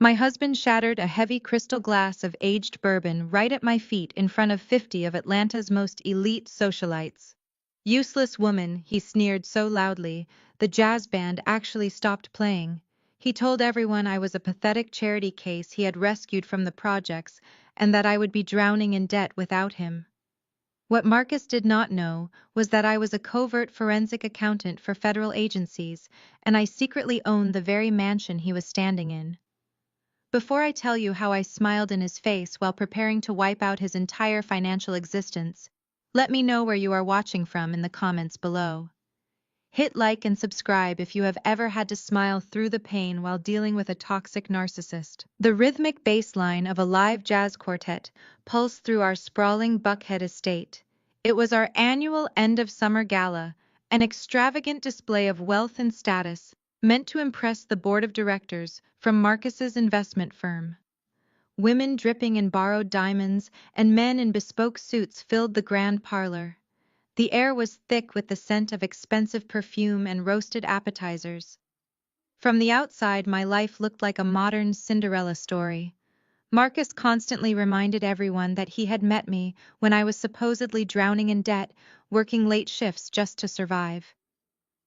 My husband shattered a heavy crystal glass of aged bourbon right at my feet in front of 50 of Atlanta's most elite socialites. Useless woman, he sneered so loudly, the jazz band actually stopped playing. He told everyone I was a pathetic charity case he had rescued from the projects and that I would be drowning in debt without him. What Marcus did not know was that I was a covert forensic accountant for federal agencies, and I secretly owned the very mansion he was standing in. Before I tell you how I smiled in his face while preparing to wipe out his entire financial existence, let me know where you are watching from in the comments below. Hit like and subscribe if you have ever had to smile through the pain while dealing with a toxic narcissist. The rhythmic bass line of a live jazz quartet pulsed through our sprawling Buckhead estate. It was our annual end-of-summer gala, an extravagant display of wealth and status, meant to impress the board of directors from Marcus's investment firm. Women dripping in borrowed diamonds and men in bespoke suits filled the grand parlor. The air was thick with the scent of expensive perfume and roasted appetizers. From the outside, my life looked like a modern Cinderella story. Marcus constantly reminded everyone that he had met me when I was supposedly drowning in debt, working late shifts just to survive.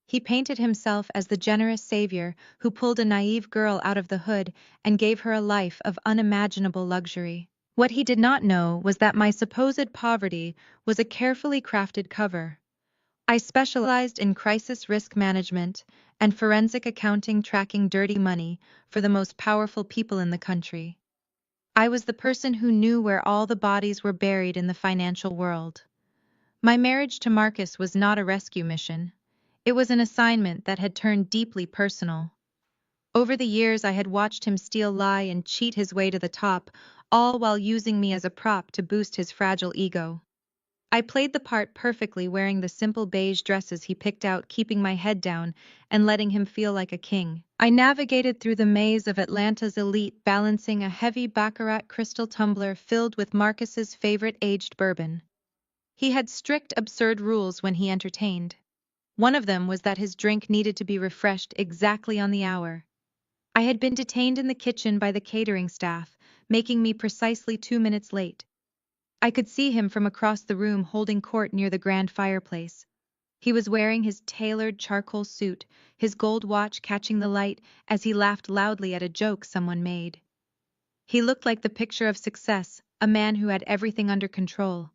He painted himself as the generous savior who pulled a naive girl out of the hood and gave her a life of unimaginable luxury. What he did not know was that my supposed poverty was a carefully crafted cover. I specialized in crisis risk management and forensic accounting, tracking dirty money for the most powerful people in the country. I was the person who knew where all the bodies were buried in the financial world. My marriage to Marcus was not a rescue mission. It was an assignment that had turned deeply personal. Over the years, I had watched him steal, lie, and cheat his way to the top, all while using me as a prop to boost his fragile ego. I played the part perfectly, wearing the simple beige dresses he picked out, keeping my head down and letting him feel like a king. I navigated through the maze of Atlanta's elite, balancing a heavy baccarat crystal tumbler filled with Marcus's favorite aged bourbon. He had strict, absurd rules when he entertained. One of them was that his drink needed to be refreshed exactly on the hour. I had been detained in the kitchen by the catering staff, making me precisely 2 minutes late. I could see him from across the room holding court near the grand fireplace. He was wearing his tailored charcoal suit, his gold watch catching the light as he laughed loudly at a joke someone made. He looked like the picture of success, a man who had everything under control.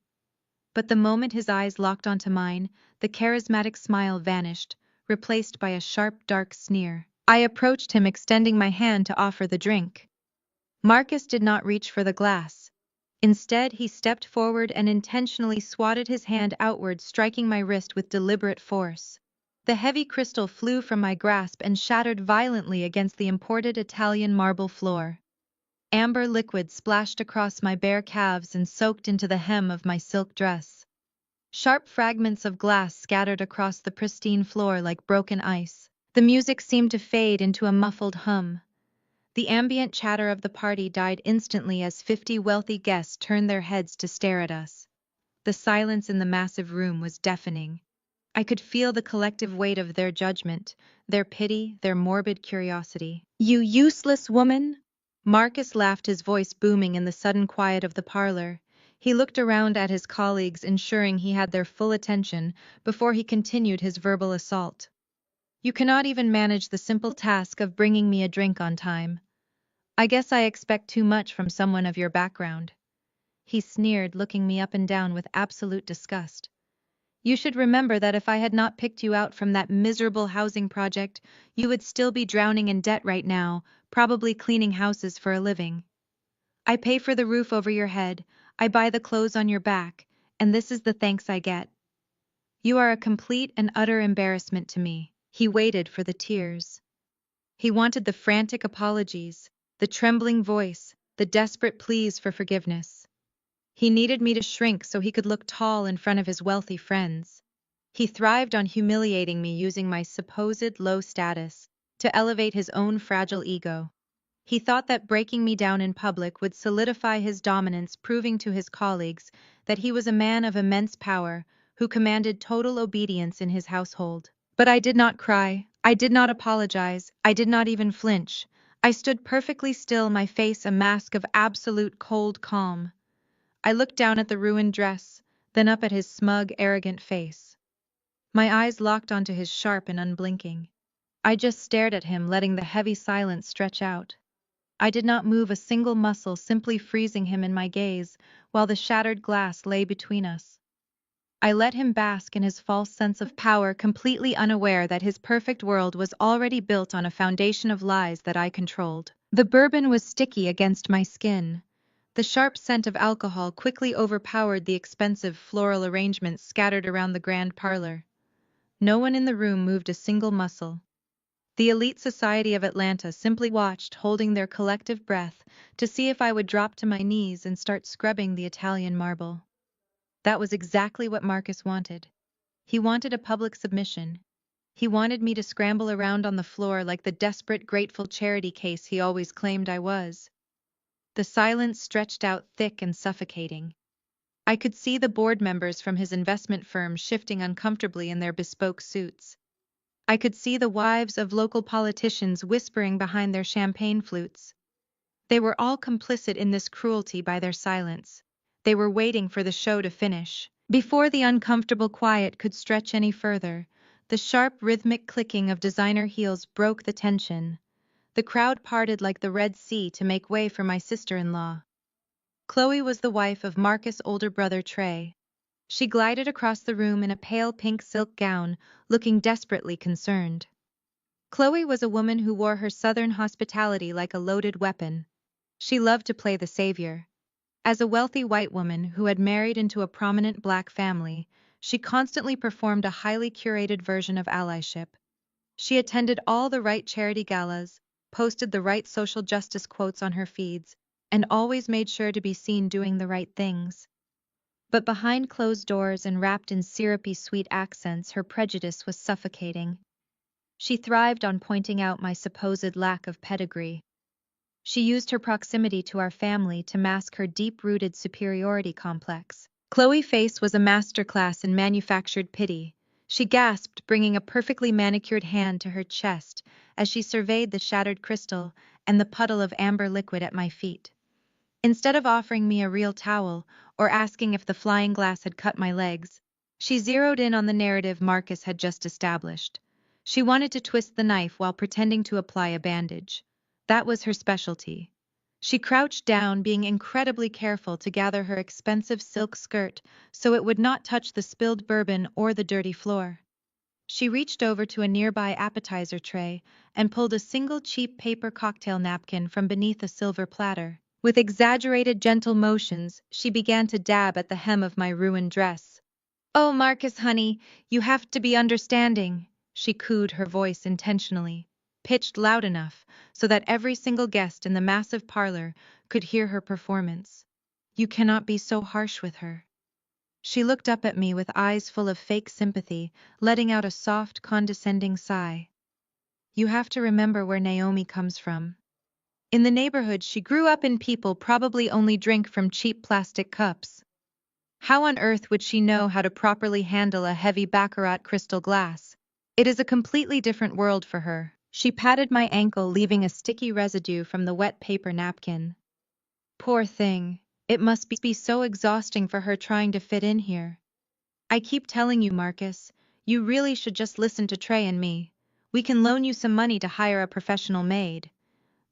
But the moment his eyes locked onto mine, the charismatic smile vanished, replaced by a sharp, dark sneer. I approached him, extending my hand to offer the drink. Marcus did not reach for the glass. Instead, he stepped forward and intentionally swatted his hand outward, striking my wrist with deliberate force. The heavy crystal flew from my grasp and shattered violently against the imported Italian marble floor. Amber liquid splashed across my bare calves and soaked into the hem of my silk dress. Sharp fragments of glass scattered across the pristine floor like broken ice. The music seemed to fade into a muffled hum. The ambient chatter of the party died instantly as 50 wealthy guests turned their heads to stare at us. The silence in the massive room was deafening. I could feel the collective weight of their judgment, their pity, their morbid curiosity. "You useless woman!" Marcus laughed, his voice booming in the sudden quiet of the parlor. He looked around at his colleagues, ensuring he had their full attention before he continued his verbal assault. "You cannot even manage the simple task of bringing me a drink on time. I guess I expect too much from someone of your background." He sneered, looking me up and down with absolute disgust. "You should remember that if I had not picked you out from that miserable housing project, you would still be drowning in debt right now, probably cleaning houses for a living. I pay for the roof over your head, I buy the clothes on your back, and this is the thanks I get. You are a complete and utter embarrassment to me." He waited for the tears. He wanted the frantic apologies, the trembling voice, the desperate pleas for forgiveness. He needed me to shrink so he could look tall in front of his wealthy friends. He thrived on humiliating me, using my supposed low status to elevate his own fragile ego. He thought that breaking me down in public would solidify his dominance, proving to his colleagues that he was a man of immense power who commanded total obedience in his household. But I did not cry, I did not apologize, I did not even flinch. I stood perfectly still, my face a mask of absolute cold calm. I looked down at the ruined dress, then up at his smug, arrogant face. My eyes locked onto his sharp and unblinking. I just stared at him, letting the heavy silence stretch out. I did not move a single muscle, simply freezing him in my gaze, while the shattered glass lay between us. I let him bask in his false sense of power, completely unaware that his perfect world was already built on a foundation of lies that I controlled. The bourbon was sticky against my skin. The sharp scent of alcohol quickly overpowered the expensive floral arrangements scattered around the grand parlor. No one in the room moved a single muscle. The elite society of Atlanta simply watched, holding their collective breath, to see if I would drop to my knees and start scrubbing the Italian marble. That was exactly what Marcus wanted. He wanted a public submission. He wanted me to scramble around on the floor like the desperate, grateful charity case he always claimed I was. The silence stretched out thick and suffocating. I could see the board members from his investment firm shifting uncomfortably in their bespoke suits. I could see the wives of local politicians whispering behind their champagne flutes. They were all complicit in this cruelty by their silence. They were waiting for the show to finish. Before the uncomfortable quiet could stretch any further, the sharp rhythmic clicking of designer heels broke the tension. The crowd parted like the Red Sea to make way for my sister-in-law. Chloe was the wife of Marcus' older brother Trey. She glided across the room in a pale pink silk gown, looking desperately concerned. Chloe was a woman who wore her southern hospitality like a loaded weapon. She loved to play the savior. As a wealthy white woman who had married into a prominent black family, she constantly performed a highly curated version of allyship. She attended all the right charity galas, posted the right social justice quotes on her feeds, and always made sure to be seen doing the right things. But behind closed doors and wrapped in syrupy sweet accents, her prejudice was suffocating. She thrived on pointing out my supposed lack of pedigree. She used her proximity to our family to mask her deep-rooted superiority complex. Chloe's face was a masterclass in manufactured pity. She gasped, bringing a perfectly manicured hand to her chest as she surveyed the shattered crystal and the puddle of amber liquid at my feet. Instead of offering me a real towel or asking if the flying glass had cut my legs, she zeroed in on the narrative Marcus had just established. She wanted to twist the knife while pretending to apply a bandage. That was her specialty. She crouched down, being incredibly careful to gather her expensive silk skirt so it would not touch the spilled bourbon or the dirty floor. She reached over to a nearby appetizer tray and pulled a single cheap paper cocktail napkin from beneath a silver platter. With exaggerated gentle motions, she began to dab at the hem of my ruined dress. "Oh, Marcus, honey, you have to be understanding," she cooed, her voice intentionally pitched loud enough so that every single guest in the massive parlor could hear her performance. "You cannot be so harsh with her." She looked up at me with eyes full of fake sympathy, letting out a soft, condescending sigh. "You have to remember where Naomi comes from. In the neighborhood she grew up in, people probably only drink from cheap plastic cups. How on earth would she know how to properly handle a heavy baccarat crystal glass? It is a completely different world for her." She patted my ankle, leaving a sticky residue from the wet paper napkin. "Poor thing. It must be so exhausting for her trying to fit in here. I keep telling you, Marcus, you really should just listen to Trey and me. We can loan you some money to hire a professional maid.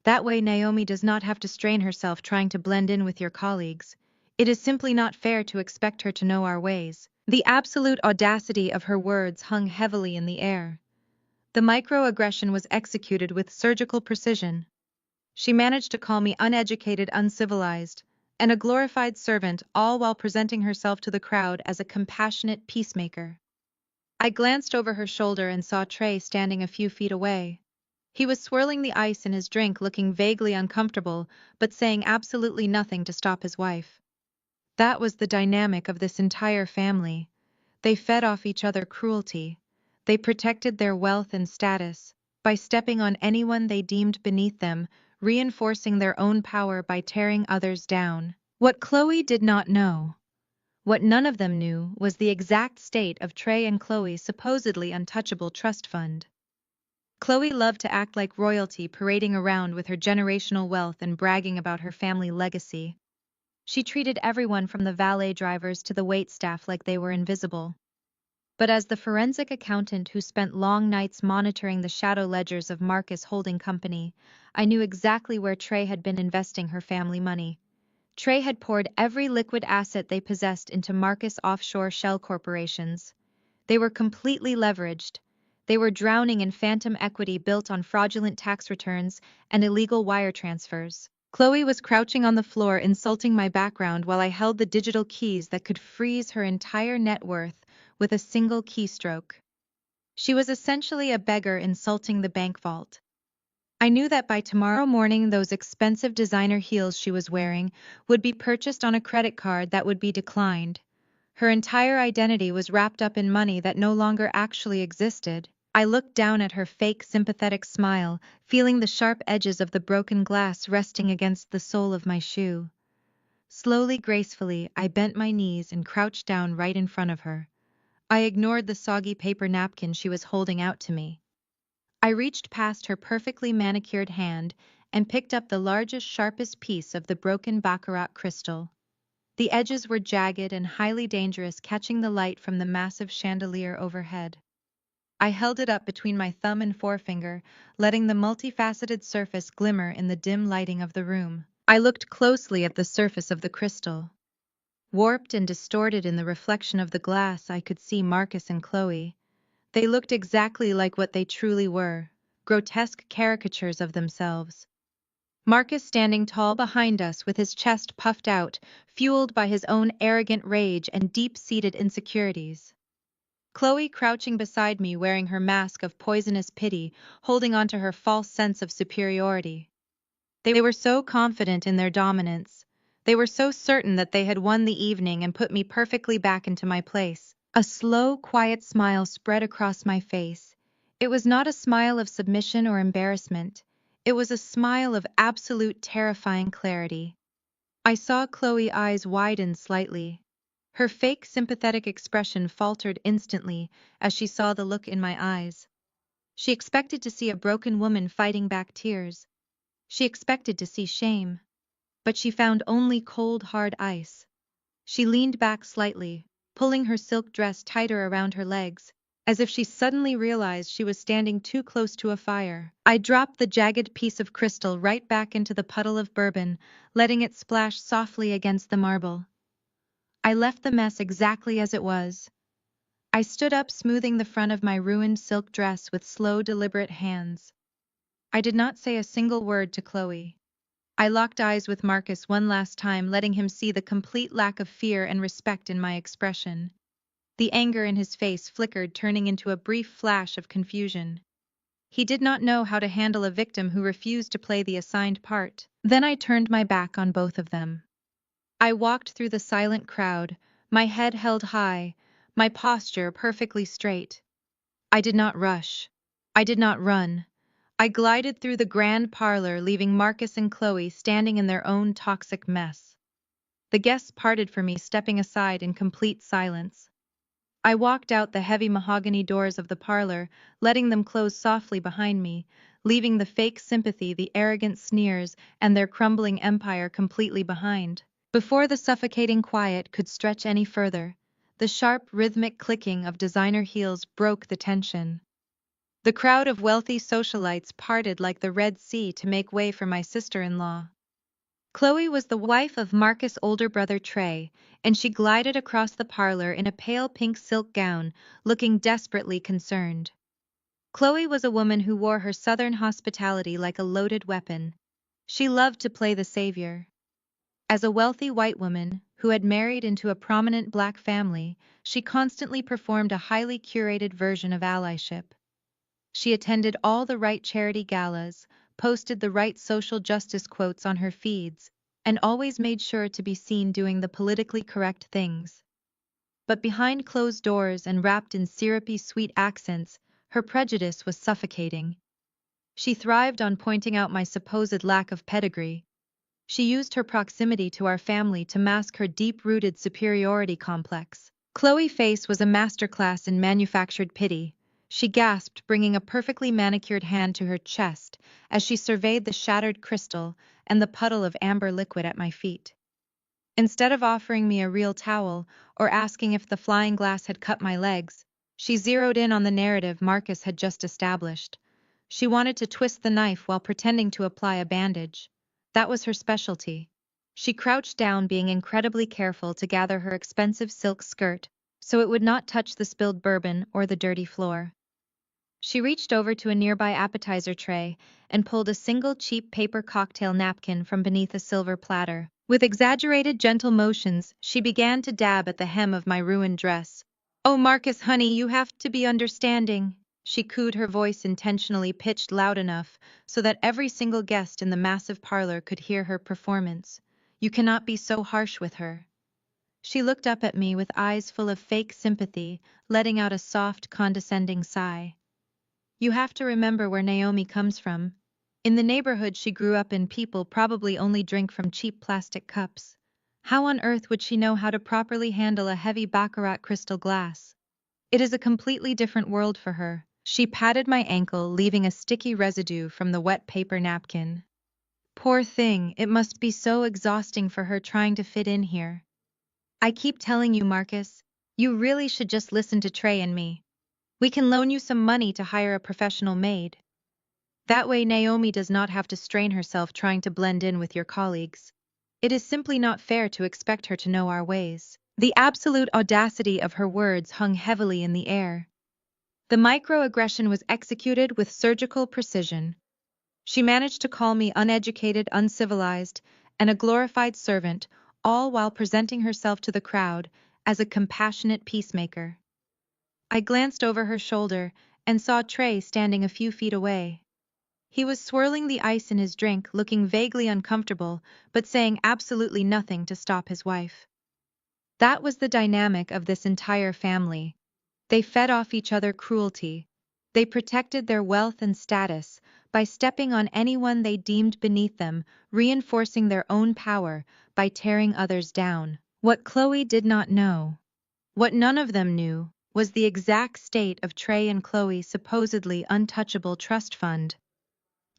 That way Naomi does not have to strain herself trying to blend in with your colleagues. It is simply not fair to expect her to know our ways." The absolute audacity of her words hung heavily in the air. The microaggression was executed with surgical precision. She managed to call me uneducated, uncivilized, and a glorified servant, all while presenting herself to the crowd as a compassionate peacemaker. I glanced over her shoulder and saw Trey standing a few feet away. He was swirling the ice in his drink, looking vaguely uncomfortable, but saying absolutely nothing to stop his wife. That was the dynamic of this entire family. They fed off each other cruelty. They protected their wealth and status by stepping on anyone they deemed beneath them, reinforcing their own power by tearing others down. What Chloe did not know, what none of them knew, was the exact state of Trey and Chloe's supposedly untouchable trust fund. Chloe loved to act like royalty, parading around with her generational wealth and bragging about her family legacy. She treated everyone from the valet drivers to the waitstaff like they were invisible. But as the forensic accountant who spent long nights monitoring the shadow ledgers of Marcus Holding Company, I knew exactly where Trey had been investing her family money. Trey had poured every liquid asset they possessed into Marcus offshore shell corporations. They were completely leveraged. They were drowning in phantom equity built on fraudulent tax returns and illegal wire transfers. Chloe was crouching on the floor insulting my background while I held the digital keys that could freeze her entire net worth with a single keystroke. She was essentially a beggar insulting the bank vault. I knew that by tomorrow morning those expensive designer heels she was wearing would be purchased on a credit card that would be declined. Her entire identity was wrapped up in money that no longer actually existed. I looked down at her fake sympathetic smile, feeling the sharp edges of the broken glass resting against the sole of my shoe. Slowly, gracefully, I bent my knees and crouched down right in front of her. I ignored the soggy paper napkin she was holding out to me. I reached past her perfectly manicured hand and picked up the largest, sharpest piece of the broken baccarat crystal. The edges were jagged and highly dangerous, catching the light from the massive chandelier overhead. I held it up between my thumb and forefinger, letting the multifaceted surface glimmer in the dim lighting of the room. I looked closely at the surface of the crystal. Warped and distorted in the reflection of the glass, I could see Marcus and Chloe. They looked exactly like what they truly were, grotesque caricatures of themselves. Marcus standing tall behind us with his chest puffed out, fueled by his own arrogant rage and deep-seated insecurities. Chloe crouching beside me wearing her mask of poisonous pity, holding on to her false sense of superiority. They were so confident in their dominance. They were so certain that they had won the evening and put me perfectly back into my place. A slow, quiet smile spread across my face. It was not a smile of submission or embarrassment. It was a smile of absolute terrifying clarity. I saw Chloe's eyes widen slightly. Her fake sympathetic expression faltered instantly as she saw the look in my eyes. She expected to see a broken woman fighting back tears. She expected to see shame. But she found only cold, hard ice. She leaned back slightly, pulling her silk dress tighter around her legs, as if she suddenly realized she was standing too close to a fire. I dropped the jagged piece of crystal right back into the puddle of bourbon, letting it splash softly against the marble. I left the mess exactly as it was. I stood up, smoothing the front of my ruined silk dress with slow, deliberate hands. I did not say a single word to Chloe. I locked eyes with Marcus one last time, letting him see the complete lack of fear and respect in my expression. The anger in his face flickered, turning into a brief flash of confusion. He did not know how to handle a victim who refused to play the assigned part. Then I turned my back on both of them. I walked through the silent crowd, my head held high, my posture perfectly straight. I did not rush. I did not run. I glided through the grand parlor, leaving Marcus and Chloe standing in their own toxic mess. The guests parted for me, stepping aside in complete silence. I walked out the heavy mahogany doors of the parlor, letting them close softly behind me, leaving the fake sympathy, the arrogant sneers, and their crumbling empire completely behind. Before the suffocating quiet could stretch any further, the sharp, rhythmic clicking of designer heels broke the tension. The crowd of wealthy socialites parted like the Red Sea to make way for my sister-in-law. Chloe was the wife of Marcus' older brother Trey, and she glided across the parlor in a pale pink silk gown, looking desperately concerned. Chloe was a woman who wore her southern hospitality like a loaded weapon. She loved to play the savior. As a wealthy white woman who had married into a prominent black family, she constantly performed a highly curated version of allyship. She attended all the right charity galas, posted the right social justice quotes on her feeds, and always made sure to be seen doing the politically correct things. But behind closed doors and wrapped in syrupy sweet accents, her prejudice was suffocating. She thrived on pointing out my supposed lack of pedigree. She used her proximity to our family to mask her deep-rooted superiority complex. Chloe's face was a masterclass in manufactured pity. she gasped, bringing a perfectly manicured hand to her chest as she surveyed the shattered crystal and the puddle of amber liquid at my feet. Instead of offering me a real towel or asking if the flying glass had cut my legs, she zeroed in on the narrative Marcus had just established. She wanted to twist the knife while pretending to apply a bandage. That was her specialty. She crouched down, being incredibly careful to gather her expensive silk skirt so it would not touch the spilled bourbon or the dirty floor. She reached over to a nearby appetizer tray and pulled a single cheap paper cocktail napkin from beneath a silver platter. With exaggerated gentle motions, she began to dab at the hem of my ruined dress. "Oh, Marcus, honey, you have to be understanding." She cooed, her voice intentionally pitched loud enough so that every single guest in the massive parlor could hear her performance. "You cannot be so harsh with her." She looked up at me with eyes full of fake sympathy, letting out a soft, condescending sigh. "You have to remember where Naomi comes from. In the neighborhood she grew up in, people probably only drink from cheap plastic cups. How on earth would she know how to properly handle a heavy baccarat crystal glass? It is a completely different world for her." She patted my ankle, leaving a sticky residue from the wet paper napkin. "Poor thing, it must be so exhausting for her trying to fit in here. I keep telling you, Marcus, you really should just listen to Trey and me. We can loan you some money to hire a professional maid. That way Naomi does not have to strain herself trying to blend in with your colleagues. It is simply not fair to expect her to know our ways." The absolute audacity of her words hung heavily in the air. The microaggression was executed with surgical precision. She managed to call me uneducated, uncivilized, and a glorified servant, all while presenting herself to the crowd as a compassionate peacemaker. I glanced over her shoulder and saw Trey standing a few feet away. He was swirling the ice in his drink, looking vaguely uncomfortable, but saying absolutely nothing to stop his wife. That was the dynamic of this entire family. They fed off each other cruelty. They protected their wealth and status by stepping on anyone they deemed beneath them, reinforcing their own power by tearing others down. What Chloe did not know, what none of them knew, was the exact state of Trey and Chloe's supposedly untouchable trust fund.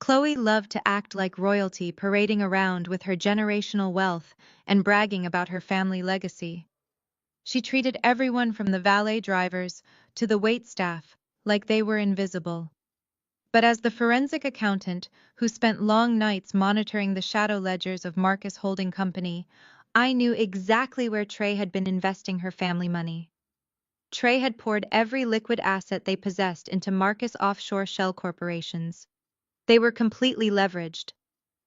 Chloe loved to act like royalty, parading around with her generational wealth and bragging about her family legacy. She treated everyone from the valet drivers to the waitstaff like they were invisible. But as the forensic accountant who spent long nights monitoring the shadow ledgers of Marcus Holding Company, I knew exactly where Trey had been investing her family money. Trey had poured every liquid asset they possessed into Marcus offshore shell corporations. They were completely leveraged.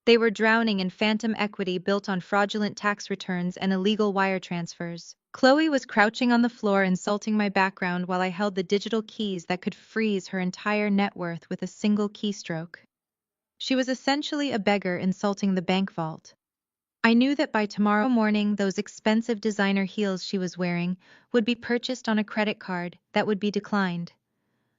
They were drowning in phantom equity built on fraudulent tax returns and illegal wire transfers. Chloe was crouching on the floor, insulting my background while I held the digital keys that could freeze her entire net worth with a single keystroke. She was essentially a beggar insulting the bank vault. I knew that by tomorrow morning those expensive designer heels she was wearing would be purchased on a credit card that would be declined.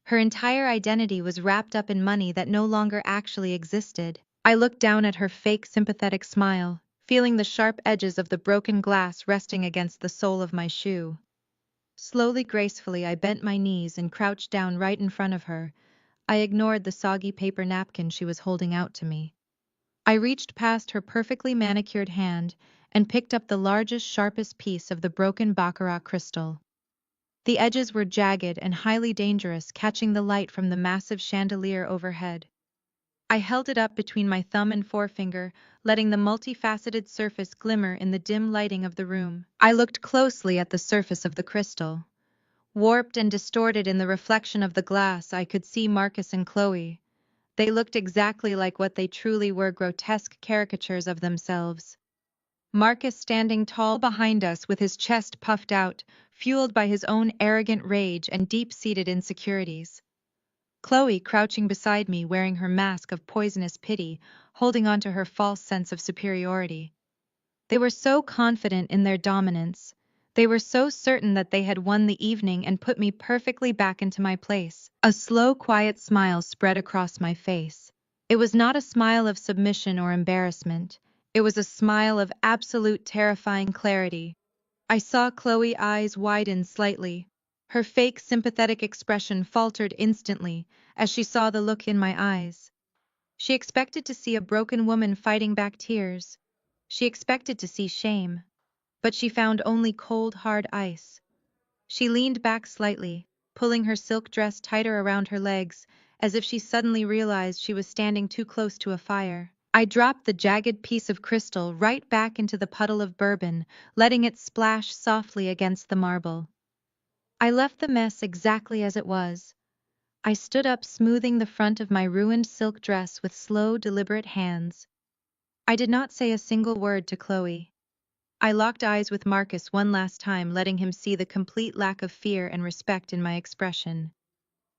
Her entire identity was wrapped up in money that no longer actually existed. I looked down at her fake sympathetic smile, feeling the sharp edges of the broken glass resting against the sole of my shoe. Slowly, gracefully, I bent my knees and crouched down right in front of her. I ignored the soggy paper napkin she was holding out to me. I reached past her perfectly manicured hand and picked up the largest, sharpest piece of the broken baccarat crystal. The edges were jagged and highly dangerous, catching the light from the massive chandelier overhead. I held it up between my thumb and forefinger, letting the multifaceted surface glimmer in the dim lighting of the room. I looked closely at the surface of the crystal. Warped and distorted in the reflection of the glass, I could see Marcus and Chloe. They looked exactly like what they truly were, grotesque caricatures of themselves. Marcus standing tall behind us with his chest puffed out, fueled by his own arrogant rage and deep-seated insecurities. Chloe crouching beside me, wearing her mask of poisonous pity, holding on to her false sense of superiority. They were so confident in their dominance. They were so certain that they had won the evening and put me perfectly back into my place. A slow, quiet smile spread across my face. It was not a smile of submission or embarrassment. It was a smile of absolute terrifying clarity. I saw Chloe's eyes widen slightly. Her fake sympathetic expression faltered instantly as she saw the look in my eyes. She expected to see a broken woman fighting back tears. She expected to see shame. But she found only cold, hard ice. She leaned back slightly, pulling her silk dress tighter around her legs, as if she suddenly realized she was standing too close to a fire. I dropped the jagged piece of crystal right back into the puddle of bourbon, letting it splash softly against the marble. I left the mess exactly as it was. I stood up, smoothing the front of my ruined silk dress with slow, deliberate hands. I did not say a single word to Chloe. I locked eyes with Marcus one last time, letting him see the complete lack of fear and respect in my expression.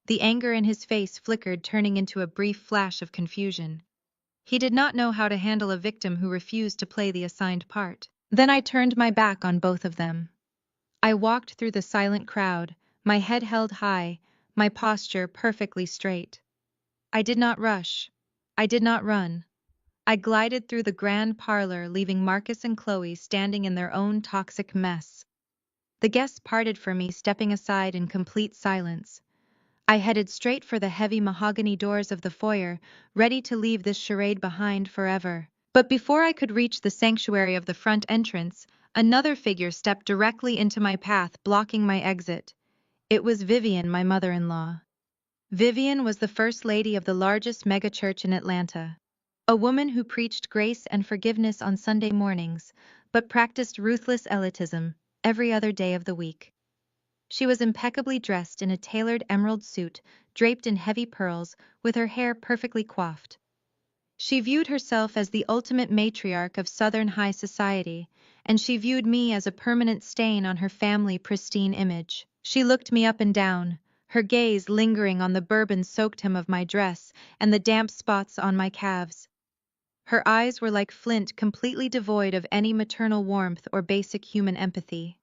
The anger in his face flickered, turning into a brief flash of confusion. He did not know how to handle a victim who refused to play the assigned part. Then I turned my back on both of them. I walked through the silent crowd, my head held high, my posture perfectly straight. I did not rush. I did not run. I glided through the grand parlor, leaving Marcus and Chloe standing in their own toxic mess. The guests parted for me, stepping aside in complete silence. I headed straight for the heavy mahogany doors of the foyer, ready to leave this charade behind forever. But before I could reach the sanctuary of the front entrance, another figure stepped directly into my path, blocking my exit. It was Vivian, my mother-in-law. Vivian was the first lady of the largest megachurch in Atlanta. A woman who preached grace and forgiveness on Sunday mornings, but practiced ruthless elitism every other day of the week. She was impeccably dressed in a tailored emerald suit, draped in heavy pearls, with her hair perfectly coiffed. She viewed herself as the ultimate matriarch of Southern high society, and she viewed me as a permanent stain on her family pristine image. She looked me up and down, her gaze lingering on the bourbon-soaked hem of my dress and the damp spots on my calves. Her eyes were like flint, completely devoid of any maternal warmth or basic human empathy.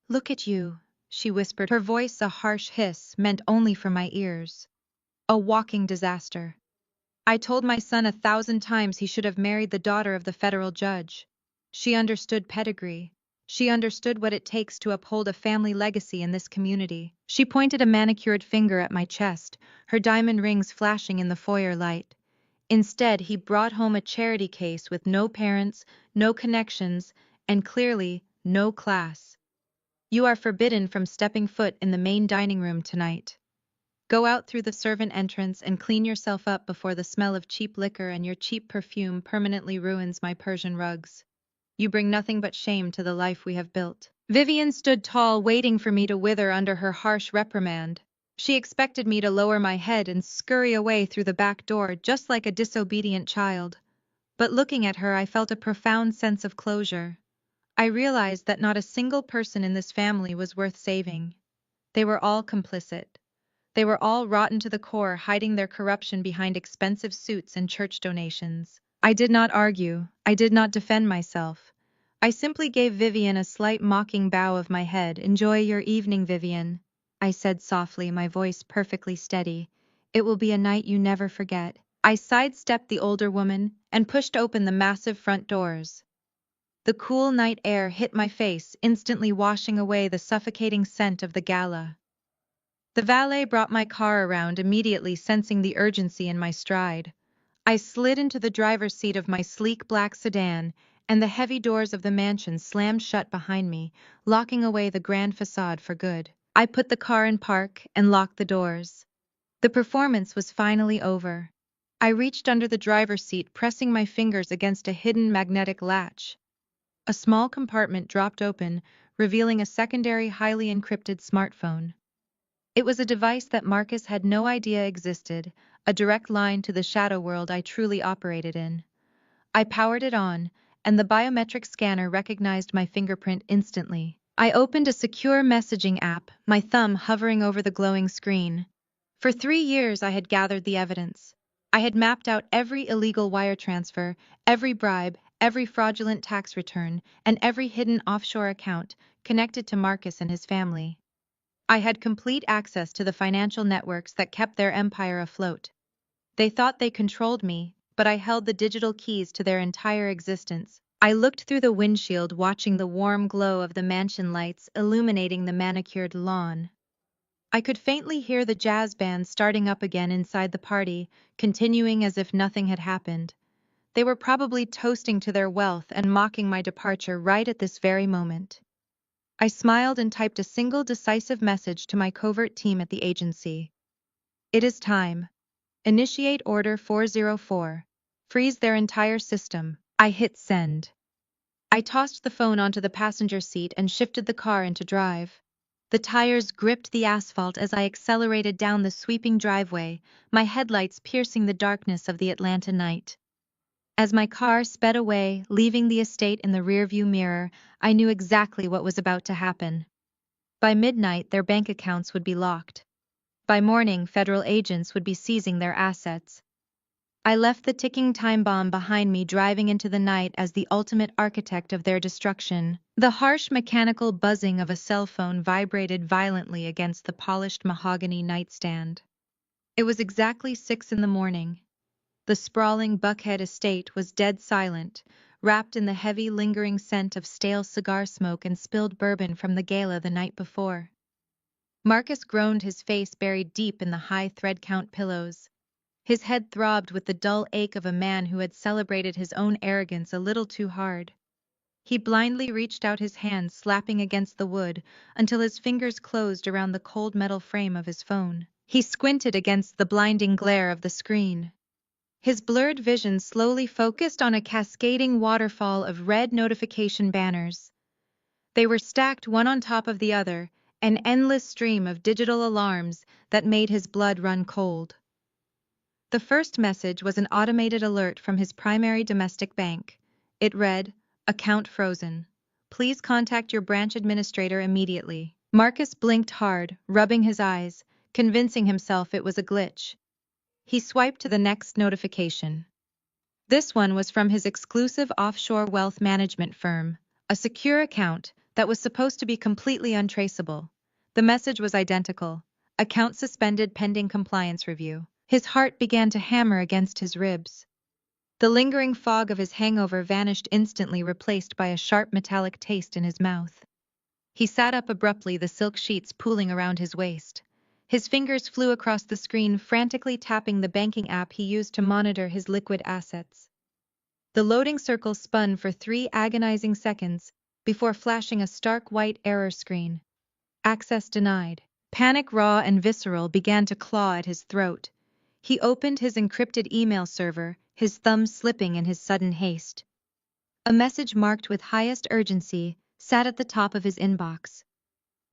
"Look at you," she whispered, her voice a harsh hiss meant only for my ears. "A walking disaster. I told my son 1,000 times he should have married the daughter of the federal judge. She understood pedigree. She understood what it takes to uphold a family legacy in this community." She pointed a manicured finger at my chest, her diamond rings flashing in the foyer light. Instead, he brought home a charity case with no parents, no connections, and clearly, no class. "You are forbidden from stepping foot in the main dining room tonight. Go out through the servant entrance and clean yourself up before the smell of cheap liquor and your cheap perfume permanently ruins my Persian rugs. You bring nothing but shame to the life we have built." Vivian stood tall, waiting for me to wither under her harsh reprimand. She expected me to lower my head and scurry away through the back door just like a disobedient child. But looking at her, I felt a profound sense of closure. I realized that not a single person in this family was worth saving. They were all complicit. They were all rotten to the core, hiding their corruption behind expensive suits and church donations. I did not argue. I did not defend myself. I simply gave Vivian a slight mocking bow of my head. "Enjoy your evening, Vivian," I said softly, my voice perfectly steady. "It will be a night you never forget." I sidestepped the older woman and pushed open the massive front doors. The cool night air hit my face, instantly washing away the suffocating scent of the gala. The valet brought my car around, immediately sensing the urgency in my stride. I slid into the driver's seat of my sleek black sedan, and the heavy doors of the mansion slammed shut behind me, locking away the grand facade for good. I put the car in park and locked the doors. The performance was finally over. I reached under the driver's seat, pressing my fingers against a hidden magnetic latch. A small compartment dropped open, revealing a secondary, highly encrypted smartphone. It was a device that Marcus had no idea existed, a direct line to the shadow world I truly operated in. I powered it on, and the biometric scanner recognized my fingerprint instantly. I opened a secure messaging app, my thumb hovering over the glowing screen. For 3 years I had gathered the evidence. I had mapped out every illegal wire transfer, every bribe, every fraudulent tax return, and every hidden offshore account connected to Marcus and his family. I had complete access to the financial networks that kept their empire afloat. They thought they controlled me, but I held the digital keys to their entire existence. I looked through the windshield, watching the warm glow of the mansion lights illuminating the manicured lawn. I could faintly hear the jazz band starting up again inside the party, continuing as if nothing had happened. They were probably toasting to their wealth and mocking my departure right at this very moment. I smiled and typed a single decisive message to my covert team at the agency. It is time. Initiate Order 404. Freeze their entire system. I hit send. I tossed the phone onto the passenger seat and shifted the car into drive. The tires gripped the asphalt as I accelerated down the sweeping driveway, my headlights piercing the darkness of the Atlanta night. As my car sped away, leaving the estate in the rearview mirror, I knew exactly what was about to happen. By midnight, their bank accounts would be locked. By morning, federal agents would be seizing their assets. I left the ticking time bomb behind me, driving into the night as the ultimate architect of their destruction. The harsh mechanical buzzing of a cell phone vibrated violently against the polished mahogany nightstand. It was exactly 6 in the morning. The sprawling Buckhead estate was dead silent, wrapped in the heavy, lingering scent of stale cigar smoke and spilled bourbon from the gala the night before. Marcus groaned, his face buried deep in the high thread-count pillows. His head throbbed with the dull ache of a man who had celebrated his own arrogance a little too hard. He blindly reached out his hand, slapping against the wood, until his fingers closed around the cold metal frame of his phone. He squinted against the blinding glare of the screen. His blurred vision slowly focused on a cascading waterfall of red notification banners. They were stacked one on top of the other, an endless stream of digital alarms that made his blood run cold. The first message was an automated alert from his primary domestic bank. It read, "Account frozen. Please contact your branch administrator immediately." Marcus blinked hard, rubbing his eyes, convincing himself it was a glitch. He swiped to the next notification. This one was from his exclusive offshore wealth management firm, a secure account that was supposed to be completely untraceable. The message was identical: account suspended pending compliance review. His heart began to hammer against his ribs. The lingering fog of his hangover vanished instantly, replaced by a sharp metallic taste in his mouth. He sat up abruptly, the silk sheets pooling around his waist. His fingers flew across the screen, frantically tapping the banking app he used to monitor his liquid assets. The loading circle spun for 3 agonizing seconds before flashing a stark white error screen. Access denied. Panic, raw and visceral, began to claw at his throat. He opened his encrypted email server, his thumbs slipping in his sudden haste. A message marked with highest urgency sat at the top of his inbox.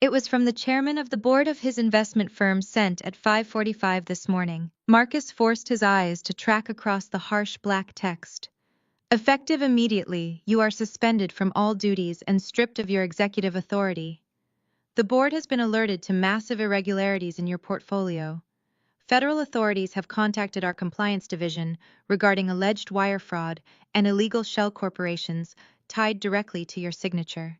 It was from the chairman of the board of his investment firm, sent at 5:45 this morning. Marcus forced his eyes to track across the harsh black text. Effective immediately, you are suspended from all duties and stripped of your executive authority. The board has been alerted to massive irregularities in your portfolio. Federal authorities have contacted our compliance division regarding alleged wire fraud and illegal shell corporations tied directly to your signature.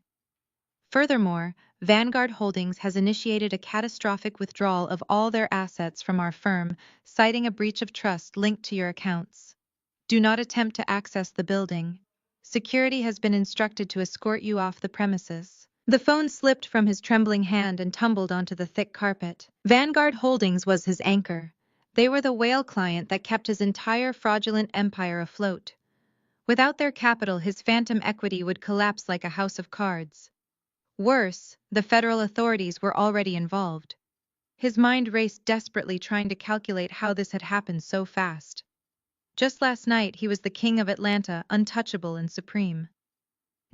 Furthermore, Vanguard Holdings has initiated a catastrophic withdrawal of all their assets from our firm, citing a breach of trust linked to your accounts. Do not attempt to access the building. Security has been instructed to escort you off the premises. The phone slipped from his trembling hand and tumbled onto the thick carpet. Vanguard Holdings was his anchor. They were the whale client that kept his entire fraudulent empire afloat. Without their capital, his phantom equity would collapse like a house of cards. Worse, the federal authorities were already involved. His mind raced desperately, trying to calculate how this had happened so fast. Just last night, he was the king of Atlanta, untouchable and supreme.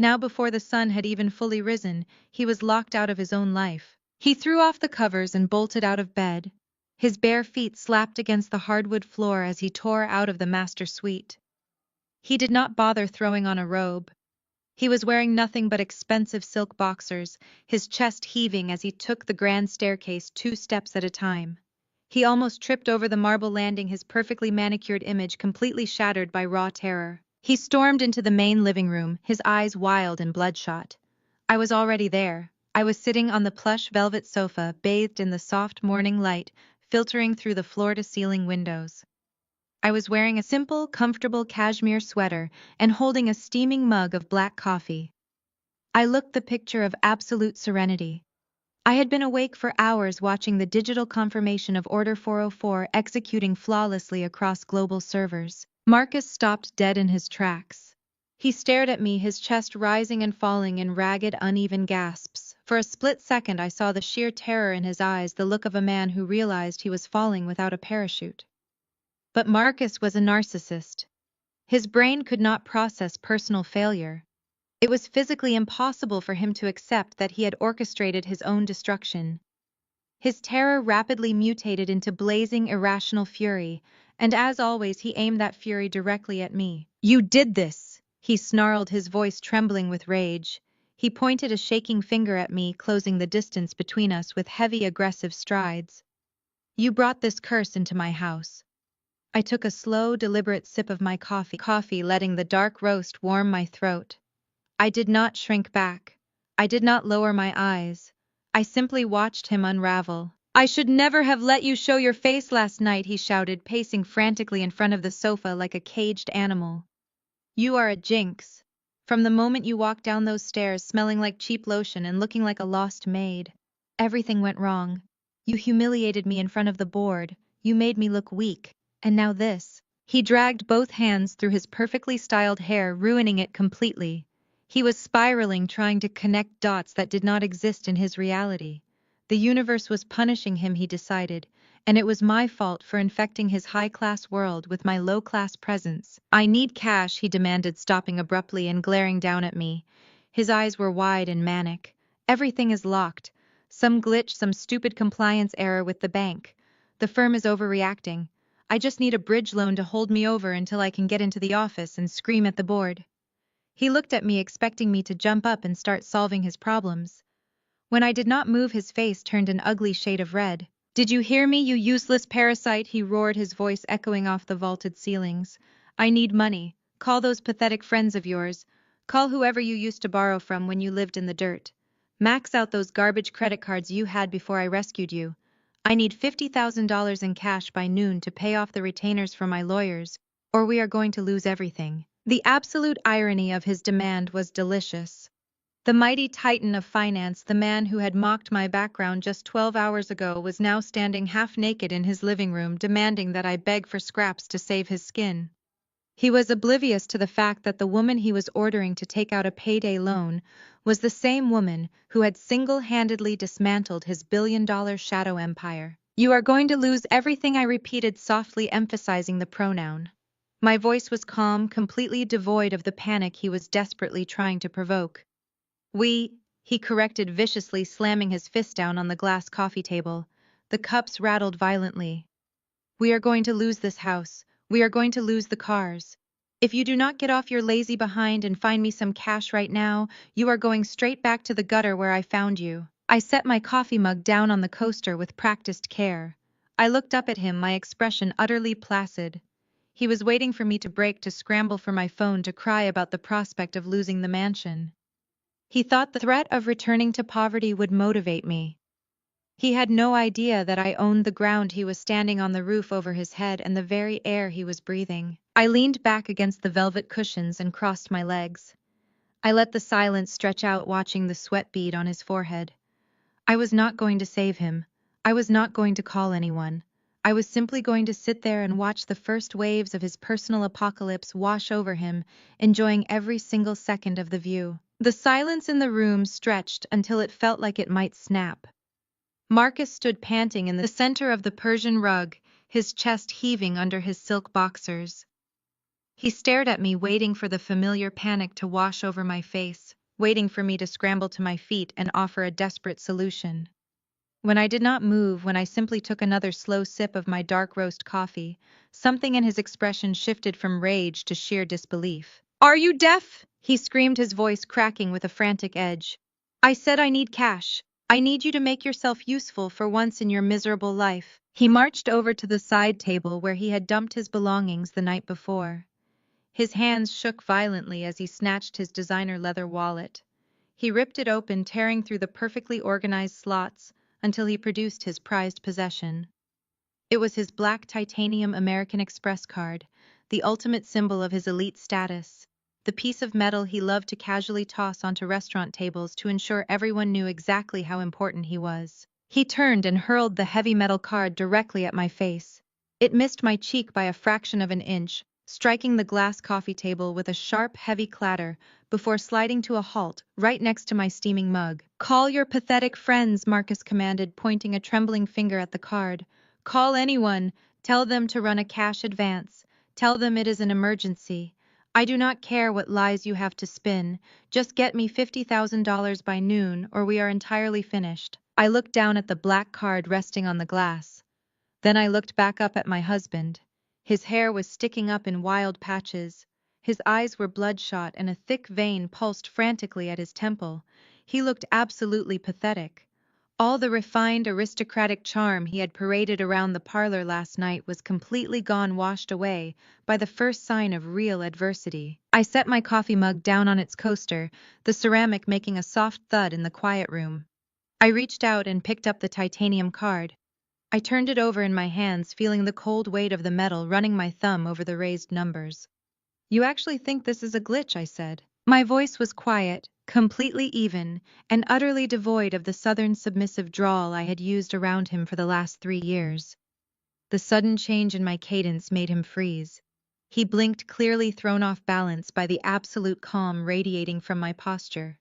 Now, before the sun had even fully risen, he was locked out of his own life. He threw off the covers and bolted out of bed. His bare feet slapped against the hardwood floor as he tore out of the master suite. He did not bother throwing on a robe. He was wearing nothing but expensive silk boxers, his chest heaving as he took the grand staircase 2 steps at a time. He almost tripped over the marble landing, his perfectly manicured image completely shattered by raw terror. He stormed into the main living room, his eyes wild and bloodshot. I was already there. I was sitting on the plush velvet sofa, bathed in the soft morning light filtering through the floor-to-ceiling windows. I was wearing a simple, comfortable cashmere sweater and holding a steaming mug of black coffee. I looked the picture of absolute serenity. I had been awake for hours watching the digital confirmation of Order 404 executing flawlessly across global servers. Marcus stopped dead in his tracks. He stared at me, his chest rising and falling in ragged, uneven gasps. For a split second I saw the sheer terror in his eyes, the look of a man who realized he was falling without a parachute. But Marcus was a narcissist. His brain could not process personal failure. It was physically impossible for him to accept that he had orchestrated his own destruction. His terror rapidly mutated into blazing, irrational fury, and as always he aimed that fury directly at me. "You did this!" he snarled, his voice trembling with rage. He pointed a shaking finger at me, closing the distance between us with heavy, aggressive strides. "You brought this curse into my house." I took a slow, deliberate sip of my coffee, letting the dark roast warm my throat. I did not shrink back. I did not lower my eyes. I simply watched him unravel. "I should never have let you show your face last night," he shouted, pacing frantically in front of the sofa like a caged animal. "You are a jinx. From the moment you walked down those stairs smelling like cheap lotion and looking like a lost maid, everything went wrong. You humiliated me in front of the board, you made me look weak, and now this." He dragged both hands through his perfectly styled hair, ruining it completely. He was spiraling, trying to connect dots that did not exist in his reality. The universe was punishing him, he decided, and it was my fault for infecting his high-class world with my low-class presence. "I need cash," he demanded, stopping abruptly and glaring down at me. His eyes were wide and manic. "Everything is locked. Some glitch, some stupid compliance error with the bank. The firm is overreacting. I just need a bridge loan to hold me over until I can get into the office and scream at the board." He looked at me, expecting me to jump up and start solving his problems. When I did not move, his face turned an ugly shade of red. "Did you hear me, you useless parasite?" he roared, his voice echoing off the vaulted ceilings. "I need money. Call those pathetic friends of yours. Call whoever you used to borrow from when you lived in the dirt. Max out those garbage credit cards you had before I rescued you. I need $50,000 in cash by noon to pay off the retainers for my lawyers, or we are going to lose everything." The absolute irony of his demand was delicious. The mighty titan of finance, the man who had mocked my background just 12 hours ago, was now standing half naked in his living room, demanding that I beg for scraps to save his skin. He was oblivious to the fact that the woman he was ordering to take out a payday loan was the same woman who had single-handedly dismantled his billion-dollar shadow empire. "You are going to lose everything," I repeated softly, emphasizing the pronoun. My voice was calm, completely devoid of the panic he was desperately trying to provoke. He corrected viciously, slamming his fist down on the glass coffee table. The cups rattled violently. "We are going to lose this house. We are going to lose the cars. If you do not get off your lazy behind and find me some cash right now, you are going straight back to the gutter where I found you." I set my coffee mug down on the coaster with practiced care. I looked up at him, my expression utterly placid. He was waiting for me to break, to scramble for my phone, to cry about the prospect of losing the mansion. He thought the threat of returning to poverty would motivate me. He had no idea that I owned the ground he was standing on, the roof over his head, and the very air he was breathing. I leaned back against the velvet cushions and crossed my legs. I let the silence stretch out, watching the sweat bead on his forehead. I was not going to save him. I was not going to call anyone. I was simply going to sit there and watch the first waves of his personal apocalypse wash over him, enjoying every single second of the view. The silence in the room stretched until it felt like it might snap. Marcus stood panting in the center of the Persian rug, his chest heaving under his silk boxers. He stared at me, waiting for the familiar panic to wash over my face, waiting for me to scramble to my feet and offer a desperate solution. When I did not move, when I simply took another slow sip of my dark roast coffee, something in his expression shifted from rage to sheer disbelief. "Are you deaf?" he screamed, his voice cracking with a frantic edge. "I said I need cash. I need you to make yourself useful for once in your miserable life." He marched over to the side table where he had dumped his belongings the night before. His hands shook violently as he snatched his designer leather wallet. He ripped it open, tearing through the perfectly organized slots until he produced his prized possession. It was his black titanium American Express card, the ultimate symbol of his elite status. the piece of metal he loved to casually toss onto restaurant tables to ensure everyone knew exactly how important he was. He turned and hurled the heavy metal card directly at my face. It missed my cheek by a fraction of an inch, striking the glass coffee table with a sharp, heavy clatter before sliding to a halt right next to my steaming mug. "Call your pathetic friends," Marcus commanded, pointing a trembling finger at the card. "Call anyone. Tell them to run a cash advance. Tell them it is an emergency. I do not care what lies you have to spin. Just get me $50,000 by noon, or we are entirely finished." I looked down at the black card resting on the glass. Then I looked back up at my husband. His hair was sticking up in wild patches. His eyes were bloodshot and a thick vein pulsed frantically at his temple. He looked absolutely pathetic. All the refined aristocratic charm he had paraded around the parlor last night was completely gone, washed away by the first sign of real adversity. I set my coffee mug down on its coaster, the ceramic making a soft thud in the quiet room. I reached out and picked up the titanium card. I turned it over in my hands, feeling the cold weight of the metal running my thumb over the raised numbers. "You actually think this is a glitch?" I said. My voice was quiet, completely even, and utterly devoid of the southern submissive drawl I had used around him for the last 3 years. The sudden change in my cadence made him freeze. He blinked, clearly thrown off balance by the absolute calm radiating from my posture.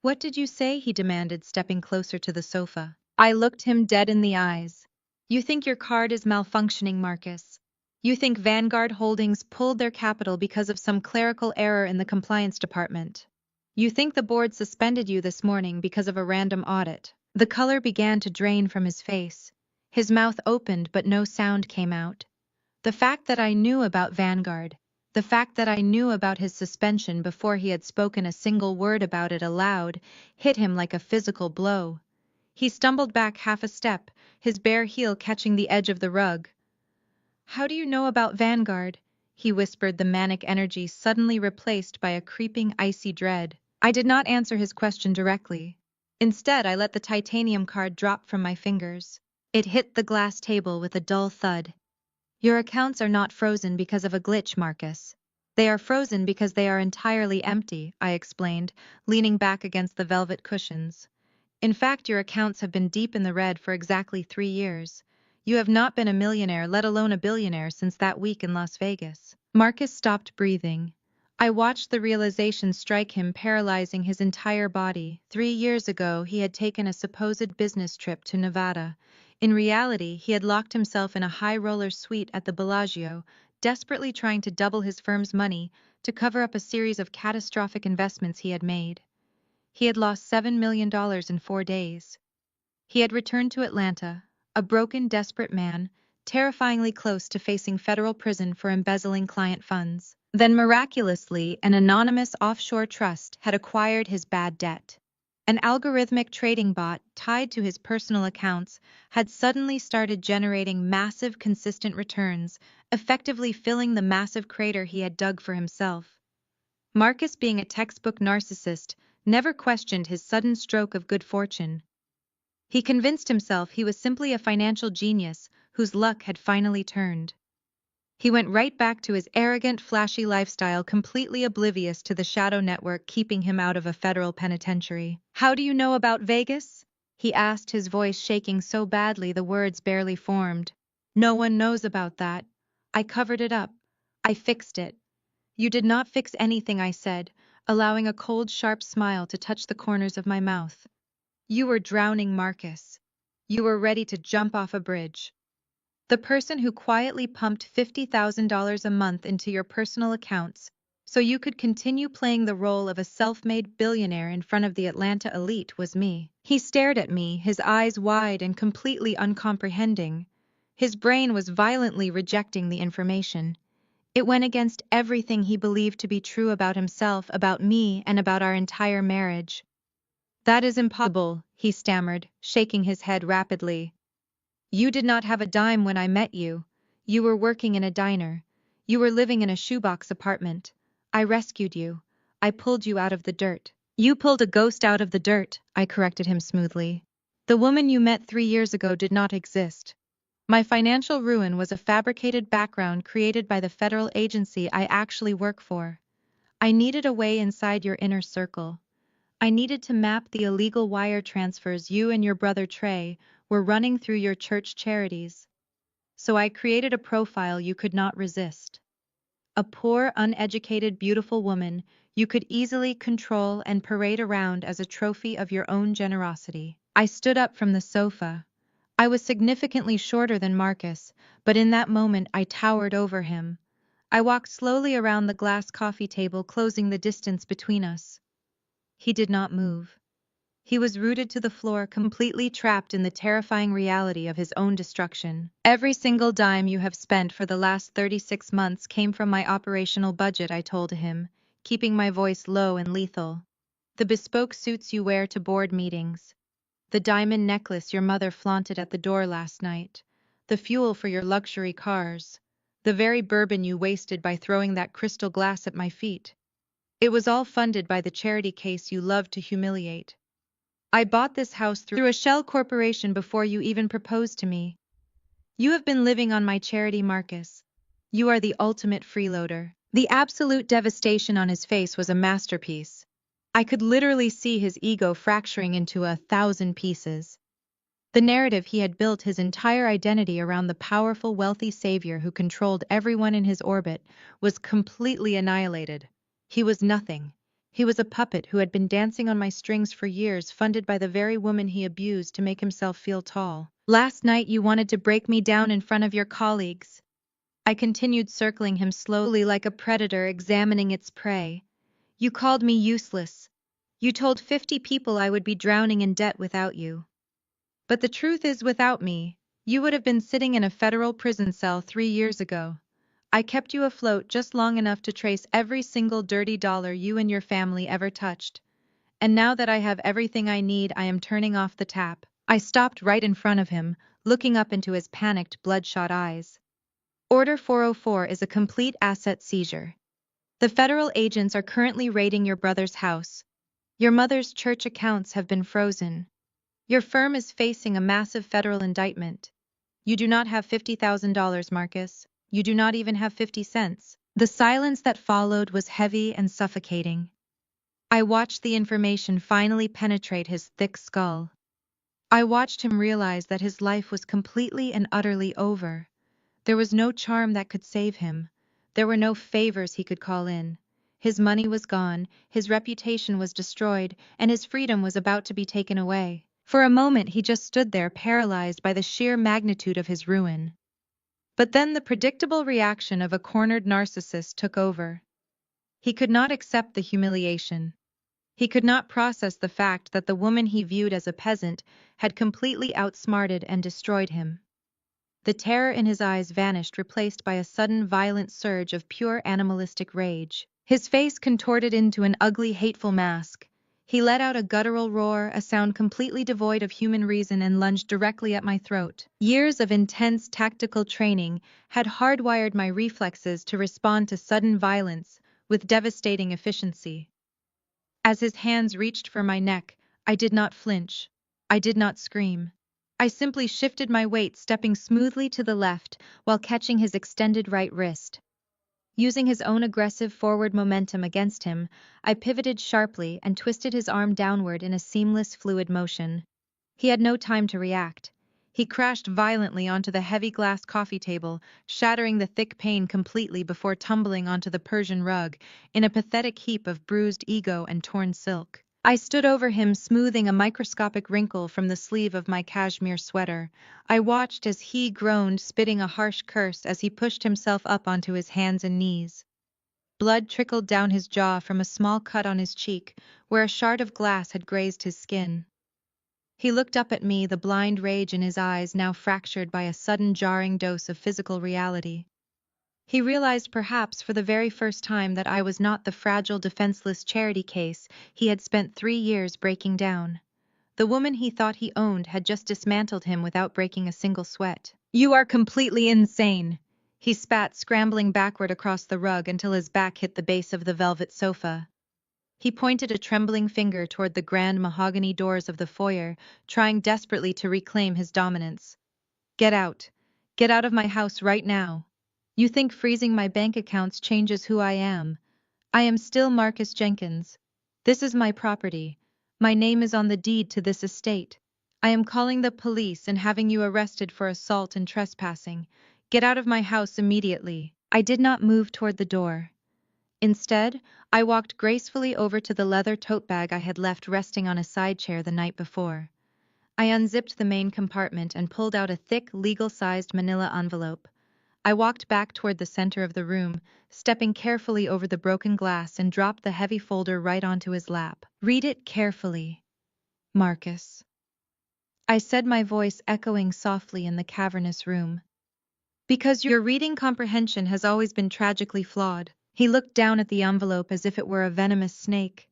"What did you say?" he demanded, stepping closer to the sofa. I looked him dead in the eyes. "You think your card is malfunctioning, Marcus. You think Vanguard Holdings pulled their capital because of some clerical error in the compliance department. You think the board suspended you this morning because of a random audit." The color began to drain from his face. His mouth opened, but no sound came out. The fact that I knew about Vanguard, the fact that I knew about his suspension before he had spoken a single word about it aloud, hit him like a physical blow. He stumbled back half a step, his bare heel catching the edge of the rug. "How do you know about Vanguard?" he whispered, the manic energy suddenly replaced by a creeping, icy dread. I did not answer his question directly. Instead, I let the titanium card drop from my fingers. It hit the glass table with a dull thud. "Your accounts are not frozen because of a glitch, Marcus. They are frozen because they are entirely empty," I explained, leaning back against the velvet cushions. "In fact, your accounts have been deep in the red for exactly 3 years. You have not been a millionaire, let alone a billionaire, since that week in Las Vegas." Marcus stopped breathing. I watched the realization strike him, paralyzing his entire body. 3 years ago, he had taken a supposed business trip to Nevada. In reality, he had locked himself in a high-roller suite at the Bellagio, desperately trying to double his firm's money to cover up a series of catastrophic investments he had made. He had lost $7 million in 4 days. He had returned to Atlanta, a broken, desperate man, terrifyingly close to facing federal prison for embezzling client funds. Then miraculously, an anonymous offshore trust had acquired his bad debt. An algorithmic trading bot tied to his personal accounts had suddenly started generating massive, consistent returns, effectively filling the massive crater he had dug for himself. Marcus, being a textbook narcissist, never questioned his sudden stroke of good fortune. He convinced himself he was simply a financial genius whose luck had finally turned. He went right back to his arrogant, flashy lifestyle, completely oblivious to the shadow network keeping him out of a federal penitentiary. "How do you know about Vegas?" he asked, his voice shaking so badly the words barely formed. "No one knows about that. I covered it up. I fixed it." "You did not fix anything," I said, allowing a cold, sharp smile to touch the corners of my mouth. "You were drowning, Marcus. You were ready to jump off a bridge. The person who quietly pumped $50,000 a month into your personal accounts so you could continue playing the role of a self-made billionaire in front of the Atlanta elite was me." He stared at me, his eyes wide and completely uncomprehending. His brain was violently rejecting the information. It went against everything he believed to be true about himself, about me, and about our entire marriage. "That is impossible," he stammered, shaking his head rapidly. "You did not have a dime when I met you. You were working in a diner. You were living in a shoebox apartment. I rescued you. I pulled you out of the dirt." "You pulled a ghost out of the dirt," I corrected him smoothly. "The woman you met 3 years ago did not exist. My financial ruin was a fabricated background created by the federal agency I actually work for. I needed a way inside your inner circle. I needed to map the illegal wire transfers you and your brother Trey were running through your church charities. So I created a profile you could not resist. A poor, uneducated, beautiful woman you could easily control and parade around as a trophy of your own generosity. I stood up from the sofa. I was significantly shorter than Marcus, but in that moment I towered over him. I walked slowly around the glass coffee table, closing the distance between us. He did not move. He was rooted to the floor, completely trapped in the terrifying reality of his own destruction. Every single dime you have spent for the last 36 months came from my operational budget, I told him, keeping my voice low and lethal. The bespoke suits you wear to board meetings. The diamond necklace your mother flaunted at the door last night. The fuel for your luxury cars. The very bourbon you wasted by throwing that crystal glass at my feet. It was all funded by the charity case you loved to humiliate. I bought this house through a shell corporation before you even proposed to me. You have been living on my charity, Marcus. You are the ultimate freeloader. The absolute devastation on his face was a masterpiece. I could literally see his ego fracturing into 1,000 pieces. The narrative he had built his entire identity around the powerful, wealthy savior who controlled everyone in his orbit was completely annihilated. He was nothing. He was a puppet who had been dancing on my strings for years, funded by the very woman he abused to make himself feel tall. Last night you wanted to break me down in front of your colleagues. I continued, circling him slowly like a predator examining its prey. You called me useless. You told 50 people I would be drowning in debt without you. But the truth is, without me, you would have been sitting in a federal prison cell 3 years ago. I kept you afloat just long enough to trace every single dirty dollar you and your family ever touched. And now that I have everything I need, I am turning off the tap. I stopped right in front of him, looking up into his panicked, bloodshot eyes. Order 404 is a complete asset seizure. The federal agents are currently raiding your brother's house. Your mother's church accounts have been frozen. Your firm is facing a massive federal indictment. You do not have $50,000, Marcus. You do not even have 50 cents. The silence that followed was heavy and suffocating. I watched the information finally penetrate his thick skull. I watched him realize that his life was completely and utterly over. There was no charm that could save him. There were no favors he could call in. His money was gone, his reputation was destroyed, and his freedom was about to be taken away. For a moment he just stood there, paralyzed by the sheer magnitude of his ruin. But then the predictable reaction of a cornered narcissist took over. He could not accept the humiliation. He could not process the fact that the woman he viewed as a peasant had completely outsmarted and destroyed him. The terror in his eyes vanished, replaced by a sudden violent surge of pure animalistic rage. His face contorted into an ugly, hateful mask. He let out a guttural roar, a sound completely devoid of human reason, and lunged directly at my throat. Years of intense tactical training had hardwired my reflexes to respond to sudden violence with devastating efficiency. As his hands reached for my neck, I did not flinch. I did not scream. I simply shifted my weight, stepping smoothly to the left while catching his extended right wrist. Using his own aggressive forward momentum against him, I pivoted sharply and twisted his arm downward in a seamless, fluid motion. He had no time to react. He crashed violently onto the heavy glass coffee table, shattering the thick pane completely before tumbling onto the Persian rug in a pathetic heap of bruised ego and torn silk. I stood over him, smoothing a microscopic wrinkle from the sleeve of my cashmere sweater. I watched as he groaned, spitting a harsh curse as he pushed himself up onto his hands and knees. Blood trickled down his jaw from a small cut on his cheek, where a shard of glass had grazed his skin. He looked up at me, the blind rage in his eyes now fractured by a sudden jarring dose of physical reality. He realized, perhaps for the very first time, that I was not the fragile, defenseless charity case he had spent 3 years breaking down. The woman he thought he owned had just dismantled him without breaking a single sweat. "You are completely insane," he spat, scrambling backward across the rug until his back hit the base of the velvet sofa. He pointed a trembling finger toward the grand mahogany doors of the foyer, trying desperately to reclaim his dominance. "Get out. Get out of my house right now. You think freezing my bank accounts changes who I am? I am still Marcus Jenkins. This is my property. My name is on the deed to this estate. I am calling the police and having you arrested for assault and trespassing. Get out of my house immediately." I did not move toward the door. Instead, I walked gracefully over to the leather tote bag I had left resting on a side chair the night before. I unzipped the main compartment and pulled out a thick, legal-sized manila envelope. I walked back toward the center of the room, stepping carefully over the broken glass and dropped the heavy folder right onto his lap. "Read it carefully, Marcus," I said, my voice echoing softly in the cavernous room. "Because your reading comprehension has always been tragically flawed." He looked down at the envelope as if it were a venomous snake.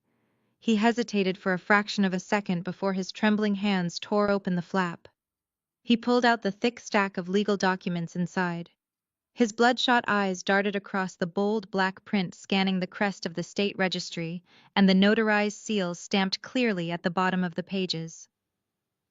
He hesitated for a fraction of a second before his trembling hands tore open the flap. He pulled out the thick stack of legal documents inside. His bloodshot eyes darted across the bold black print scanning the crest of the state registry and the notarized seals stamped clearly at the bottom of the pages.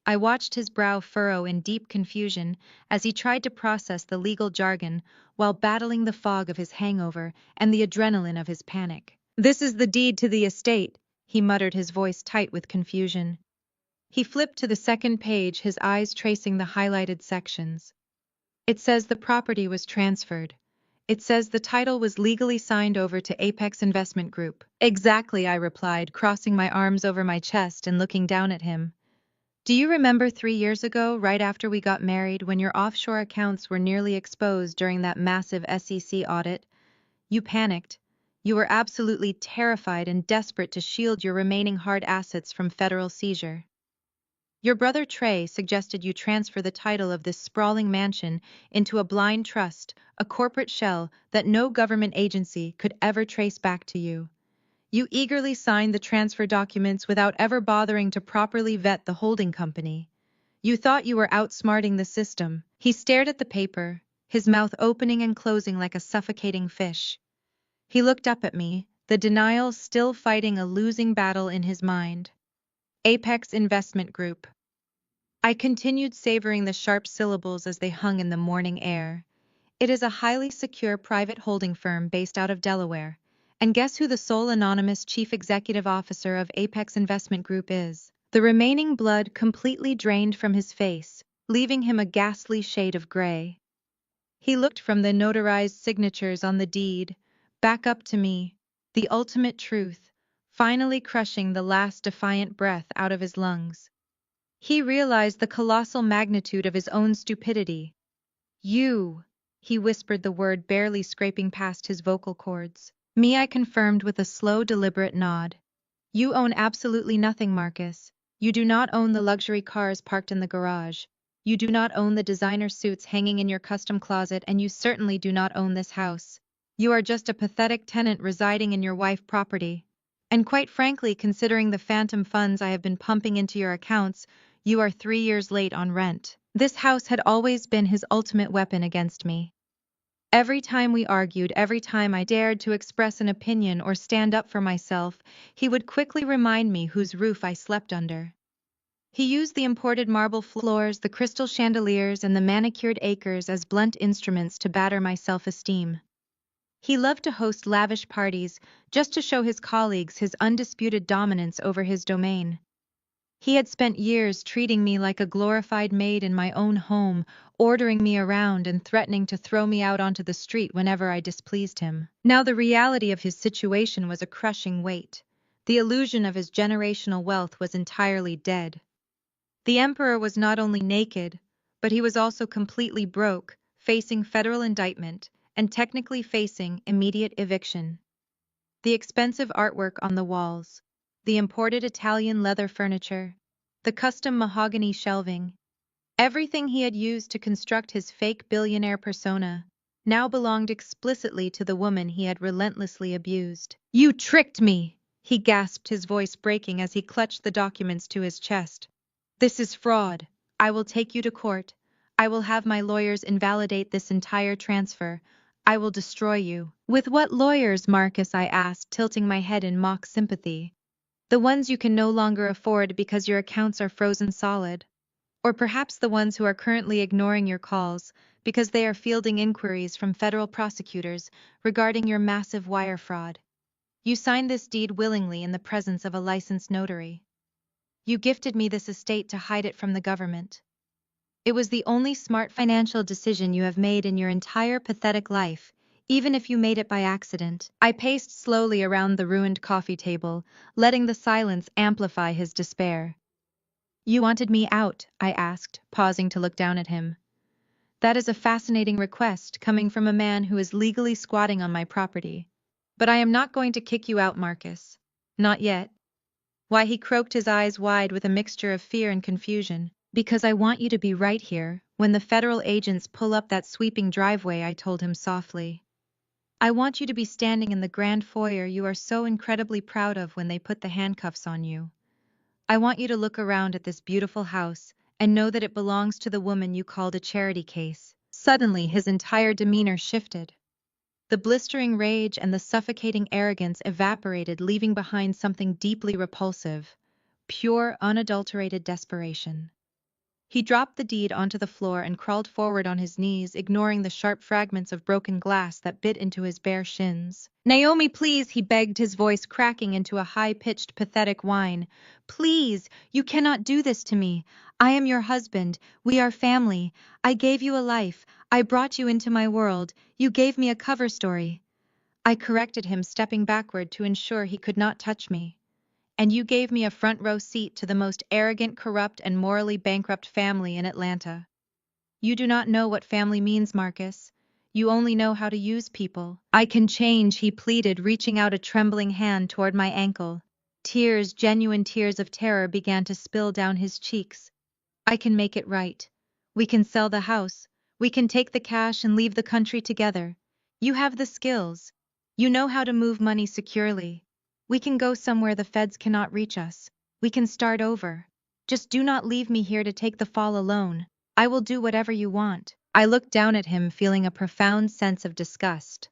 I watched his brow furrow in deep confusion as he tried to process the legal jargon while battling the fog of his hangover and the adrenaline of his panic. "This is the deed to the estate," he muttered, his voice tight with confusion. He flipped to the second page, his eyes tracing the highlighted sections. "It says the property was transferred. It says the title was legally signed over to Apex Investment Group." "Exactly," I replied, crossing my arms over my chest and looking down at him. "Do you remember 3 years ago, right after we got married, when your offshore accounts were nearly exposed during that massive SEC audit? You panicked. You were absolutely terrified and desperate to shield your remaining hard assets from federal seizure. Your brother Trey suggested you transfer the title of this sprawling mansion into a blind trust, a corporate shell that no government agency could ever trace back to you. You eagerly signed the transfer documents without ever bothering to properly vet the holding company. You thought you were outsmarting the system." He stared at the paper, his mouth opening and closing like a suffocating fish. He looked up at me, the denial still fighting a losing battle in his mind. "Apex Investment Group." I continued savoring the sharp syllables as they hung in the morning air. "It is a highly secure private holding firm based out of Delaware. And guess who the sole anonymous chief executive officer of Apex Investment Group is?" The remaining blood completely drained from his face, leaving him a ghastly shade of gray. He looked from the notarized signatures on the deed, back up to me, the ultimate truth, finally crushing the last defiant breath out of his lungs. He realized the colossal magnitude of his own stupidity. "You," he whispered the word barely scraping past his vocal cords. "Me," I confirmed with a slow, deliberate nod. "You own absolutely nothing, Marcus. You do not own the luxury cars parked in the garage. You do not own the designer suits hanging in your custom closet, and you certainly do not own this house. You are just a pathetic tenant residing in your wife's property. And quite frankly, considering the phantom funds I have been pumping into your accounts, you are 3 years late on rent." This house had always been his ultimate weapon against me. Every time we argued, every time I dared to express an opinion or stand up for myself, he would quickly remind me whose roof I slept under. He used the imported marble floors, the crystal chandeliers, and the manicured acres as blunt instruments to batter my self-esteem. He loved to host lavish parties, just to show his colleagues his undisputed dominance over his domain. He had spent years treating me like a glorified maid in my own home, ordering me around and threatening to throw me out onto the street whenever I displeased him. Now the reality of his situation was a crushing weight. The illusion of his generational wealth was entirely dead. The emperor was not only naked, but he was also completely broke, facing federal indictment, and technically facing immediate eviction. The expensive artwork on the walls, the imported Italian leather furniture, the custom mahogany shelving, everything he had used to construct his fake billionaire persona, now belonged explicitly to the woman he had relentlessly abused. "You tricked me!" he gasped, his voice breaking as he clutched the documents to his chest. "This is fraud. I will take you to court. I will have my lawyers invalidate this entire transfer. I will destroy you." "With what lawyers, Marcus?" I asked, tilting my head in mock sympathy. "The ones you can no longer afford because your accounts are frozen solid. Or perhaps the ones who are currently ignoring your calls because they are fielding inquiries from federal prosecutors regarding your massive wire fraud." You signed this deed willingly in the presence of a licensed notary. You gifted me this estate to hide it from the government. It was the only smart financial decision you have made in your entire pathetic life, even if you made it by accident. I paced slowly around the ruined coffee table, letting the silence amplify his despair. You wanted me out, I asked, pausing to look down at him. That is a fascinating request coming from a man who is legally squatting on my property. But I am not going to kick you out, Marcus. Not yet. Why, he croaked, his eyes wide with a mixture of fear and confusion. Because I want you to be right here when the federal agents pull up that sweeping driveway, I told him softly. I want you to be standing in the grand foyer you are so incredibly proud of when they put the handcuffs on you. I want you to look around at this beautiful house and know that it belongs to the woman you called a charity case. Suddenly, his entire demeanor shifted. The blistering rage and the suffocating arrogance evaporated, leaving behind something deeply repulsive, pure, unadulterated desperation. He dropped the deed onto the floor and crawled forward on his knees, ignoring the sharp fragments of broken glass that bit into his bare shins. Naomi, please, he begged, his voice cracking into a high-pitched, pathetic whine. Please, you cannot do this to me. I am your husband. We are family. I gave you a life. I brought you into my world. You gave me a cover story. I corrected him, stepping backward to ensure he could not touch me. And you gave me a front row seat to the most arrogant, corrupt, and morally bankrupt family in Atlanta. You do not know what family means, Marcus. You only know how to use people. I can change, he pleaded, reaching out a trembling hand toward my ankle. Tears, genuine tears of terror, began to spill down his cheeks. I can make it right. We can sell the house. We can take the cash and leave the country together. You have the skills. You know how to move money securely. We can go somewhere the feds cannot reach us. We can start over. Just do not leave me here to take the fall alone. I will do whatever you want. I looked down at him, feeling a profound sense of disgust.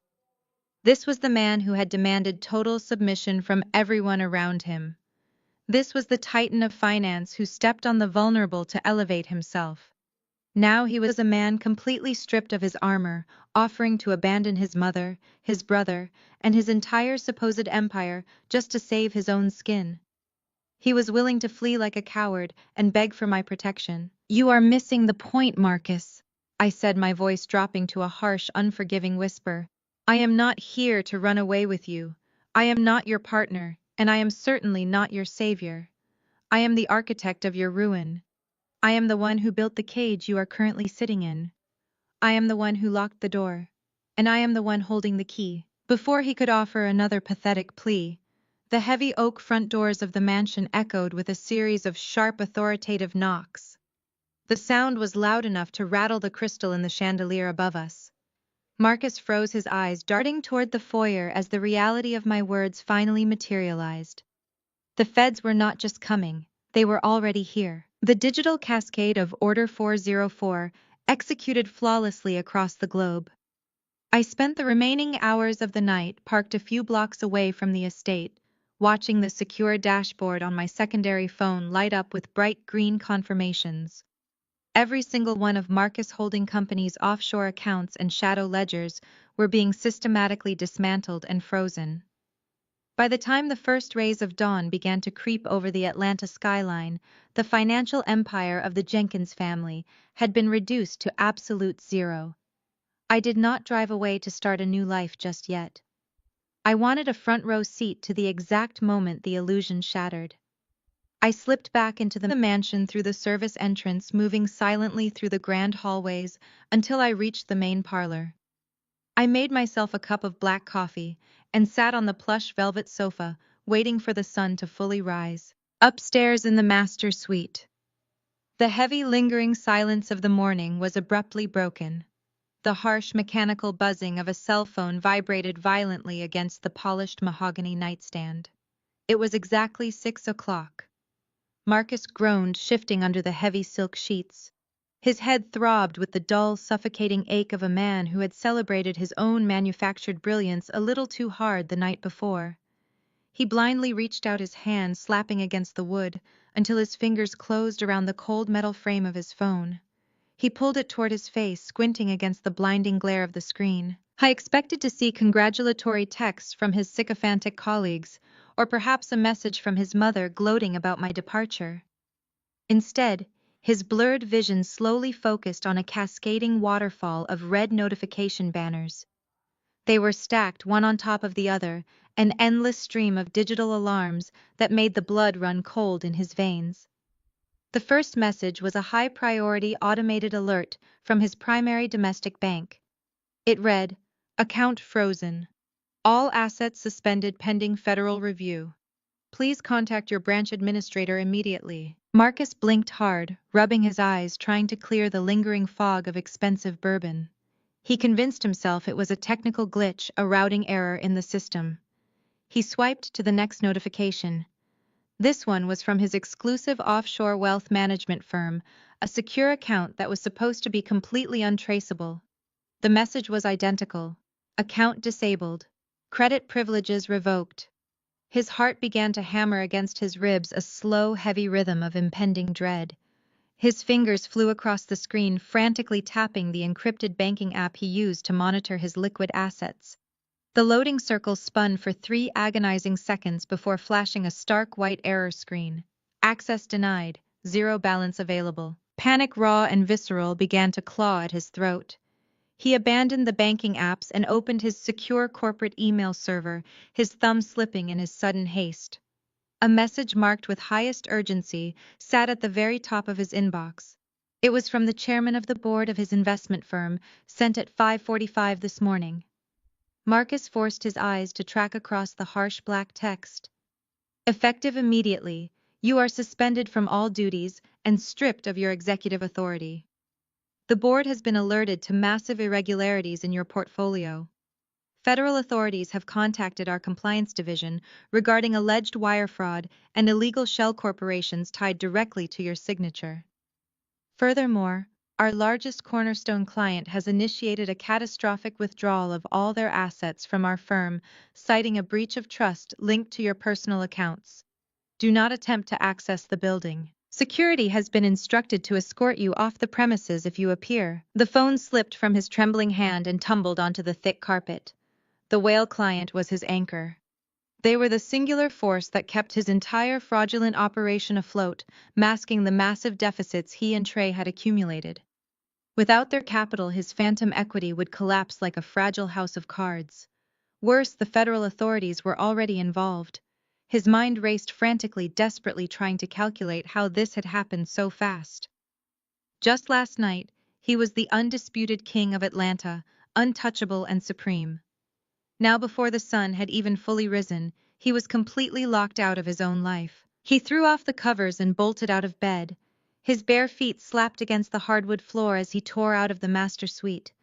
This was the man who had demanded total submission from everyone around him. This was the titan of finance who stepped on the vulnerable to elevate himself. Now he was a man completely stripped of his armor, offering to abandon his mother, his brother, and his entire supposed empire just to save his own skin. He was willing to flee like a coward and beg for my protection. You are missing the point, Marcus, I said, my voice dropping to a harsh, unforgiving whisper. I am not here to run away with you. I am not your partner, and I am certainly not your savior. I am the architect of your ruin. I am the one who built the cage you are currently sitting in. I am the one who locked the door. And I am the one holding the key. Before he could offer another pathetic plea, the heavy oak front doors of the mansion echoed with a series of sharp, authoritative knocks. The sound was loud enough to rattle the crystal in the chandelier above us. Marcus froze, his eyes darting toward the foyer as the reality of my words finally materialized. The feds were not just coming, they were already here. The digital cascade of Order 404 executed flawlessly across the globe. I spent the remaining hours of the night parked a few blocks away from the estate, watching the secure dashboard on my secondary phone light up with bright green confirmations. Every single one of Marcus Holding Company's offshore accounts and shadow ledgers were being systematically dismantled and frozen. By the time the first rays of dawn began to creep over the Atlanta skyline, the financial empire of the Jenkins family had been reduced to absolute zero. I did not drive away to start a new life just yet. I wanted a front row seat to the exact moment the illusion shattered. I slipped back into the mansion through the service entrance, moving silently through the grand hallways until I reached the main parlor. I made myself a cup of black coffee and sat on the plush velvet sofa, waiting for the sun to fully rise. Upstairs in the master suite, the heavy, lingering silence of the morning was abruptly broken. The harsh, mechanical buzzing of a cell phone vibrated violently against the polished mahogany nightstand. It was exactly 6 o'clock. Marcus groaned, shifting under the heavy silk sheets. His head throbbed with the dull, suffocating ache of a man who had celebrated his own manufactured brilliance a little too hard the night before. He blindly reached out his hand, slapping against the wood, until his fingers closed around the cold metal frame of his phone. He pulled it toward his face, squinting against the blinding glare of the screen. I expected to see congratulatory texts from his sycophantic colleagues, or perhaps a message from his mother gloating about my departure. Instead, his blurred vision slowly focused on a cascading waterfall of red notification banners. They were stacked one on top of the other, an endless stream of digital alarms that made the blood run cold in his veins. The first message was a high-priority automated alert from his primary domestic bank. It read, "Account frozen. All assets suspended pending federal review. Please contact your branch administrator immediately." Marcus blinked hard, rubbing his eyes, trying to clear the lingering fog of expensive bourbon. He convinced himself it was a technical glitch, a routing error in the system. He swiped to the next notification. This one was from his exclusive offshore wealth management firm, a secure account that was supposed to be completely untraceable. The message was identical. Account disabled. Credit privileges revoked. His heart began to hammer against his ribs, a slow, heavy rhythm of impending dread. His fingers flew across the screen, frantically tapping the encrypted banking app he used to monitor his liquid assets. The loading circle spun for 3 agonizing seconds before flashing a stark white error screen. Access denied, zero balance available. Panic, raw and visceral, began to claw at his throat. He abandoned the banking apps and opened his secure corporate email server, his thumb slipping in his sudden haste. A message marked with highest urgency sat at the very top of his inbox. It was from the chairman of the board of his investment firm, sent at 5:45 this morning. Marcus forced his eyes to track across the harsh black text. Effective immediately, you are suspended from all duties and stripped of your executive authority. The board has been alerted to massive irregularities in your portfolio. Federal authorities have contacted our compliance division regarding alleged wire fraud and illegal shell corporations tied directly to your signature. Furthermore, our largest cornerstone client has initiated a catastrophic withdrawal of all their assets from our firm, citing a breach of trust linked to your personal accounts. Do not attempt to access the building. Security has been instructed to escort you off the premises if you appear. The phone slipped from his trembling hand and tumbled onto the thick carpet. The whale client was his anchor. They were the singular force that kept his entire fraudulent operation afloat, masking the massive deficits he and Trey had accumulated. Without their capital, his phantom equity would collapse like a fragile house of cards. Worse, the federal authorities were already involved. His mind raced frantically, desperately trying to calculate how this had happened so fast. Just last night, he was the undisputed king of Atlanta, untouchable and supreme. Now, before the sun had even fully risen, he was completely locked out of his own life. He threw off the covers and bolted out of bed. His bare feet slapped against the hardwood floor as he tore out of the master suite.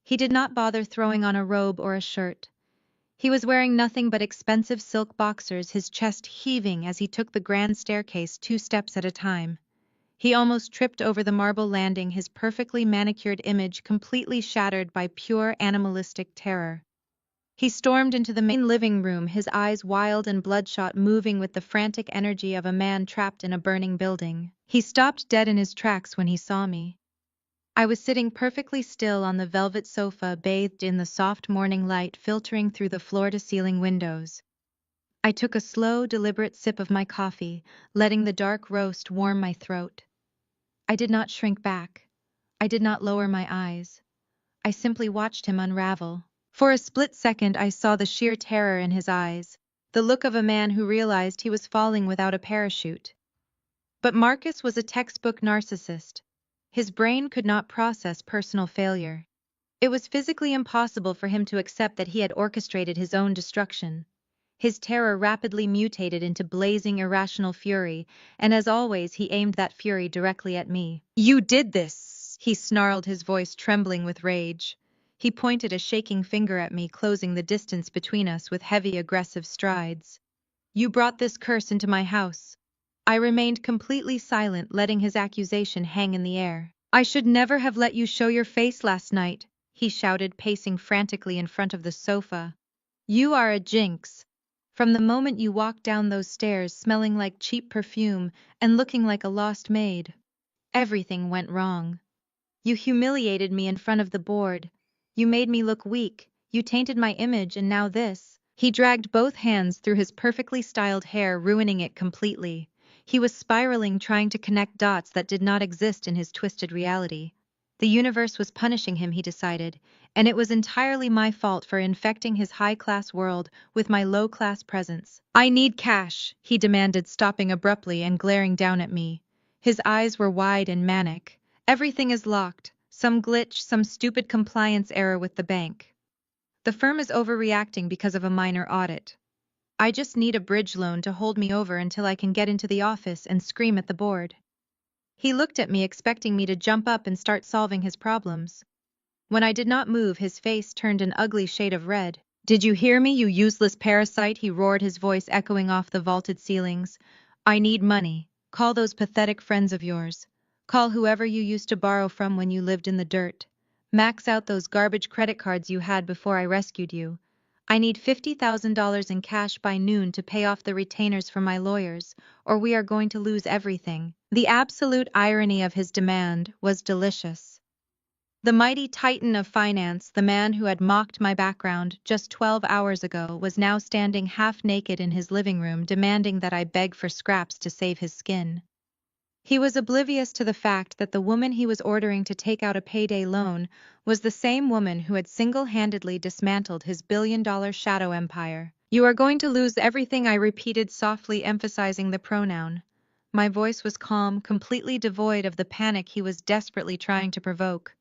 He did not bother throwing on a robe or a shirt. He was wearing nothing but expensive silk boxers, his chest heaving as he took the grand staircase 2 steps at a time. He almost tripped over the marble landing, his perfectly manicured image completely shattered by pure animalistic terror. He stormed into the main living room, his eyes wild and bloodshot, moving with the frantic energy of a man trapped in a burning building. He stopped dead in his tracks when he saw me. I was sitting perfectly still on the velvet sofa, bathed in the soft morning light filtering through the floor-to-ceiling windows. I took a slow, deliberate sip of my coffee, letting the dark roast warm my throat. I did not shrink back. I did not lower my eyes. I simply watched him unravel. For a split second, I saw the sheer terror in his eyes, the look of a man who realized he was falling without a parachute. But Marcus was a textbook narcissist. His brain could not process personal failure. It was physically impossible for him to accept that he had orchestrated his own destruction. His terror rapidly mutated into blazing, irrational fury, and as always, he aimed that fury directly at me. "You did this!" he snarled, his voice trembling with rage. He pointed a shaking finger at me, closing the distance between us with heavy, aggressive strides. "You brought this curse into my house." I remained completely silent, letting his accusation hang in the air. "I should never have let you show your face last night," he shouted, pacing frantically in front of the sofa. "You are a jinx. From the moment you walked down those stairs, smelling like cheap perfume and looking like a lost maid, everything went wrong. You humiliated me in front of the board. You made me look weak, you tainted my image, and now this." He dragged both hands through his perfectly styled hair, ruining it completely. He was spiraling, trying to connect dots that did not exist in his twisted reality. The universe was punishing him, he decided, and it was entirely my fault for infecting his high-class world with my low-class presence. "I need cash," he demanded, stopping abruptly and glaring down at me. His eyes were wide and manic. "Everything is locked. Some glitch, some stupid compliance error with the bank. The firm is overreacting because of a minor audit. I just need a bridge loan to hold me over until I can get into the office and scream at the board." He looked at me, expecting me to jump up and start solving his problems. When I did not move, his face turned an ugly shade of red. "Did you hear me, you useless parasite?" he roared, his voice echoing off the vaulted ceilings. "I need money. Call those pathetic friends of yours. Call whoever you used to borrow from when you lived in the dirt. Max out those garbage credit cards you had before I rescued you. I need $50,000 in cash by noon to pay off the retainers for my lawyers, or we are going to lose everything." The absolute irony of his demand was delicious. The mighty titan of finance, the man who had mocked my background just 12 hours ago, was now standing half naked in his living room, demanding that I beg for scraps to save his skin. He was oblivious to the fact that the woman he was ordering to take out a payday loan was the same woman who had single-handedly dismantled his billion-dollar shadow empire. "You are going to lose everything," I repeated softly, emphasizing the pronoun. My voice was calm, completely devoid of the panic he was desperately trying to provoke.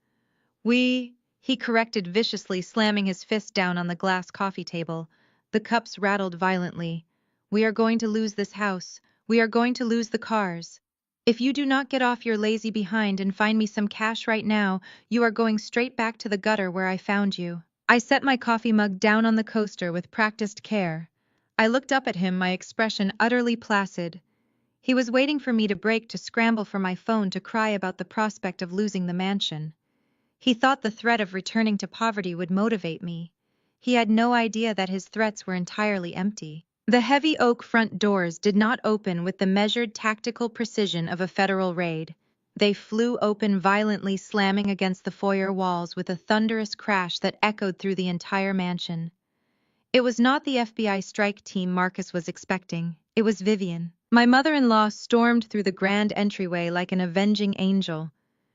He corrected viciously, slamming his fist down on the glass coffee table. The cups rattled violently. "We are going to lose this house. We are going to lose the cars. If you do not get off your lazy behind and find me some cash right now, you are going straight back to the gutter where I found you." I set my coffee mug down on the coaster with practiced care. I looked up at him, my expression utterly placid. He was waiting for me to break, to scramble for my phone, to cry about the prospect of losing the mansion. He thought the threat of returning to poverty would motivate me. He had no idea that his threats were entirely empty. The heavy oak front doors did not open with the measured tactical precision of a federal raid. They flew open violently, slamming against the foyer walls with a thunderous crash that echoed through the entire mansion. It was not the FBI strike team Marcus was expecting. It was Vivian. My mother-in-law stormed through the grand entryway like an avenging angel.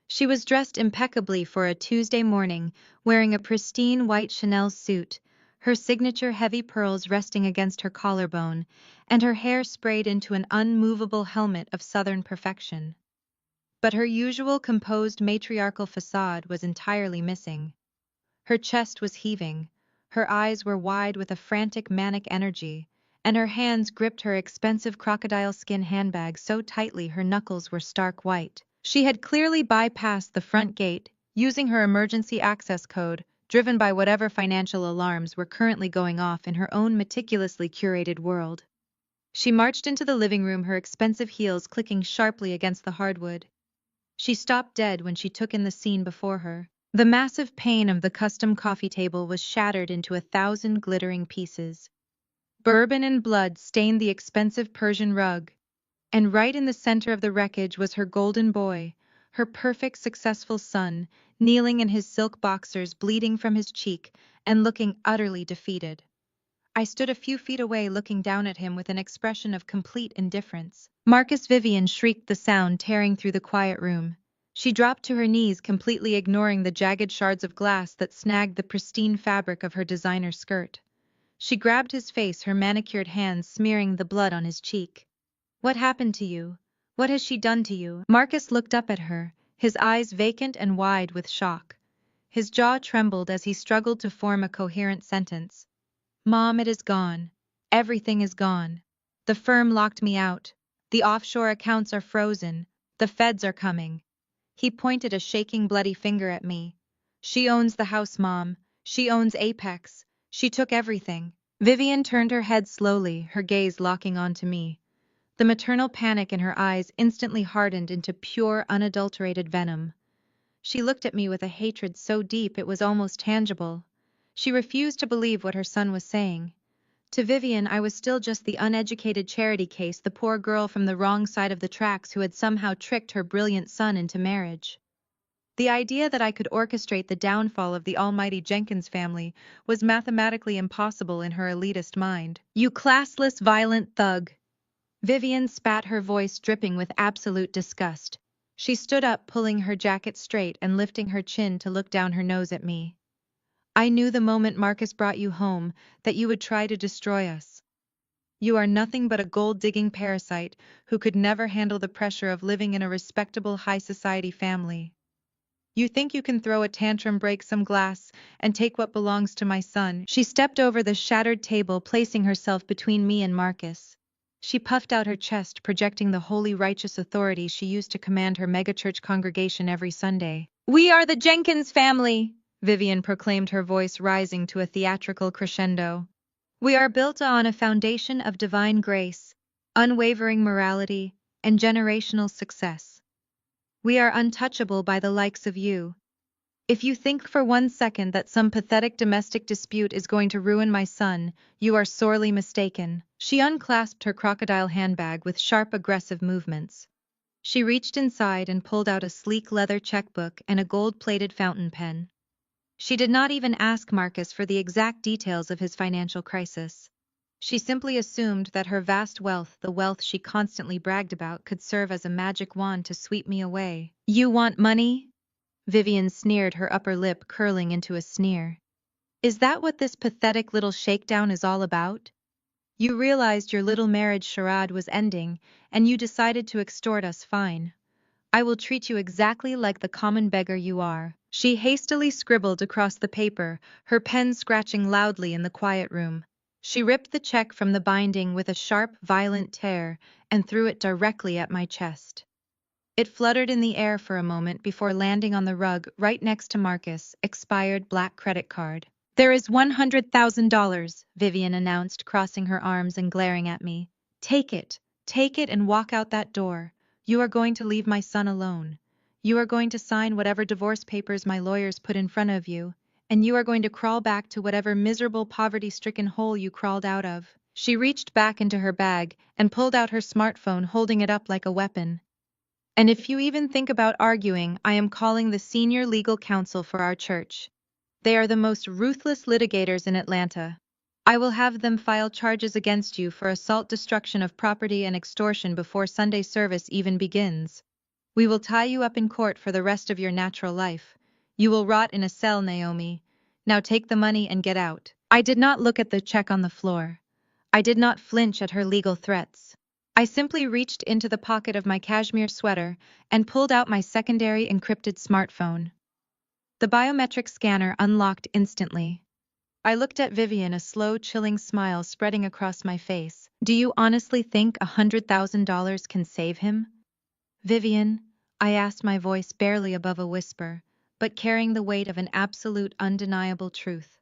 She was dressed impeccably for a Tuesday morning, wearing a pristine white Chanel suit, her signature heavy pearls resting against her collarbone, and her hair sprayed into an unmovable helmet of Southern perfection. But her usual composed matriarchal facade was entirely missing. Her chest was heaving, her eyes were wide with a frantic manic energy, and her hands gripped her expensive crocodile skin handbag so tightly her knuckles were stark white. She had clearly bypassed the front gate, using her emergency access code, driven by whatever financial alarms were currently going off in her own meticulously curated world. She marched into the living room, her expensive heels clicking sharply against the hardwood. She stopped dead when she took in the scene before her. The massive pane of the custom coffee table was shattered into 1,000 glittering pieces. Bourbon and blood stained the expensive Persian rug, and right in the center of the wreckage was her golden boy, her perfect, successful son, kneeling in his silk boxers, bleeding from his cheek and looking utterly defeated. I stood a few feet away, looking down at him with an expression of complete indifference. Marcus. Vivian shrieked, the sound tearing through the quiet room. She dropped to her knees, completely ignoring the jagged shards of glass that snagged the pristine fabric of her designer skirt. She grabbed his face, her manicured hands smearing the blood on his cheek. "What happened to you? What has she done to you?" Marcus looked up at her, his eyes vacant and wide with shock. His jaw trembled as he struggled to form a coherent sentence. "Mom, it is gone. Everything is gone. The firm locked me out. The offshore accounts are frozen. The feds are coming." He pointed a shaking, bloody finger at me. "She owns the house, Mom. She owns Apex. She took everything." Vivian turned her head slowly, her gaze locking onto me. The maternal panic in her eyes instantly hardened into pure, unadulterated venom. She looked at me with a hatred so deep it was almost tangible. She refused to believe what her son was saying. To Vivian, I was still just the uneducated charity case, the poor girl from the wrong side of the tracks who had somehow tricked her brilliant son into marriage. The idea that I could orchestrate the downfall of the almighty Jenkins family was mathematically impossible in her elitist mind. "You classless, violent thug!" Vivian spat, her voice dripping with absolute disgust. She stood up, pulling her jacket straight and lifting her chin to look down her nose at me. "I knew the moment Marcus brought you home that you would try to destroy us. You are nothing but a gold-digging parasite who could never handle the pressure of living in a respectable high-society family. You think you can throw a tantrum, break some glass, and take what belongs to my son." She stepped over the shattered table, placing herself between me and Marcus. She puffed out her chest, projecting the holy righteous authority she used to command her megachurch congregation every Sunday. "We are the Jenkins family!" Vivian proclaimed, her voice rising to a theatrical crescendo. "We are built on a foundation of divine grace, unwavering morality, and generational success. We are untouchable by the likes of you. If you think for 1 second that some pathetic domestic dispute is going to ruin my son, you are sorely mistaken." She unclasped her crocodile handbag with sharp, aggressive movements. She reached inside and pulled out a sleek leather checkbook and a gold-plated fountain pen. She did not even ask Marcus for the exact details of his financial crisis. She simply assumed that her vast wealth, the wealth she constantly bragged about, could serve as a magic wand to sweep me away. "You want money?" Vivian sneered, her upper lip curling into a sneer. "Is that what this pathetic little shakedown is all about? You realized your little marriage charade was ending, and you decided to extort us. Fine. I will treat you exactly like the common beggar you are." She hastily scribbled across the paper, her pen scratching loudly in the quiet room. She ripped the check from the binding with a sharp, violent tear and threw it directly at my chest. It fluttered in the air for a moment before landing on the rug right next to Marcus' expired black credit card. "There is $100,000, Vivian announced, crossing her arms and glaring at me. Take it and walk out that door. You are going to leave my son alone. You are going to sign whatever divorce papers my lawyers put in front of you, and you are going to crawl back to whatever miserable poverty-stricken hole you crawled out of." She reached back into her bag and pulled out her smartphone, holding it up like a weapon. "And if you even think about arguing, I am calling the senior legal counsel for our church. They are the most ruthless litigators in Atlanta. I will have them file charges against you for assault, destruction of property, and extortion before Sunday service even begins. We will tie you up in court for the rest of your natural life. You will rot in a cell, Naomi. Now take the money and get out." I did not look at the check on the floor. I did not flinch at her legal threats. I simply reached into the pocket of my cashmere sweater and pulled out my secondary encrypted smartphone. The biometric scanner unlocked instantly. I looked at Vivian, a slow, chilling smile spreading across my face. "Do you honestly think $100,000 can save him?" "Vivian," I asked, my voice barely above a whisper, but carrying the weight of an absolute, undeniable truth.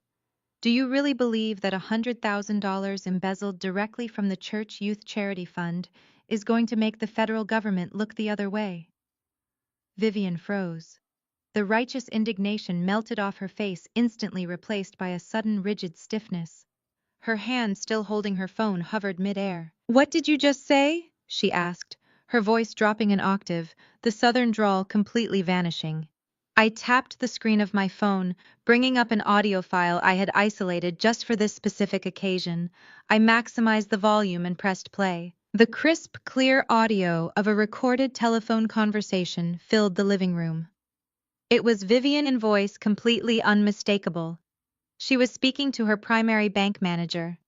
"Do you really believe that $100,000 embezzled directly from the church youth charity fund is going to make the federal government look the other way?" Vivian froze. The righteous indignation melted off her face, instantly replaced by a sudden rigid stiffness. Her hand, still holding her phone, hovered mid-air. "What did you just say?" she asked, her voice dropping an octave, the southern drawl completely vanishing. I tapped the screen of my phone, bringing up an audio file I had isolated just for this specific occasion. I maximized the volume and pressed play. The crisp, clear audio of a recorded telephone conversation filled the living room. It was Vivian in voice, completely unmistakable. She was speaking to her primary bank manager.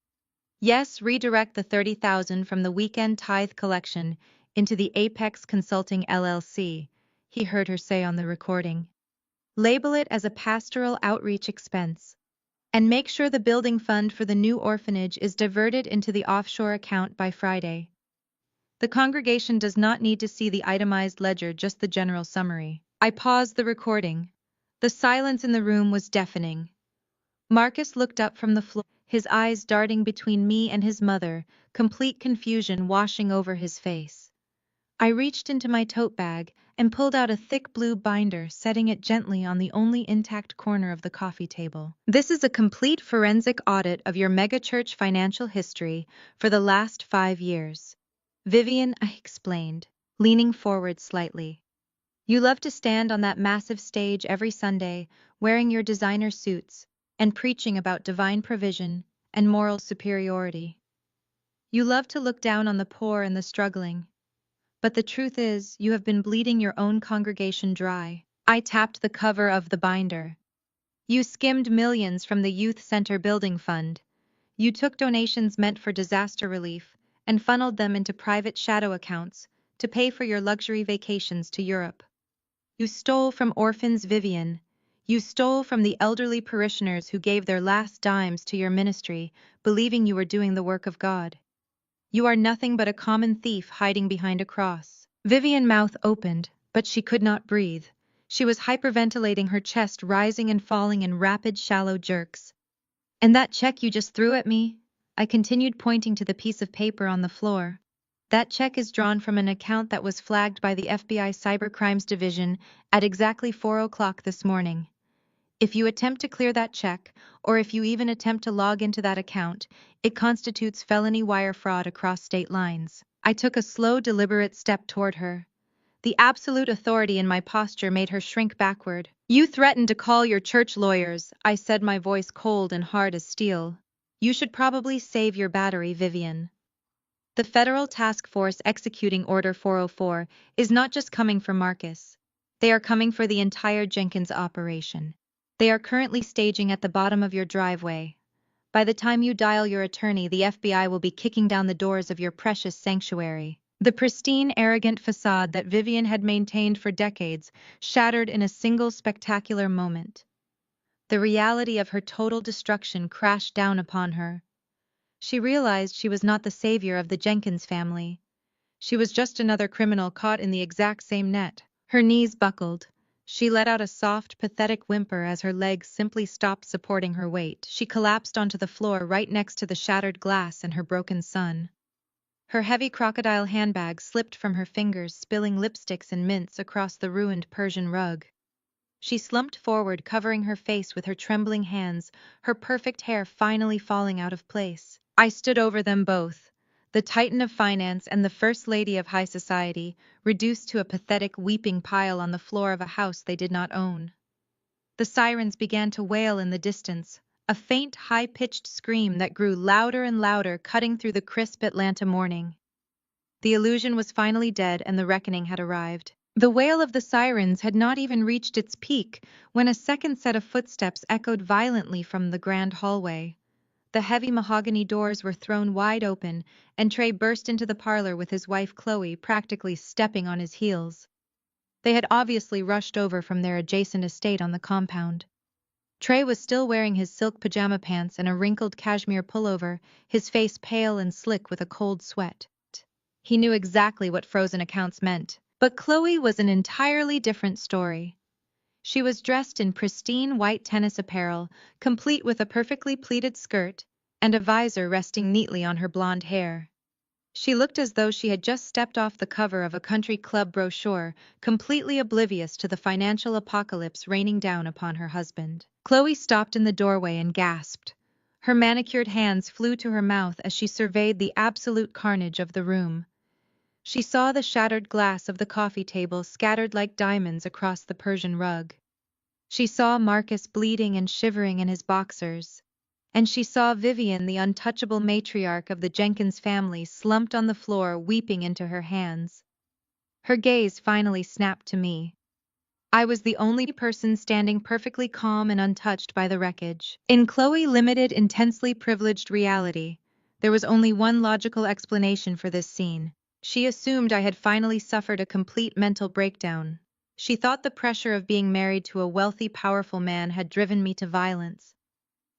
"Yes, redirect the $30,000 from the weekend tithe collection into the Apex Consulting LLC," he heard her say on the recording. "Label it as a pastoral outreach expense. And make sure the building fund for the new orphanage is diverted into the offshore account by Friday." The congregation does not need to see the itemized ledger, just the general summary. I paused the recording. The silence in the room was deafening. Marcus looked up from the floor, his eyes darting between me and his mother, complete confusion washing over his face. I reached into my tote bag and pulled out a thick blue binder, setting it gently on the only intact corner of the coffee table. "This is a complete forensic audit of your megachurch financial history for the last 5 years. Vivian," I explained, leaning forward slightly. You love to stand on that massive stage every Sunday, wearing your designer suits, and preaching about divine provision and moral superiority. You love to look down on the poor and the struggling. But the truth is, you have been bleeding your own congregation dry. I tapped the cover of the binder. You skimmed millions from the Youth Center Building Fund. You took donations meant for disaster relief and funneled them into private shadow accounts to pay for your luxury vacations to Europe. You stole from orphans Vivian. You stole from the elderly parishioners who gave their last dimes to your ministry, believing you were doing the work of God. You are nothing but a common thief hiding behind a cross. Vivian's mouth opened, but she could not breathe. She was hyperventilating, her chest rising and falling in rapid, shallow jerks. And that check you just threw at me? I continued, pointing to the piece of paper on the floor. That check is drawn from an account that was flagged by the FBI Cybercrimes Division at exactly 4 o'clock this morning. If you attempt to clear that check, or if you even attempt to log into that account, it constitutes felony wire fraud across state lines. I took a slow, deliberate step toward her. The absolute authority in my posture made her shrink backward. You threatened to call your church lawyers, I said, my voice cold and hard as steel. You should probably save your battery, Vivian. The federal task force executing Order 404 is not just coming for Marcus. They are coming for the entire Jenkins operation. They are currently staging at the bottom of your driveway. By the time you dial your attorney, the FBI will be kicking down the doors of your precious sanctuary. The pristine, arrogant facade that Vivian had maintained for decades shattered in a single spectacular moment. The reality of her total destruction crashed down upon her. She realized she was not the savior of the Jenkins family. She was just another criminal caught in the exact same net. Her knees buckled. She let out a soft, pathetic whimper as her legs simply stopped supporting her weight. She collapsed onto the floor right next to the shattered glass and her broken son. Her heavy crocodile handbag slipped from her fingers, spilling lipsticks and mints across the ruined Persian rug. She slumped forward, covering her face with her trembling hands, her perfect hair finally falling out of place. I stood over them both, the titan of finance and the first lady of high society, reduced to a pathetic weeping pile on the floor of a house they did not own. The sirens began to wail in the distance, a faint, high-pitched scream that grew louder and louder, cutting through the crisp Atlanta morning. The illusion was finally dead and the reckoning had arrived. The wail of the sirens had not even reached its peak when a second set of footsteps echoed violently from the grand hallway. The heavy mahogany doors were thrown wide open, and Trey burst into the parlor with his wife Chloe, practically stepping on his heels. They had obviously rushed over from their adjacent estate on the compound. Trey was still wearing his silk pajama pants and a wrinkled cashmere pullover, his face pale and slick with a cold sweat. He knew exactly what frozen accounts meant. But Chloe was an entirely different story. She was dressed in pristine white tennis apparel, complete with a perfectly pleated skirt and a visor resting neatly on her blonde hair. She looked as though she had just stepped off the cover of a country club brochure, completely oblivious to the financial apocalypse raining down upon her husband. Chloe stopped in the doorway and gasped. Her manicured hands flew to her mouth as she surveyed the absolute carnage of the room. She saw the shattered glass of the coffee table scattered like diamonds across the Persian rug. She saw Marcus bleeding and shivering in his boxers. And she saw Vivian, the untouchable matriarch of the Jenkins family, slumped on the floor, weeping into her hands. Her gaze finally snapped to me. I was the only person standing perfectly calm and untouched by the wreckage. In Chloe's limited, intensely privileged reality, there was only one logical explanation for this scene. She assumed I had finally suffered a complete mental breakdown. She thought the pressure of being married to a wealthy, powerful man had driven me to violence.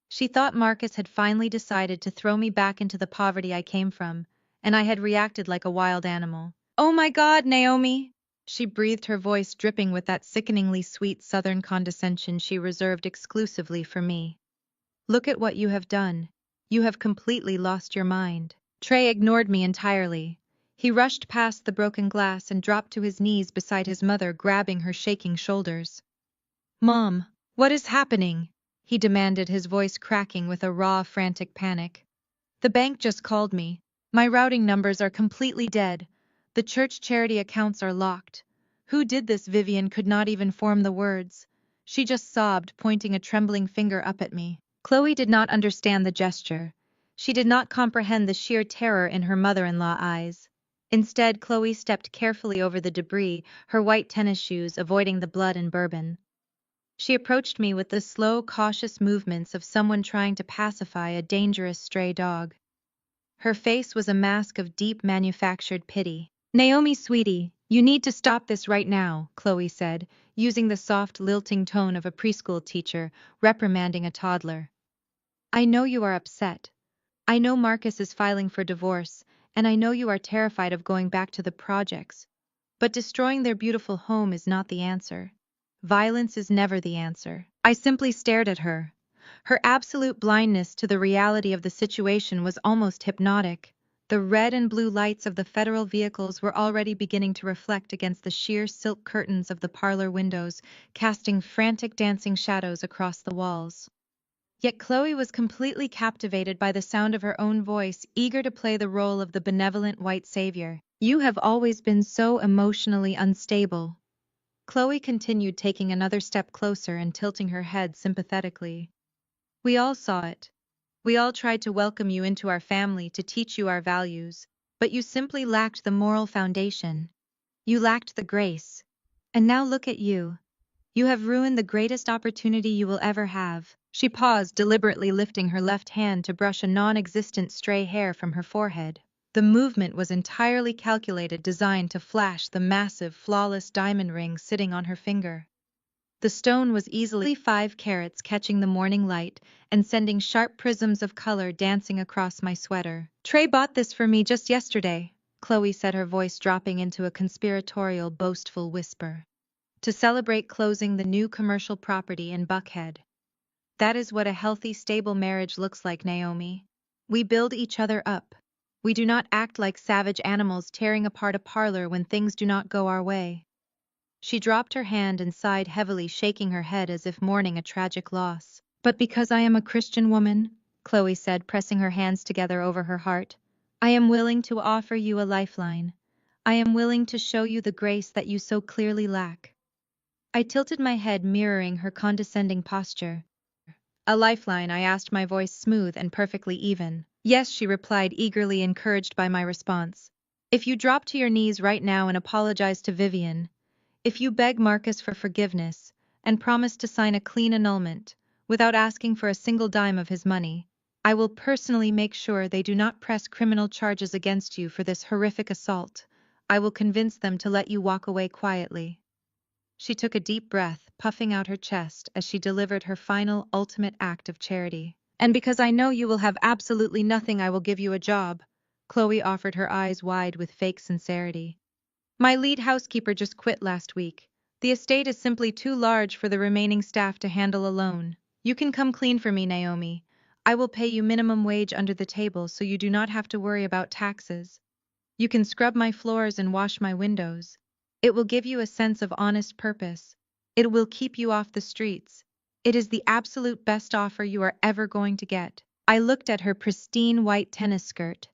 She thought Marcus had finally decided to throw me back into the poverty I came from, and I had reacted like a wild animal. "Oh my God, Naomi!" She breathed, her voice dripping with that sickeningly sweet Southern condescension she reserved exclusively for me. "Look at what you have done. You have completely lost your mind." Trey ignored me entirely. He rushed past the broken glass and dropped to his knees beside his mother, grabbing her shaking shoulders. "Mom, what is happening?" he demanded, his voice cracking with a raw, frantic panic. "The bank just called me. My routing numbers are completely dead. The church charity accounts are locked. Who did this? Vivian could not even form the words. She just sobbed, pointing a trembling finger up at me. Chloe did not understand the gesture. She did not comprehend the sheer terror in her mother-in-law eyes. Instead, Chloe stepped carefully over the debris, her white tennis shoes avoiding the blood and bourbon. She approached me with the slow, cautious movements of someone trying to pacify a dangerous stray dog. Her face was a mask of deep manufactured pity. "Naomi, sweetie, you need to stop this right now," Chloe said, using the soft, lilting tone of a preschool teacher reprimanding a toddler. "I know you are upset. I know Marcus is filing for divorce, and I know you are terrified of going back to the projects. But destroying their beautiful home is not the answer. Violence is never the answer." I simply stared at her. Her absolute blindness to the reality of the situation was almost hypnotic. The red and blue lights of the federal vehicles were already beginning to reflect against the sheer silk curtains of the parlor windows, casting frantic dancing shadows across the walls. Yet Chloe was completely captivated by the sound of her own voice, eager to play the role of the benevolent white savior. "You have always been so emotionally unstable." Chloe continued, taking another step closer and tilting her head sympathetically. "We all saw it. We all tried to welcome you into our family, to teach you our values, but you simply lacked the moral foundation. You lacked the grace. And now look at you. You have ruined the greatest opportunity you will ever have." She paused, deliberately lifting her left hand to brush a non-existent stray hair from her forehead. The movement was entirely calculated, designed to flash the massive, flawless diamond ring sitting on her finger. The stone was easily 5 carats, catching the morning light and sending sharp prisms of color dancing across my sweater. "Trey bought this for me just yesterday," Chloe said, her voice dropping into a conspiratorial, boastful whisper, "to celebrate closing the new commercial property in Buckhead. That is what a healthy, stable marriage looks like, Naomi. We build each other up. We do not act like savage animals tearing apart a parlor when things do not go our way." She dropped her hand and sighed heavily, shaking her head as if mourning a tragic loss. "But because I am a Christian woman," Chloe said, pressing her hands together over her heart, "I am willing to offer you a lifeline. I am willing to show you the grace that you so clearly lack." I tilted my head, mirroring her condescending posture. "A lifeline?" I asked, my voice smooth and perfectly even. "Yes," she replied, eagerly encouraged by my response. "If you drop to your knees right now and apologize to Vivian, if you beg Marcus for forgiveness, and promise to sign a clean annulment, without asking for a single dime of his money, I will personally make sure they do not press criminal charges against you for this horrific assault. I will convince them to let you walk away quietly." She took a deep breath, puffing out her chest as she delivered her final, ultimate act of charity. "And because I know you will have absolutely nothing, I will give you a job." Chloe offered, her eyes wide with fake sincerity. "My lead housekeeper just quit last week. The estate is simply too large for the remaining staff to handle alone. You can come clean for me, Naomi. I will pay you minimum wage under the table so you do not have to worry about taxes. You can scrub my floors and wash my windows. It will give you a sense of honest purpose. It will keep you off the streets. It is the absolute best offer you are ever going to get." I looked at her pristine white tennis skirt.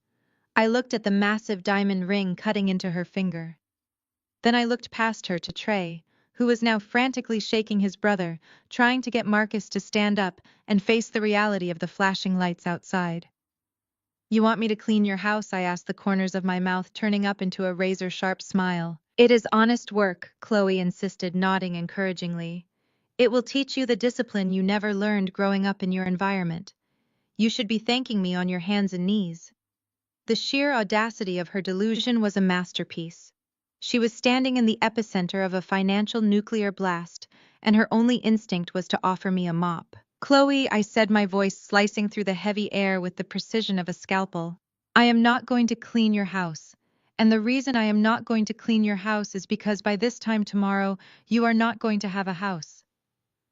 I looked at the massive diamond ring cutting into her finger. Then I looked past her to Trey, who was now frantically shaking his brother, trying to get Marcus to stand up and face the reality of the flashing lights outside. "You want me to clean your house?" I asked, the corners of my mouth turning up into a razor-sharp smile. "It is honest work," Chloe insisted, nodding encouragingly. "It will teach you the discipline you never learned growing up in your environment. You should be thanking me on your hands and knees." The sheer audacity of her delusion was a masterpiece. She was standing in the epicenter of a financial nuclear blast, and her only instinct was to offer me a mop. "Chloe," I said, my voice slicing through the heavy air with the precision of a scalpel, "I am not going to clean your house. And the reason I am not going to clean your house is because by this time tomorrow, you are not going to have a house."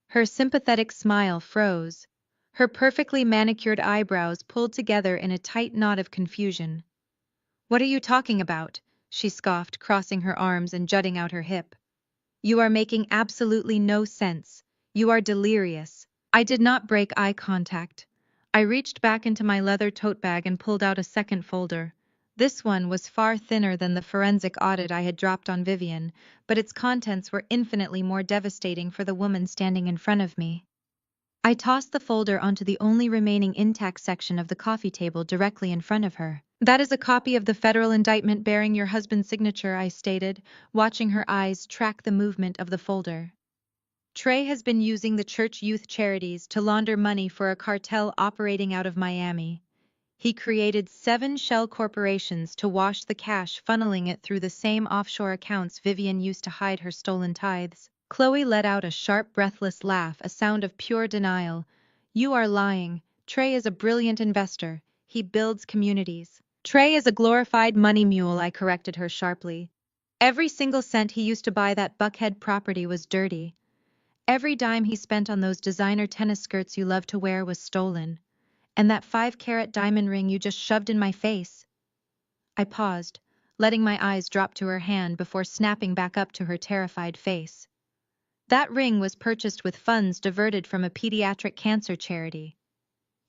Her sympathetic smile froze. Her perfectly manicured eyebrows pulled together in a tight knot of confusion. "What are you talking about?" she scoffed, crossing her arms and jutting out her hip. "You are making absolutely no sense. You are delirious." I did not break eye contact. I reached back into my leather tote bag and pulled out a second folder. This one was far thinner than the forensic audit I had dropped on Vivian, but its contents were infinitely more devastating for the woman standing in front of me. I tossed the folder onto the only remaining intact section of the coffee table directly in front of her. "That is a copy of the federal indictment bearing your husband's signature," I stated, watching her eyes track the movement of the folder. "Trey has been using the church youth charities to launder money for a cartel operating out of Miami. He created 7 shell corporations to wash the cash, funneling it through the same offshore accounts Vivian used to hide her stolen tithes." Chloe let out a sharp, breathless laugh, a sound of pure denial. "You are lying. Trey is a brilliant investor. He builds communities." "Trey is a glorified money mule," I corrected her sharply. "Every single cent he used to buy that Buckhead property was dirty. Every dime he spent on those designer tennis skirts you love to wear was stolen. And that 5-carat diamond ring you just shoved in my face." I paused, letting my eyes drop to her hand before snapping back up to her terrified face. "That ring was purchased with funds diverted from a pediatric cancer charity."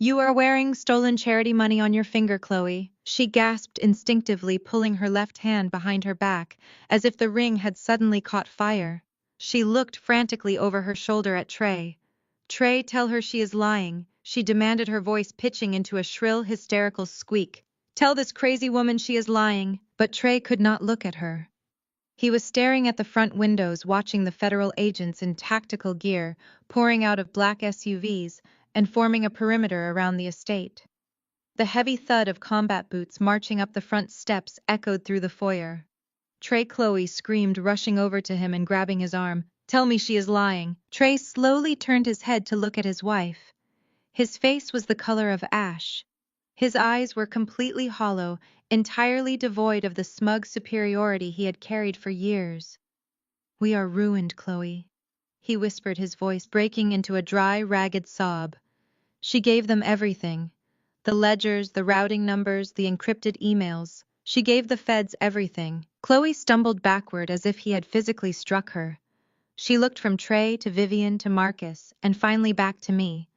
"You are wearing stolen charity money on your finger, Chloe," she gasped instinctively, pulling her left hand behind her back, as if the ring had suddenly caught fire. She looked frantically over her shoulder at Trey. "Trey, tell her she is lying," she demanded, her voice pitching into a shrill, hysterical squeak. "Tell this crazy woman she is lying." But Trey could not look at her. He was staring at the front windows, watching the federal agents in tactical gear pouring out of black SUVs and forming a perimeter around the estate. The heavy thud of combat boots marching up the front steps echoed through the foyer. "Trey," Chloe screamed, rushing over to him and grabbing his arm. "Tell me she is lying." Trey slowly turned his head to look at his wife. His face was the color of ash. His eyes were completely hollow, entirely devoid of the smug superiority he had carried for years. "We are ruined, Chloe," he whispered, his voice breaking into a dry, ragged sob. "She gave them everything. The ledgers, the routing numbers, the encrypted emails. She gave the feds everything." Chloe stumbled backward as if he had physically struck her. She looked from Trey to Vivian to Marcus, and finally back to me.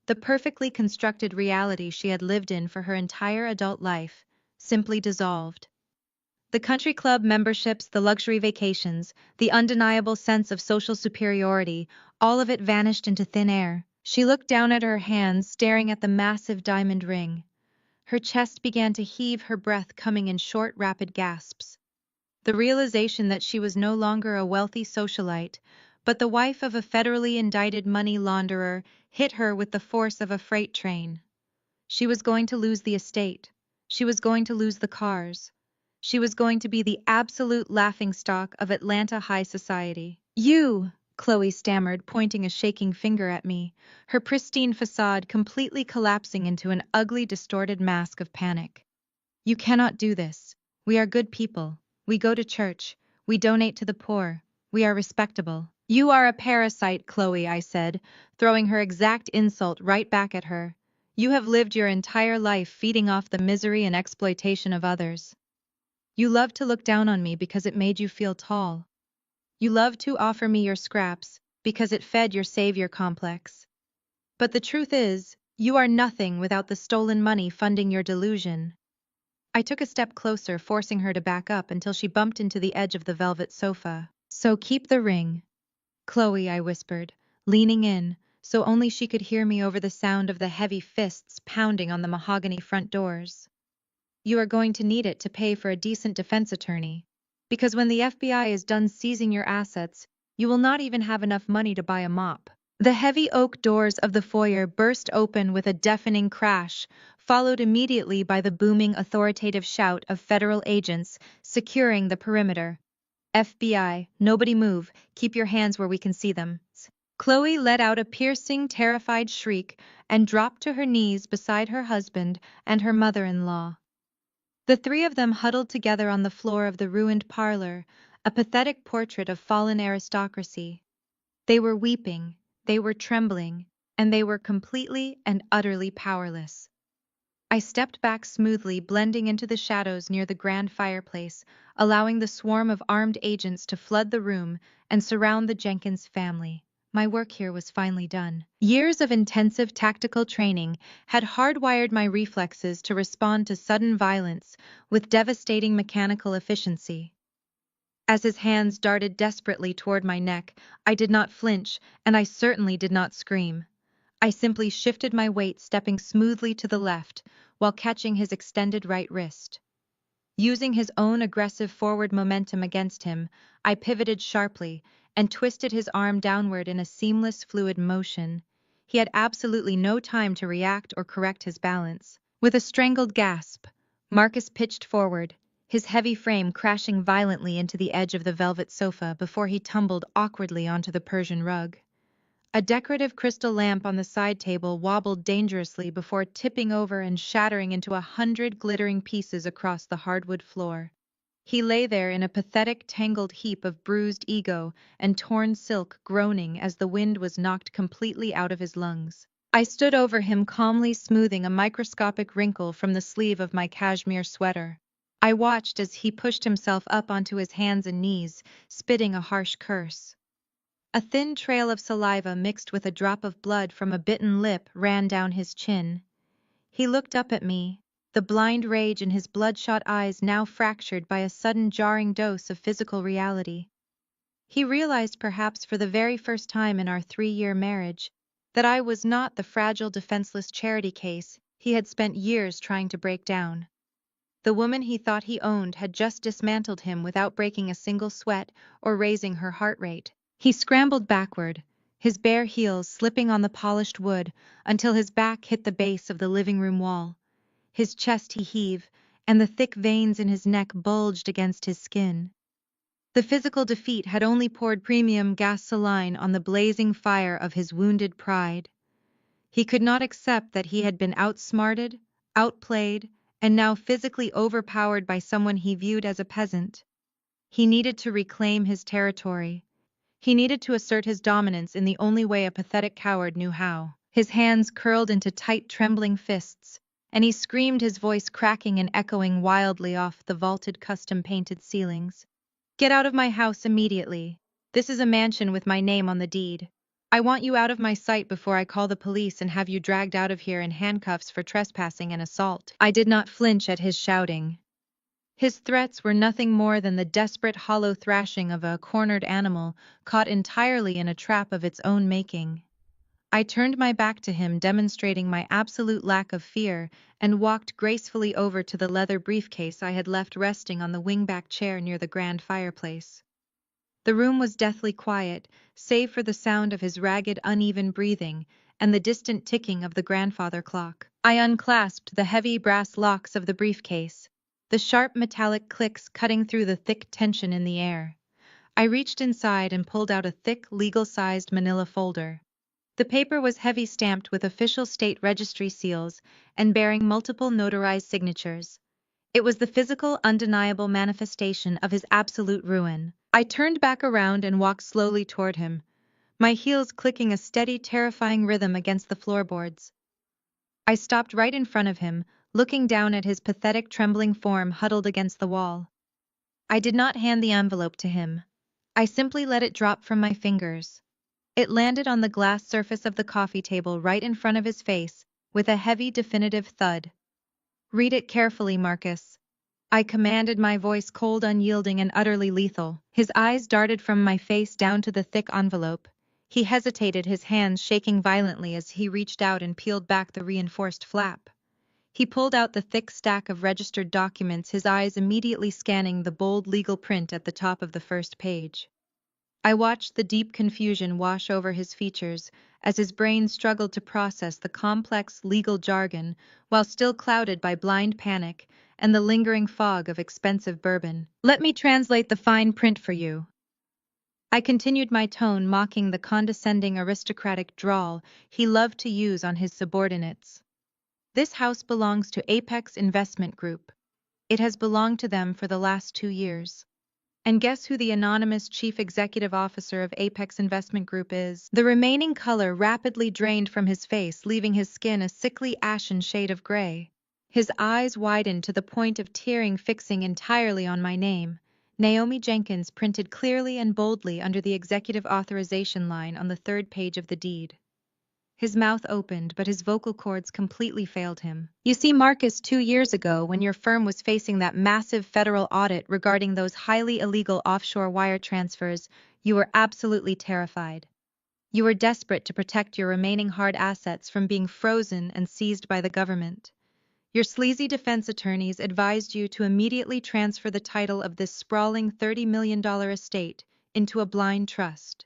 The perfectly constructed reality she had lived in for her entire adult life simply dissolved. The country club memberships, the luxury vacations, the undeniable sense of social superiority, all of it vanished into thin air. She looked down at her hands, staring at the massive diamond ring. Her chest began to heave, her breath coming in short, rapid gasps. The realization that she was no longer a wealthy socialite, but the wife of a federally indicted money launderer, hit her with the force of a freight train. She was going to lose the estate. She was going to lose the cars. She was going to be the absolute laughingstock of Atlanta high society. "You," Chloe stammered, pointing a shaking finger at me, her pristine facade completely collapsing into an ugly, distorted mask of panic. "You cannot do this. We are good people. We go to church. We donate to the poor. We are respectable." "You are a parasite, Chloe," I said, throwing her exact insult right back at her. "You have lived your entire life feeding off the misery and exploitation of others. You love to look down on me because it made you feel tall. You love to offer me your scraps because it fed your savior complex. But the truth is, you are nothing without the stolen money funding your delusion." I took a step closer, forcing her to back up until she bumped into the edge of the velvet sofa. "So keep the ring, Chloe," I whispered, leaning in, so only she could hear me over the sound of the heavy fists pounding on the mahogany front doors. "You are going to need it to pay for a decent defense attorney, because when the FBI is done seizing your assets, you will not even have enough money to buy a mop." The heavy oak doors of the foyer burst open with a deafening crash, followed immediately by the booming, authoritative shout of federal agents securing the perimeter. "FBI, nobody move, keep your hands where we can see them." Chloe let out a piercing, terrified shriek and dropped to her knees beside her husband and her mother-in-law. The three of them huddled together on the floor of the ruined parlor, a pathetic portrait of fallen aristocracy. They were weeping, they were trembling, and they were completely and utterly powerless. I stepped back smoothly, blending into the shadows near the grand fireplace, allowing the swarm of armed agents to flood the room and surround the Jenkins family. my work here was finally done. Years of intensive tactical training had hardwired my reflexes to respond to sudden violence with devastating mechanical efficiency. As his hands darted desperately toward my neck, I did not flinch, and I certainly did not scream. I simply shifted my weight, stepping smoothly to the left while catching his extended right wrist. Using his own aggressive forward momentum against him, I pivoted sharply and twisted his arm downward in a seamless, fluid motion. He had absolutely no time to react or correct his balance. With a strangled gasp, Marcus pitched forward, his heavy frame crashing violently into the edge of the velvet sofa before he tumbled awkwardly onto the Persian rug. A decorative crystal lamp on the side table wobbled dangerously before tipping over and shattering into 100 glittering pieces across the hardwood floor. He lay there in a pathetic, tangled heap of bruised ego and torn silk, groaning as the wind was knocked completely out of his lungs. I stood over him, calmly smoothing a microscopic wrinkle from the sleeve of my cashmere sweater. I watched as he pushed himself up onto his hands and knees, spitting a harsh curse. A thin trail of saliva mixed with a drop of blood from a bitten lip ran down his chin. He looked up at me, the blind rage in his bloodshot eyes now fractured by a sudden jarring dose of physical reality. He realized, perhaps for the very first time in our 3-year marriage, that I was not the fragile, defenseless charity case he had spent years trying to break down. The woman he thought he owned had just dismantled him without breaking a single sweat or raising her heart rate. He scrambled backward, his bare heels slipping on the polished wood until his back hit the base of the living room wall. His chest heaved, and the thick veins in his neck bulged against his skin. The physical defeat had only poured premium gasoline on the blazing fire of his wounded pride. He could not accept that he had been outsmarted, outplayed, and now physically overpowered by someone he viewed as a peasant. He needed to reclaim his territory. He needed to assert his dominance in the only way a pathetic coward knew how. His hands curled into tight, trembling fists, and he screamed, his voice cracking and echoing wildly off the vaulted, custom-painted ceilings. "Get out of my house immediately. This is a mansion with my name on the deed. I want you out of my sight before I call the police and have you dragged out of here in handcuffs for trespassing and assault." I did not flinch at his shouting. His threats were nothing more than the desperate, hollow thrashing of a cornered animal caught entirely in a trap of its own making. I turned my back to him, demonstrating my absolute lack of fear, and walked gracefully over to the leather briefcase I had left resting on the wingback chair near the grand fireplace. The room was deathly quiet, save for the sound of his ragged, uneven breathing and the distant ticking of the grandfather clock. I unclasped the heavy brass locks of the briefcase, the sharp metallic clicks cutting through the thick tension in the air. I reached inside and pulled out a thick, legal-sized manila folder. The paper was heavy, stamped with official state registry seals and bearing multiple notarized signatures. It was the physical, undeniable manifestation of his absolute ruin. I turned back around and walked slowly toward him, my heels clicking a steady, terrifying rhythm against the floorboards. I stopped right in front of him, looking down at his pathetic, trembling form huddled against the wall. I did not hand the envelope to him. I simply let it drop from my fingers. It landed on the glass surface of the coffee table right in front of his face, with a heavy, definitive thud. "Read it carefully, Marcus," I commanded, my voice cold, unyielding, and utterly lethal. His eyes darted from my face down to the thick envelope. He hesitated, his hands shaking violently as he reached out and peeled back the reinforced flap. He pulled out the thick stack of registered documents, his eyes immediately scanning the bold legal print at the top of the first page. I watched the deep confusion wash over his features as his brain struggled to process the complex legal jargon while still clouded by blind panic and the lingering fog of expensive bourbon. "Let me translate the fine print for you," I continued, my tone mocking the condescending, aristocratic drawl he loved to use on his subordinates. "This house belongs to Apex Investment Group. It has belonged to them for the last 2 years. And guess who the anonymous chief executive officer of Apex Investment Group is?" The remaining color rapidly drained from his face, leaving his skin a sickly ashen shade of gray. His eyes widened to the point of tearing, fixing entirely on my name. Naomi Jenkins printed clearly and boldly under the executive authorization line on the third page of the deed. His mouth opened, but his vocal cords completely failed him. You see, Marcus, 2 years ago, when your firm was facing that massive federal audit regarding those highly illegal offshore wire transfers, you were absolutely terrified. You were desperate to protect your remaining hard assets from being frozen and seized by the government. Your sleazy defense attorneys advised you to immediately transfer the title of this sprawling $30 million estate into a blind trust.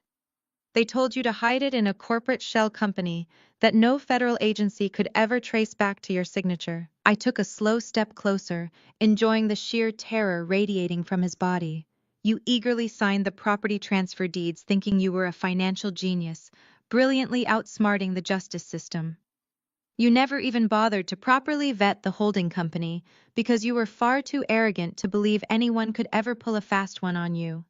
They told you to hide it in a corporate shell company that no federal agency could ever trace back to your signature. I took a slow step closer, enjoying the sheer terror radiating from his body. You eagerly signed the property transfer deeds thinking you were a financial genius, brilliantly outsmarting the justice system. You never even bothered to properly vet the holding company because you were far too arrogant to believe anyone could ever pull a fast one on you.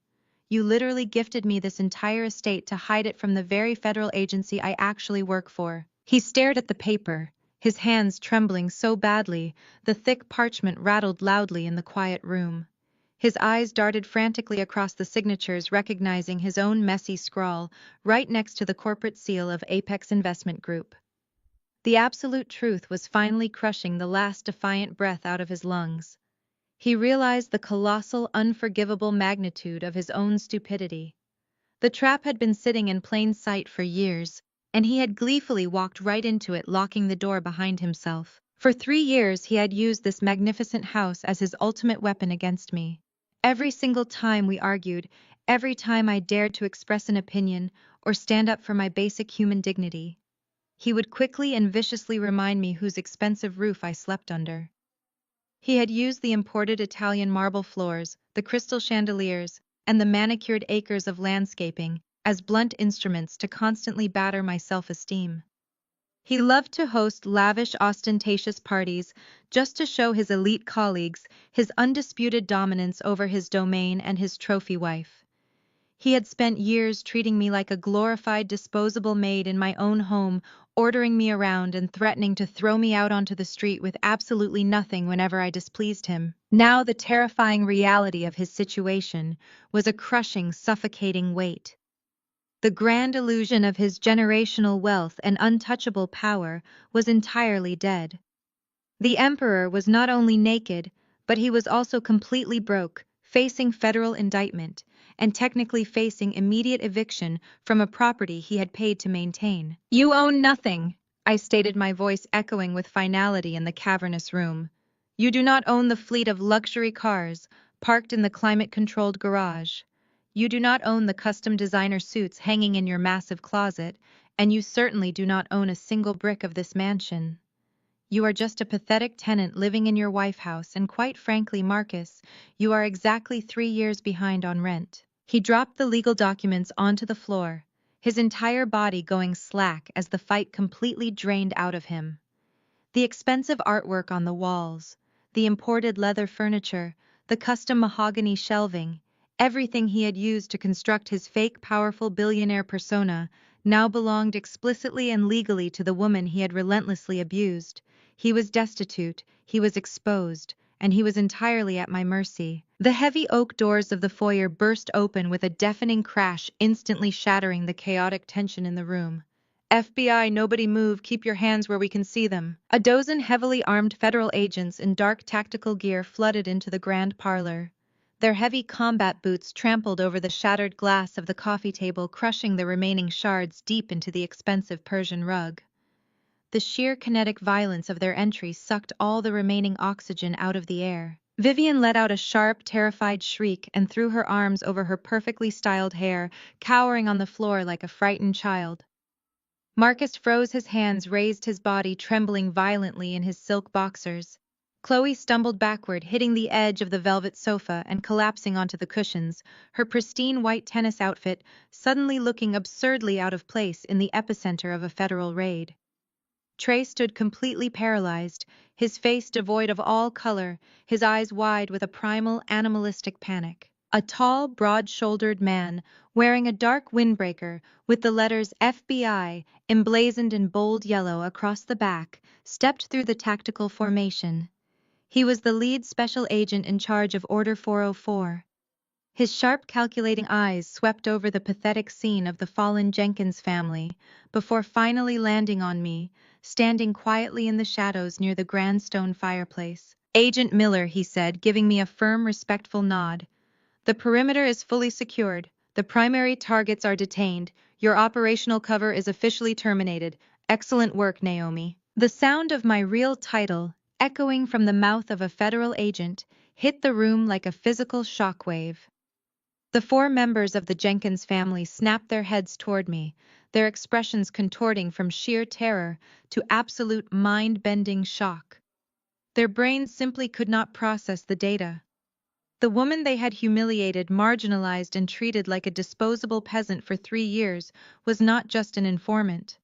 You literally gifted me this entire estate to hide it from the very federal agency I actually work for. He stared at the paper, his hands trembling so badly the thick parchment rattled loudly in the quiet room. His eyes darted frantically across the signatures, recognizing his own messy scrawl right next to the corporate seal of Apex Investment Group. The absolute truth was finally crushing the last defiant breath out of his lungs. He realized the colossal, unforgivable magnitude of his own stupidity. The trap had been sitting in plain sight for years, and he had gleefully walked right into it, locking the door behind himself. For 3 years he had used this magnificent house as his ultimate weapon against me. Every single time we argued, every time I dared to express an opinion or stand up for my basic human dignity, he would quickly and viciously remind me whose expensive roof I slept under. He had used the imported Italian marble floors, the crystal chandeliers, and the manicured acres of landscaping as blunt instruments to constantly batter my self-esteem. He loved to host lavish, ostentatious parties just to show his elite colleagues his undisputed dominance over his domain and his trophy wife. He had spent years treating me like a glorified disposable maid in my own home, ordering me around and threatening to throw me out onto the street with absolutely nothing whenever I displeased him. Now the terrifying reality of his situation was a crushing, suffocating weight. The grand illusion of his generational wealth and untouchable power was entirely dead. The emperor was not only naked, but he was also completely broke, facing federal indictment, and technically facing immediate eviction from a property he had paid to maintain. "You own nothing," I stated, my voice echoing with finality in the cavernous room. "You do not own the fleet of luxury cars parked in the climate-controlled garage. You do not own the custom designer suits hanging in your massive closet, and you certainly do not own a single brick of this mansion. You are just a pathetic tenant living in your wife house, and quite frankly, Marcus, you are exactly 3 years behind on rent." He dropped the legal documents onto the floor, his entire body going slack as the fight completely drained out of him. The expensive artwork on the walls, the imported leather furniture, the custom mahogany shelving, everything he had used to construct his fake powerful billionaire persona now belonged explicitly and legally to the woman he had relentlessly abused. He was destitute, he was exposed, and he was entirely at my mercy. The heavy oak doors of the foyer burst open with a deafening crash, instantly shattering the chaotic tension in the room. "FBI, nobody move, keep your hands where we can see them." A dozen heavily armed federal agents in dark tactical gear flooded into the grand parlor. Their heavy combat boots trampled over the shattered glass of the coffee table, crushing the remaining shards deep into the expensive Persian rug. The sheer kinetic violence of their entry sucked all the remaining oxygen out of the air. Vivian let out a sharp, terrified shriek and threw her arms over her perfectly styled hair, cowering on the floor like a frightened child. Marcus froze his hands, raised his body, trembling violently in his silk boxers. Chloe stumbled backward, hitting the edge of the velvet sofa and collapsing onto the cushions, her pristine white tennis outfit suddenly looking absurdly out of place in the epicenter of a federal raid. Trey stood completely paralyzed, his face devoid of all color, his eyes wide with a primal, animalistic panic. A tall, broad-shouldered man, wearing a dark windbreaker with the letters FBI emblazoned in bold yellow across the back, stepped through the tactical formation. He was the lead special agent in charge of Order 404. His sharp, calculating eyes swept over the pathetic scene of the fallen Jenkins family before finally landing on me, standing quietly in the shadows near the grand stone fireplace. "Agent Miller," he said, giving me a firm, respectful nod. "The perimeter is fully secured. The primary targets are detained. Your operational cover is officially terminated. Excellent work, Naomi." The sound of my real title, echoing from the mouth of a federal agent, hit the room like a physical shockwave. The four members of the Jenkins family snapped their heads toward me, their expressions contorting from sheer terror to absolute mind-bending shock. Their brains simply could not process the data. The woman they had humiliated, marginalized, and treated like a disposable peasant for 3 years was not just an informant.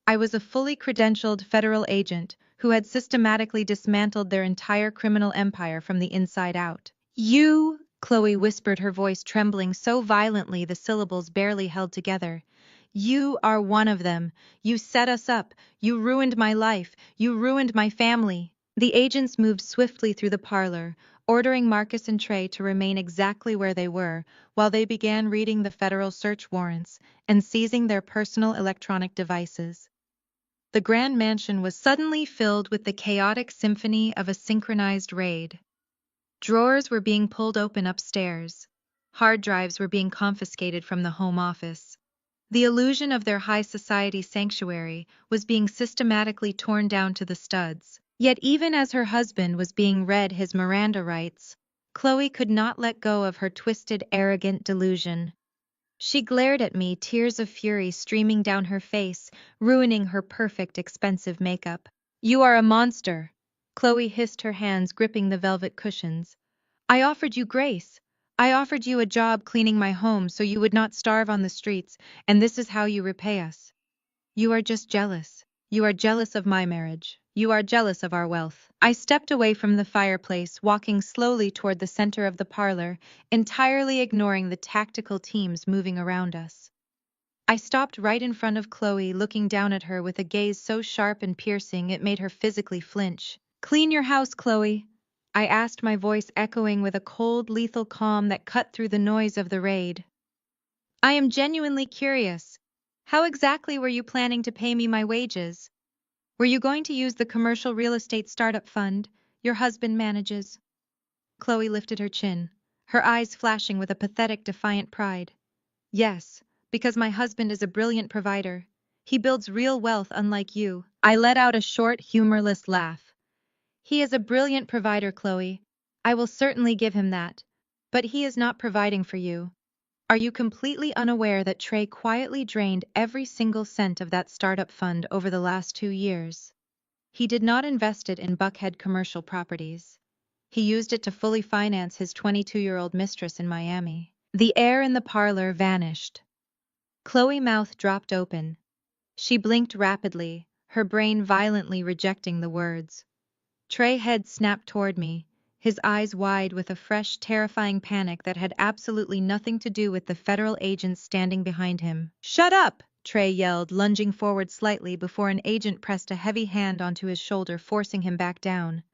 I was a fully credentialed federal agent who had systematically dismantled their entire criminal empire from the inside out. "You," Chloe whispered, her voice trembling so violently the syllables barely held together. "You are one of them. You set us up. You ruined my life. You ruined my family." The agents moved swiftly through the parlor, ordering Marcus and Trey to remain exactly where they were, while they began reading the federal search warrants and seizing their personal electronic devices. The grand mansion was suddenly filled with the chaotic symphony of a synchronized raid. Drawers were being pulled open upstairs. Hard drives were being confiscated from the home office. The illusion of their high society sanctuary was being systematically torn down to the studs. Yet even as her husband was being read his Miranda rights, Chloe could not let go of her twisted, arrogant delusion. She glared at me, tears of fury streaming down her face, ruining her perfect, expensive makeup. "You are a monster," Chloe hissed, her hands gripping the velvet cushions. "I offered you grace. I offered you a job cleaning my home so you would not starve on the streets, and this is how you repay us. You are just jealous. You are jealous of my marriage. You are jealous of our wealth." I stepped away from the fireplace, walking slowly toward the center of the parlor, entirely ignoring the tactical teams moving around us. I stopped right in front of Chloe, looking down at her with a gaze so sharp and piercing it made her physically flinch. "Clean your house, Chloe," I asked, my voice echoing with a cold, lethal calm that cut through the noise of the raid. "I am genuinely curious. How exactly were you planning to pay me my wages? Were you going to use the commercial real estate startup fund your husband manages?" Chloe lifted her chin, her eyes flashing with a pathetic, defiant pride. "Yes, because my husband is a brilliant provider. He builds real wealth unlike you." I let out a short, humorless laugh. "He is a brilliant provider, Chloe. I will certainly give him that. But he is not providing for you. Are you completely unaware that Trey quietly drained every single cent of that startup fund over the last 2 years? He did not invest it in Buckhead commercial properties. He used it to fully finance his 22-year-old mistress in Miami." The air in the parlor vanished. Chloe's mouth dropped open. She blinked rapidly, her brain violently rejecting the words. Trey's head snapped toward me, his eyes wide with a fresh, terrifying panic that had absolutely nothing to do with the federal agents standing behind him. "Shut up!" Trey yelled, lunging forward slightly before an agent pressed a heavy hand onto his shoulder, forcing him back down.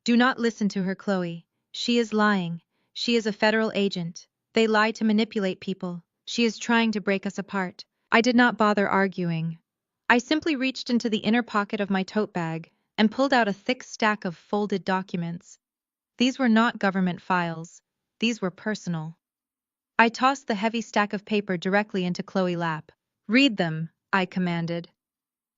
"Do not listen to her, Chloe. She is lying. She is a federal agent. They lie to manipulate people. She is trying to break us apart." I did not bother arguing. I simply reached into the inner pocket of my tote bag and pulled out a thick stack of folded documents. These were not government files. These were personal. I tossed the heavy stack of paper directly into Chloe's lap. "Read them," I commanded.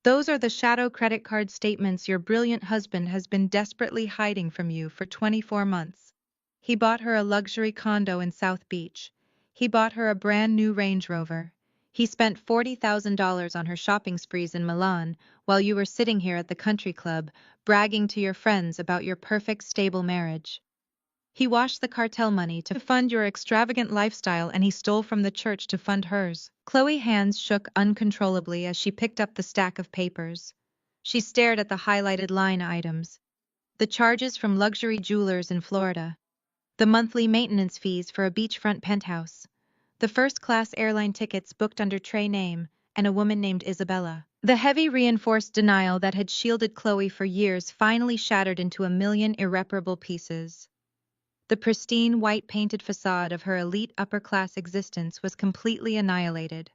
"Those are the shadow credit card statements your brilliant husband has been desperately hiding from you for 24 months. He bought her a luxury condo in South Beach. He bought her a brand new Range Rover. He spent $40,000 on her shopping sprees in Milan while you were sitting here at the country club, bragging to your friends about your perfect, stable marriage. He washed the cartel money to fund your extravagant lifestyle, and he stole from the church to fund hers." Chloe's hands shook uncontrollably as she picked up the stack of papers. She stared at the highlighted line items. The charges from luxury jewelers in Florida. The monthly maintenance fees for a beachfront penthouse. The first-class airline tickets booked under Trey's name and a woman named Isabella. The heavy reinforced denial that had shielded Chloe for years finally shattered into a million irreparable pieces. The pristine white-painted facade of her elite upper-class existence was completely annihilated.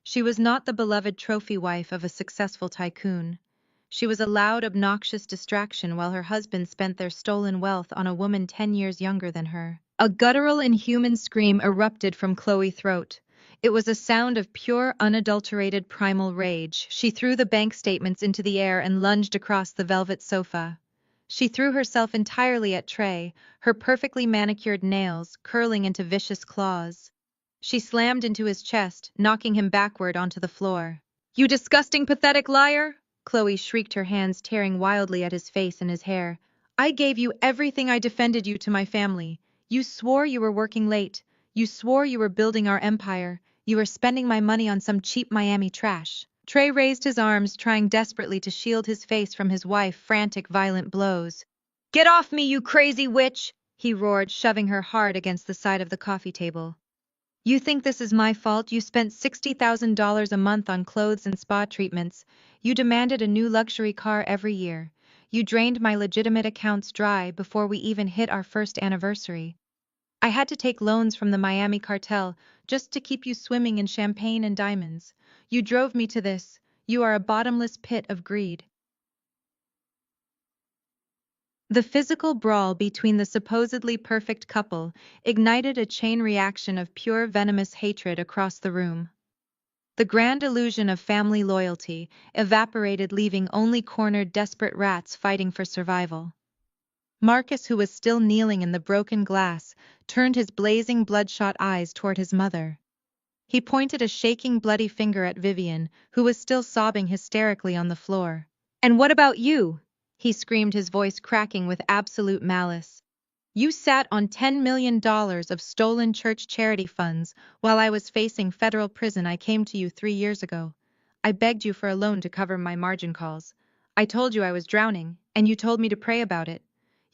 She was not the beloved trophy wife of a successful tycoon. She was a loud, obnoxious distraction while her husband spent their stolen wealth on a woman 10 years younger than her. A guttural, inhuman scream erupted from Chloe's throat. It was a sound of pure, unadulterated primal rage. She threw the bank statements into the air and lunged across the velvet sofa. She threw herself entirely at Trey, her perfectly manicured nails curling into vicious claws. She slammed into his chest, knocking him backward onto the floor. "You disgusting, pathetic liar!" Chloe shrieked, her hands tearing wildly at his face and his hair. "I gave you everything. I defended you to my family. You swore you were working late. You swore you were building our empire. You were spending my money on some cheap Miami trash." Trey raised his arms, trying desperately to shield his face from his wife's frantic, violent blows. "Get off me, you crazy witch!" he roared, shoving her hard against the side of the coffee table. "You think this is my fault? You spent $60,000 a month on clothes and spa treatments. You demanded a new luxury car every year. You drained my legitimate accounts dry before we even hit our first anniversary. I had to take loans from the Miami cartel just to keep you swimming in champagne and diamonds. You drove me to this. You are a bottomless pit of greed." The physical brawl between the supposedly perfect couple ignited a chain reaction of pure venomous hatred across the room. The grand illusion of family loyalty evaporated, leaving only cornered, desperate rats fighting for survival. Marcus, who was still kneeling in the broken glass, turned his blazing, bloodshot eyes toward his mother. He pointed a shaking, bloody finger at Vivian, who was still sobbing hysterically on the floor. "And what about you?" he screamed, his voice cracking with absolute malice. "You sat on $10 million of stolen church charity funds while I was facing federal prison. I came to you 3 years ago. I begged you for a loan to cover my margin calls. I told you I was drowning, and you told me to pray about it.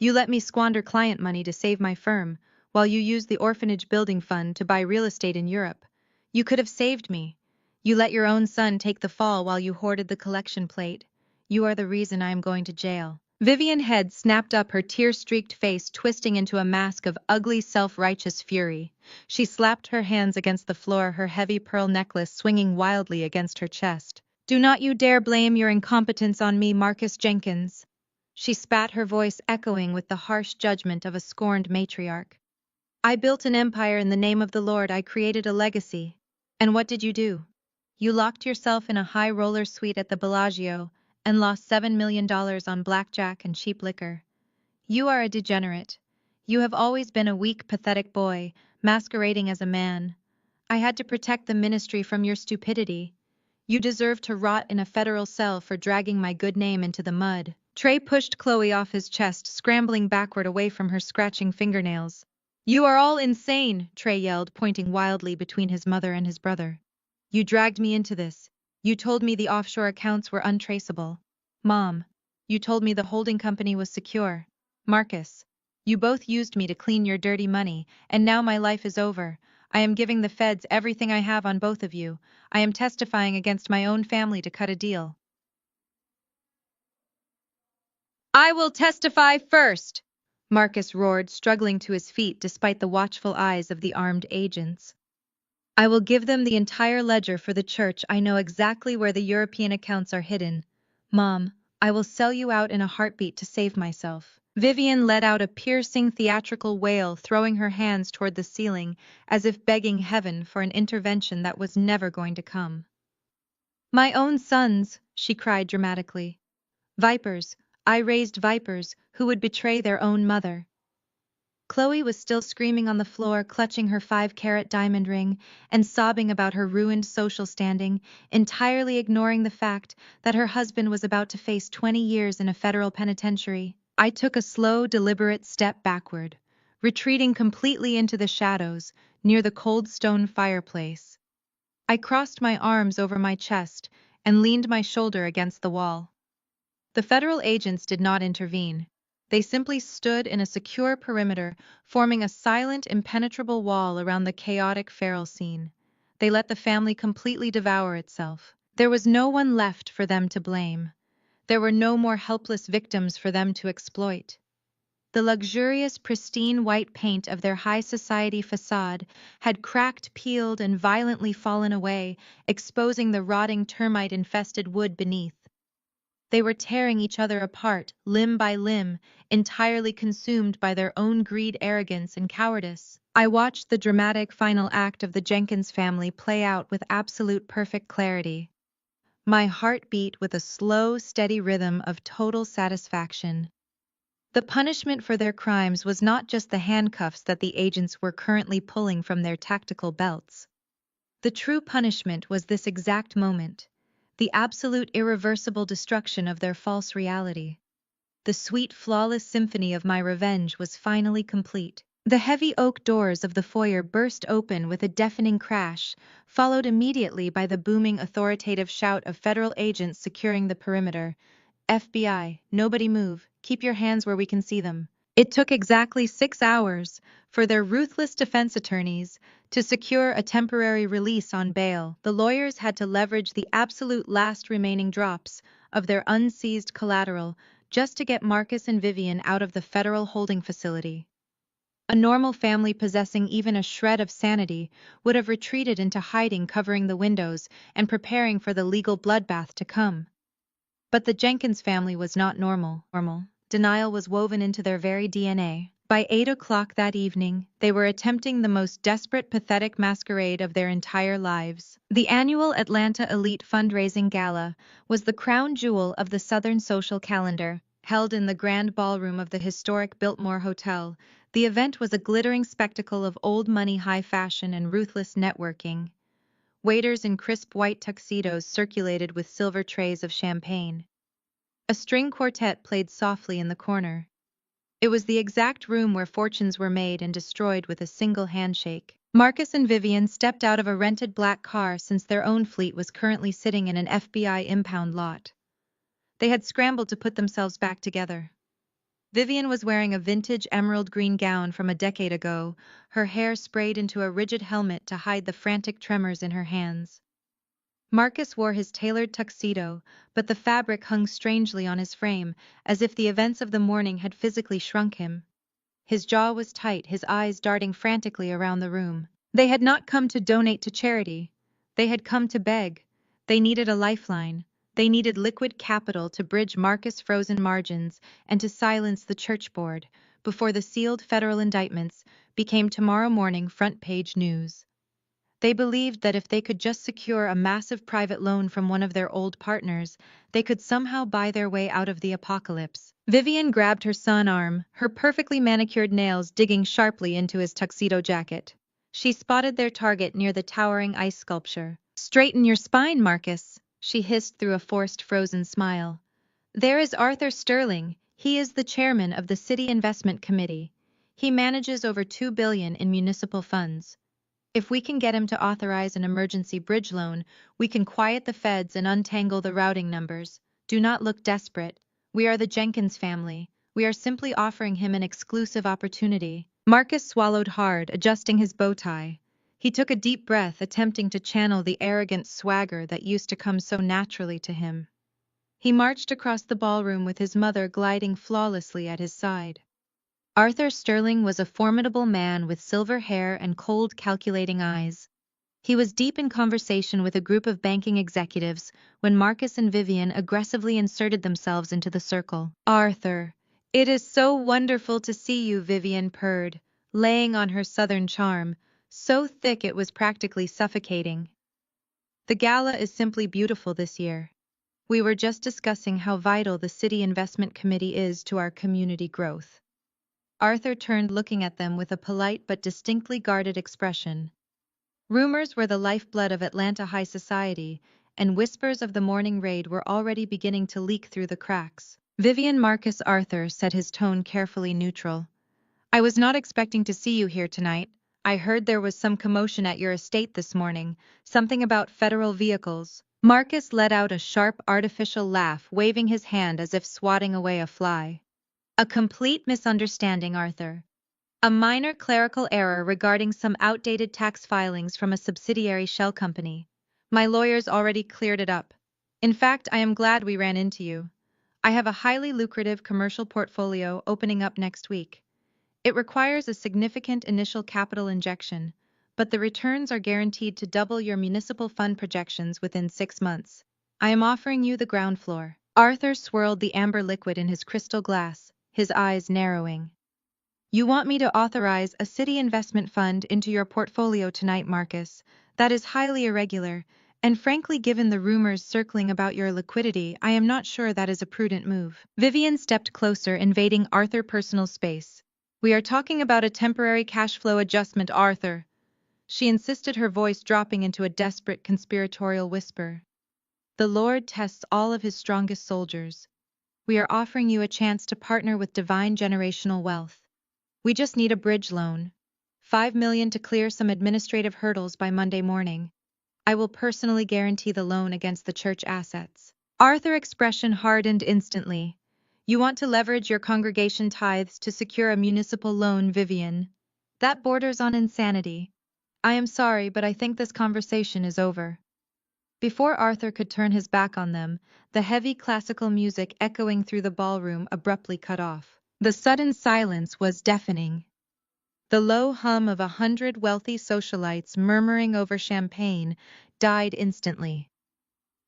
You let me squander client money to save my firm, while you used the orphanage building fund to buy real estate in Europe. You could have saved me. You let your own son take the fall while you hoarded the collection plate. You are the reason I am going to jail." Vivian's head snapped up, her tear-streaked face twisting into a mask of ugly, self-righteous fury. She slapped her hands against the floor, her heavy pearl necklace swinging wildly against her chest. "Do not you dare blame your incompetence on me, Marcus Jenkins." She spat, her voice echoing with the harsh judgment of a scorned matriarch. "I built an empire in the name of the Lord. I created a legacy. And what did you do? You locked yourself in a high-roller suite at the Bellagio and lost $7 million on blackjack and cheap liquor. You are a degenerate. You have always been a weak, pathetic boy, masquerading as a man. I had to protect the ministry from your stupidity. You deserve to rot in a federal cell for dragging my good name into the mud." Trey pushed Chloe off his chest, scrambling backward away from her scratching fingernails. "You are all insane," Trey yelled, pointing wildly between his mother and his brother. "You dragged me into this. You told me the offshore accounts were untraceable. Mom, you told me the holding company was secure. Marcus, you both used me to clean your dirty money, and now my life is over. I am giving the feds everything I have on both of you. I am testifying against my own family to cut a deal." "I will testify first," Marcus roared, struggling to his feet despite the watchful eyes of the armed agents. "I will give them the entire ledger for the church. I know exactly where the European accounts are hidden. Mom, I will sell you out in a heartbeat to save myself." Vivian let out a piercing, theatrical wail, throwing her hands toward the ceiling as if begging heaven for an intervention that was never going to come. "My own sons," she cried dramatically. "Vipers, I raised vipers who would betray their own mother." Chloe was still screaming on the floor, clutching her 5-carat diamond ring and sobbing about her ruined social standing, entirely ignoring the fact that her husband was about to face 20 years in a federal penitentiary. I took a slow, deliberate step backward, retreating completely into the shadows near the cold stone fireplace. I crossed my arms over my chest and leaned my shoulder against the wall. The federal agents did not intervene. They simply stood in a secure perimeter, forming a silent, impenetrable wall around the chaotic feral scene. They let the family completely devour itself. There was no one left for them to blame. There were no more helpless victims for them to exploit. The luxurious, pristine white paint of their high society facade had cracked, peeled, and violently fallen away, exposing the rotting termite-infested wood beneath. They were tearing each other apart, limb by limb, entirely consumed by their own greed, arrogance, and cowardice. I watched the dramatic final act of the Jenkins family play out with absolute perfect clarity. My heart beat with a slow, steady rhythm of total satisfaction. The punishment for their crimes was not just the handcuffs that the agents were currently pulling from their tactical belts. The true punishment was this exact moment, the absolute irreversible destruction of their false reality. The sweet, flawless symphony of my revenge was finally complete. The heavy oak doors of the foyer burst open with a deafening crash, followed immediately by the booming, authoritative shout of federal agents securing the perimeter. FBI, nobody move, keep your hands where we can see them. It took exactly 6 hours for their ruthless defense attorneys to secure a temporary release on bail. The lawyers had to leverage the absolute last remaining drops of their unseized collateral just to get Marcus and Vivian out of the federal holding facility. A normal family possessing even a shred of sanity would have retreated into hiding, covering the windows and preparing for the legal bloodbath to come. But the Jenkins family was not normal. Denial was woven into their very DNA. By 8 o'clock that evening, they were attempting the most desperate, pathetic masquerade of their entire lives. The annual Atlanta Elite Fundraising Gala was the crown jewel of the Southern social calendar. Held in the grand ballroom of the historic Biltmore Hotel, the event was a glittering spectacle of old money, high fashion, and ruthless networking. Waiters in crisp white tuxedos circulated with silver trays of champagne. A string quartet played softly in the corner. It was the exact room where fortunes were made and destroyed with a single handshake. Marcus and Vivian stepped out of a rented black car since their own fleet was currently sitting in an FBI impound lot. They had scrambled to put themselves back together. Vivian was wearing a vintage emerald green gown from a decade ago, her hair sprayed into a rigid helmet to hide the frantic tremors in her hands. Marcus wore his tailored tuxedo, but the fabric hung strangely on his frame, as if the events of the morning had physically shrunk him. His jaw was tight, his eyes darting frantically around the room. They had not come to donate to charity. They had come to beg. They needed a lifeline. They needed liquid capital to bridge Marcus' frozen margins and to silence the church board before the sealed federal indictments became tomorrow morning front-page news. They believed that if they could just secure a massive private loan from one of their old partners, they could somehow buy their way out of the apocalypse. Vivian grabbed her son's arm, her perfectly manicured nails digging sharply into his tuxedo jacket. She spotted their target near the towering ice sculpture. "Straighten your spine, Marcus," she hissed through a forced frozen smile. "There is Arthur Sterling. He is the chairman of the City Investment Committee. He manages over $2 billion in municipal funds. If we can get him to authorize an emergency bridge loan, we can quiet the feds and untangle the routing numbers. Do not look desperate. We are the Jenkins family. We are simply offering him an exclusive opportunity." Marcus swallowed hard, adjusting his bow tie. He took a deep breath, attempting to channel the arrogant swagger that used to come so naturally to him. He marched across the ballroom with his mother gliding flawlessly at his side. Arthur Sterling was a formidable man with silver hair and cold, calculating eyes. He was deep in conversation with a group of banking executives when Marcus and Vivian aggressively inserted themselves into the circle. "Arthur, it is so wonderful to see you," Vivian purred, laying on her southern charm, so thick it was practically suffocating. "The gala is simply beautiful this year. We were just discussing how vital the City Investment Committee is to our community growth." Arthur turned, looking at them with a polite but distinctly guarded expression. Rumors were the lifeblood of Atlanta high society, and whispers of the morning raid were already beginning to leak through the cracks. "Vivian, Marcus," Arthur said, his tone carefully neutral. "I was not expecting to see you here tonight. I heard there was some commotion at your estate this morning, something about federal vehicles." Marcus let out a sharp, artificial laugh, waving his hand as if swatting away a fly. "A complete misunderstanding, Arthur. A minor clerical error regarding some outdated tax filings from a subsidiary shell company. My lawyers already cleared it up. In fact, I am glad we ran into you. I have a highly lucrative commercial portfolio opening up next week. It requires a significant initial capital injection, but the returns are guaranteed to double your municipal fund projections within 6 months. I am offering you the ground floor. Arthur swirled the amber liquid in his crystal glass, his eyes narrowing. You want me to authorize a city investment fund into your portfolio tonight, Marcus. That is highly irregular, and frankly, given the rumors circling about your liquidity, I am not sure that is a prudent move. Vivian stepped closer, invading Arthur's personal space. We are talking about a temporary cash flow adjustment, Arthur. She insisted, her voice dropping into a desperate conspiratorial whisper. The Lord tests all of his strongest soldiers. We are offering you a chance to partner with divine generational wealth. We just need a bridge loan. 5 million to clear some administrative hurdles by Monday morning. I will personally guarantee the loan against the church assets. Arthur's expression hardened instantly. You want to leverage your congregation tithes to secure a municipal loan, Vivian? That borders on insanity. I am sorry, but I think this conversation is over. Before Arthur could turn his back on them, the heavy classical music echoing through the ballroom abruptly cut off. The sudden silence was deafening. The low hum of 100 wealthy socialites murmuring over champagne died instantly.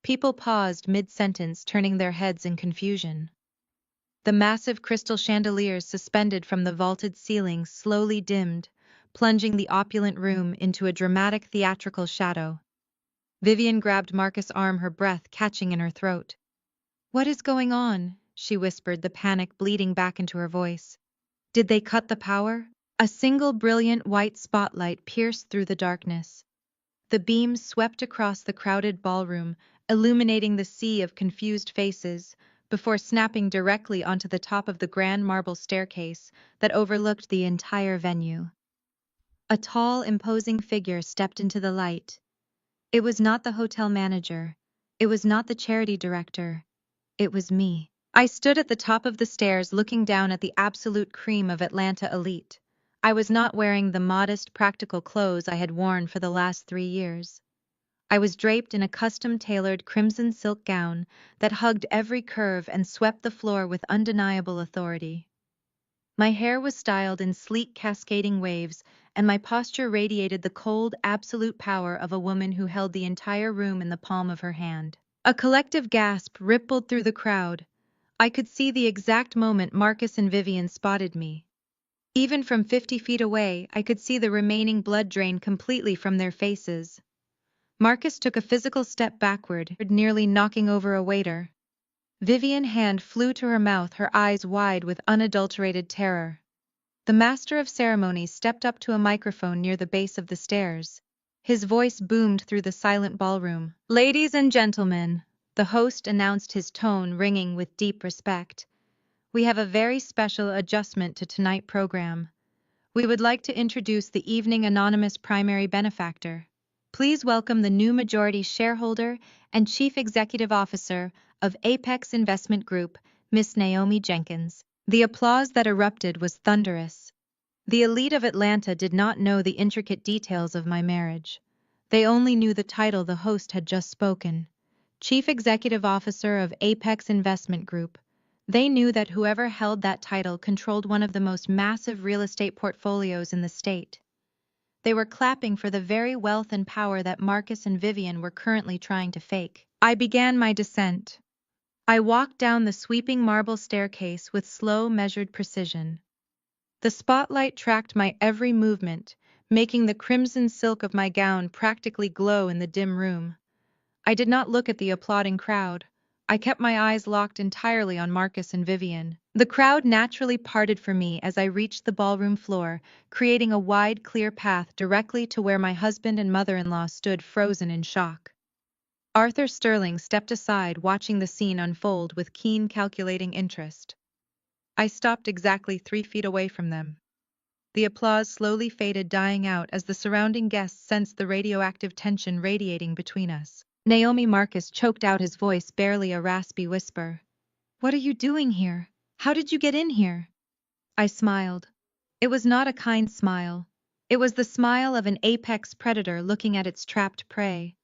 People paused mid-sentence, turning their heads in confusion. The massive crystal chandeliers suspended from the vaulted ceiling slowly dimmed, plunging the opulent room into a dramatic theatrical shadow. Vivian grabbed Marcus' arm, her breath catching in her throat. "What is going on?" she whispered, the panic bleeding back into her voice. "Did they cut the power?" A single brilliant white spotlight pierced through the darkness. The beams swept across the crowded ballroom, illuminating the sea of confused faces, before snapping directly onto the top of the grand marble staircase that overlooked the entire venue. A tall, imposing figure stepped into the light. It was not the hotel manager. It was not the charity director. It was me. I stood at the top of the stairs, looking down at the absolute cream of Atlanta elite. I was not wearing the modest, practical clothes I had worn for the last 3 years. I was draped in a custom-tailored crimson silk gown that hugged every curve and swept the floor with undeniable authority. My hair was styled in sleek, cascading waves, and my posture radiated the cold, absolute power of a woman who held the entire room in the palm of her hand. A collective gasp rippled through the crowd. I could see the exact moment Marcus and Vivian spotted me. Even from 50 feet away, I could see the remaining blood drain completely from their faces. Marcus took a physical step backward, nearly knocking over a waiter. Vivian's hand flew to her mouth, her eyes wide with unadulterated terror. The master of ceremonies stepped up to a microphone near the base of the stairs. His voice boomed through the silent ballroom. "Ladies and gentlemen," the host announced, his tone ringing with deep respect, "we have a very special adjustment to tonight's program. We would like to introduce the evening anonymous primary benefactor. Please welcome the new majority shareholder and Chief Executive Officer of Apex Investment Group, Miss Naomi Jenkins." The applause that erupted was thunderous. The elite of Atlanta did not know the intricate details of my marriage. They only knew the title the host had just spoken, Chief Executive Officer of Apex Investment Group. They knew that whoever held that title controlled one of the most massive real estate portfolios in the state. They were clapping for the very wealth and power that Marcus and Vivian were currently trying to fake. I began my descent. I walked down the sweeping marble staircase with slow, measured precision. The spotlight tracked my every movement, making the crimson silk of my gown practically glow in the dim room. I did not look at the applauding crowd. I kept my eyes locked entirely on Marcus and Vivian. The crowd naturally parted for me as I reached the ballroom floor, creating a wide, clear path directly to where my husband and mother-in-law stood, frozen in shock. Arthur Sterling stepped aside, watching the scene unfold with keen, calculating interest. I stopped exactly 3 feet away from them. The applause slowly faded, dying out as the surrounding guests sensed the radioactive tension radiating between us. Naomi Marcus choked out, his voice barely a raspy whisper. "What are you doing here? How did you get in here?" I smiled. It was not a kind smile. It was the smile of an apex predator looking at its trapped prey.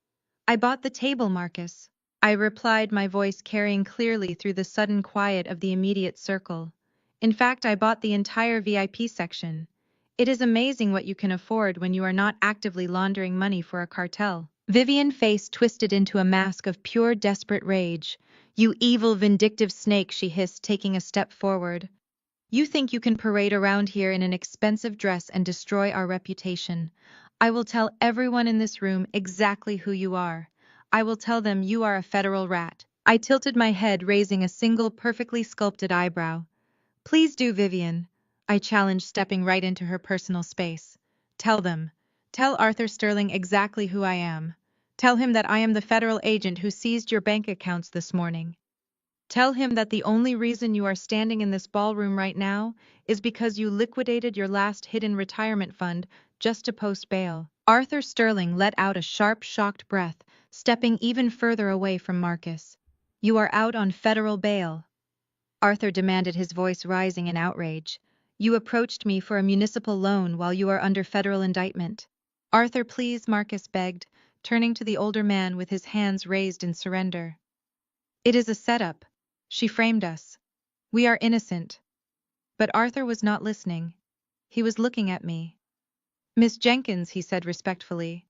"I bought the table, Marcus. I replied, my voice carrying clearly through the sudden quiet of the immediate circle. In fact, I bought the entire VIP section. It is amazing what you can afford when you are not actively laundering money for a cartel. Vivian's face twisted into a mask of pure desperate rage. You evil, vindictive snake, she hissed, taking a step forward. You think you can parade around here in an expensive dress and destroy our reputation. I will tell everyone in this room exactly who you are. I will tell them you are a federal rat. I tilted my head, raising a single perfectly sculpted eyebrow. Please do, Vivian, I challenged, stepping right into her personal space. Tell them. Tell Arthur Sterling exactly who I am. Tell him that I am the federal agent who seized your bank accounts this morning. Tell him that the only reason you are standing in this ballroom right now is because you liquidated your last hidden retirement fund just to post bail. Arthur Sterling let out a sharp, shocked breath, stepping even further away from Marcus. You are out on federal bail, Arthur demanded, his voice rising in outrage. You approached me for a municipal loan while you are under federal indictment. Arthur, please, Marcus begged, turning to the older man with his hands raised in surrender. It is a setup. She framed us. We are innocent. But Arthur was not listening. He was looking at me. Miss Jenkins, he said respectfully.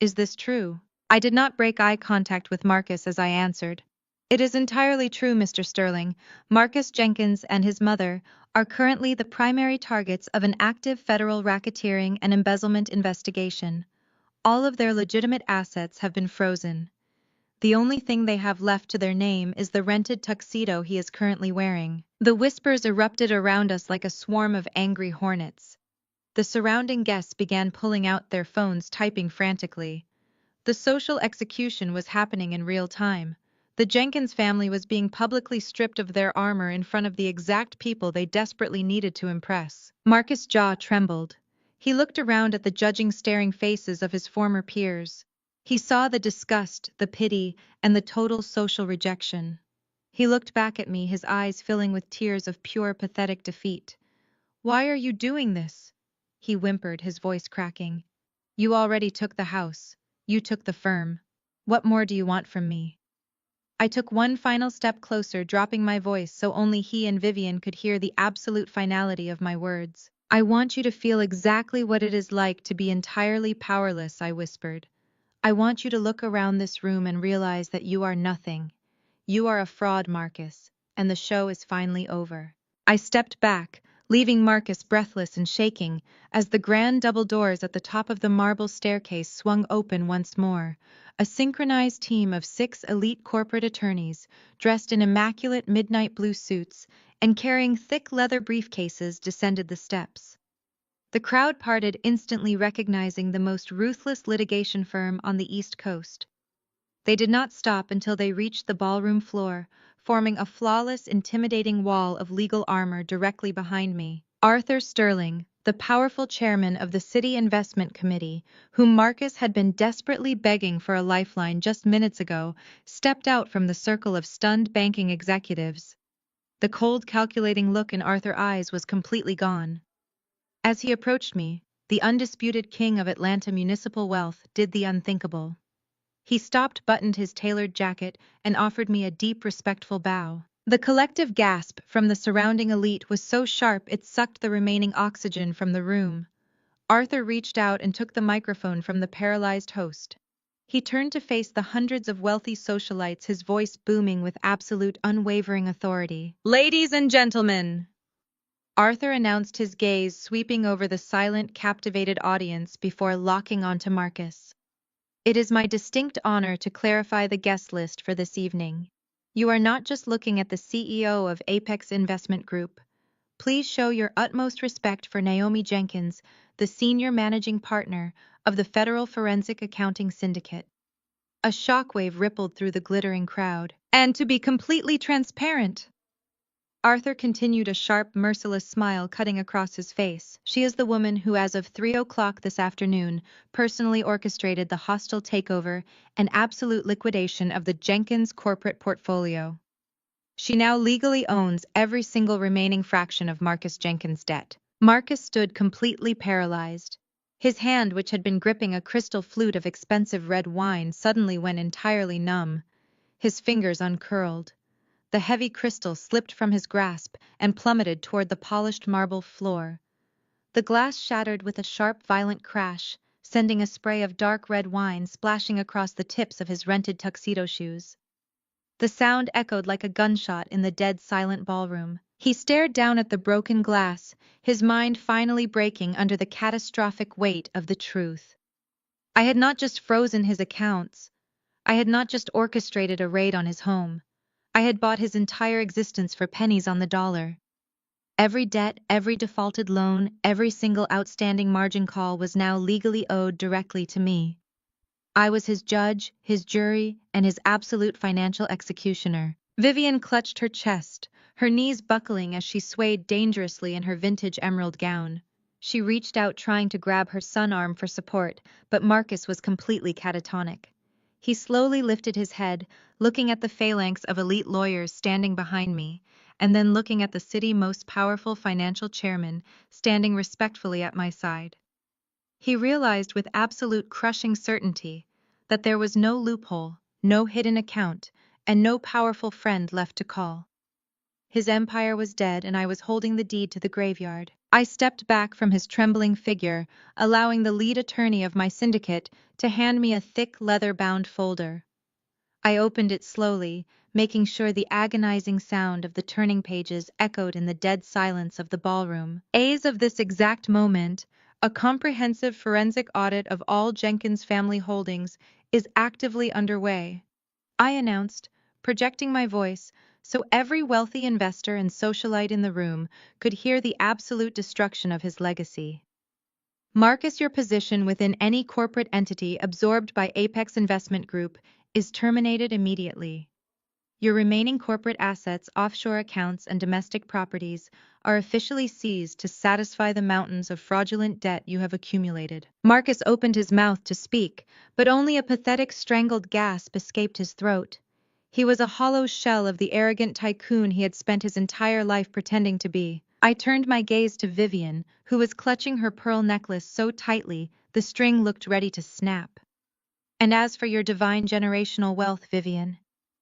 Is this true? I did not break eye contact with Marcus as I answered. It is entirely true, Mr. Sterling. Marcus Jenkins and his mother are currently the primary targets of an active federal racketeering and embezzlement investigation. All of their legitimate assets have been frozen. The only thing they have left to their name is the rented tuxedo he is currently wearing. The whispers erupted around us like a swarm of angry hornets. The surrounding guests began pulling out their phones, typing frantically. The social execution was happening in real time. The Jenkins family was being publicly stripped of their armor in front of the exact people they desperately needed to impress. Marcus' jaw trembled. He looked around at the judging, staring faces of his former peers. He saw the disgust, the pity, and the total social rejection. He looked back at me, his eyes filling with tears of pure, pathetic defeat. Why are you doing this? He whimpered, his voice cracking. You already took the house. You took the firm. What more do you want from me? I took one final step closer, dropping my voice so only he and Vivian could hear the absolute finality of my words. I want you to feel exactly what it is like to be entirely powerless, I whispered. I want you to look around this room and realize that you are nothing. You are a fraud, Marcus, and the show is finally over. I stepped back, leaving Marcus breathless and shaking, as the grand double doors at the top of the marble staircase swung open once more. A synchronized team of 6 elite corporate attorneys, dressed in immaculate midnight blue suits and carrying thick leather briefcases, descended the steps. The crowd parted, instantly recognizing the most ruthless litigation firm on the East Coast. They did not stop until they reached the ballroom floor, forming a flawless, intimidating wall of legal armor directly behind me. Arthur Sterling, the powerful chairman of the City Investment Committee, whom Marcus had been desperately begging for a lifeline just minutes ago, stepped out from the circle of stunned banking executives. The cold, calculating look in Arthur's eyes was completely gone. As he approached me, the undisputed king of Atlanta municipal wealth did the unthinkable. He stopped, buttoned his tailored jacket, and offered me a deep, respectful bow. The collective gasp from the surrounding elite was so sharp it sucked the remaining oxygen from the room. Arthur reached out and took the microphone from the paralyzed host. He turned to face the hundreds of wealthy socialites, his voice booming with absolute, unwavering authority. Ladies and gentlemen, Arthur announced, his gaze sweeping over the silent, captivated audience before locking onto Marcus. It is my distinct honor to clarify the guest list for this evening. You are not just looking at the CEO of Apex Investment Group. Please show your utmost respect for Naomi Jenkins, the senior managing partner of the Federal Forensic Accounting Syndicate. A shockwave rippled through the glittering crowd. And to be completely transparent, Arthur continued, a sharp, merciless smile cutting across his face. She is the woman who, as of 3 o'clock this afternoon, personally orchestrated the hostile takeover and absolute liquidation of the Jenkins corporate portfolio. She now legally owns every single remaining fraction of Marcus Jenkins' debt. Marcus stood completely paralyzed. His hand, which had been gripping a crystal flute of expensive red wine, suddenly went entirely numb. his fingers uncurled. The heavy crystal slipped from his grasp and plummeted toward the polished marble floor. The glass shattered with a sharp, violent crash, sending a spray of dark red wine splashing across the tips of his rented tuxedo shoes. The sound echoed like a gunshot in the dead silent ballroom. He stared down at the broken glass, his mind finally breaking under the catastrophic weight of the truth. I had not just frozen his accounts. I had not just orchestrated a raid on his home. I had bought his entire existence for pennies on the dollar. Every debt, every defaulted loan, every single outstanding margin call was now legally owed directly to me. I was his judge, his jury, and his absolute financial executioner. Vivian clutched her chest, her knees buckling as she swayed dangerously in her vintage emerald gown. She reached out trying to grab her son's arm for support, but Marcus was completely catatonic. He slowly lifted his head, looking at the phalanx of elite lawyers standing behind me, and then looking at the city's most powerful financial chairman standing respectfully at my side. He realized with absolute crushing certainty that there was no loophole, no hidden account, and no powerful friend left to call. His empire was dead, and I was holding the deed to the graveyard. I stepped back from his trembling figure, allowing the lead attorney of my syndicate to hand me a thick leather-bound folder. I opened it slowly, making sure the agonizing sound of the turning pages echoed in the dead silence of the ballroom. As of this exact moment, a comprehensive forensic audit of all Jenkins family holdings is actively underway, I announced, projecting my voice so every wealthy investor and socialite in the room could hear the absolute destruction of his legacy. Marcus, your position within any corporate entity absorbed by Apex Investment Group is terminated immediately. Your remaining corporate assets, offshore accounts, and domestic properties are officially seized to satisfy the mountains of fraudulent debt you have accumulated. Marcus opened his mouth to speak, but only a pathetic strangled gasp escaped his throat. He was a hollow shell of the arrogant tycoon he had spent his entire life pretending to be. I turned my gaze to Vivian, who was clutching her pearl necklace so tightly the string looked ready to snap. And as for your divine generational wealth, Vivian,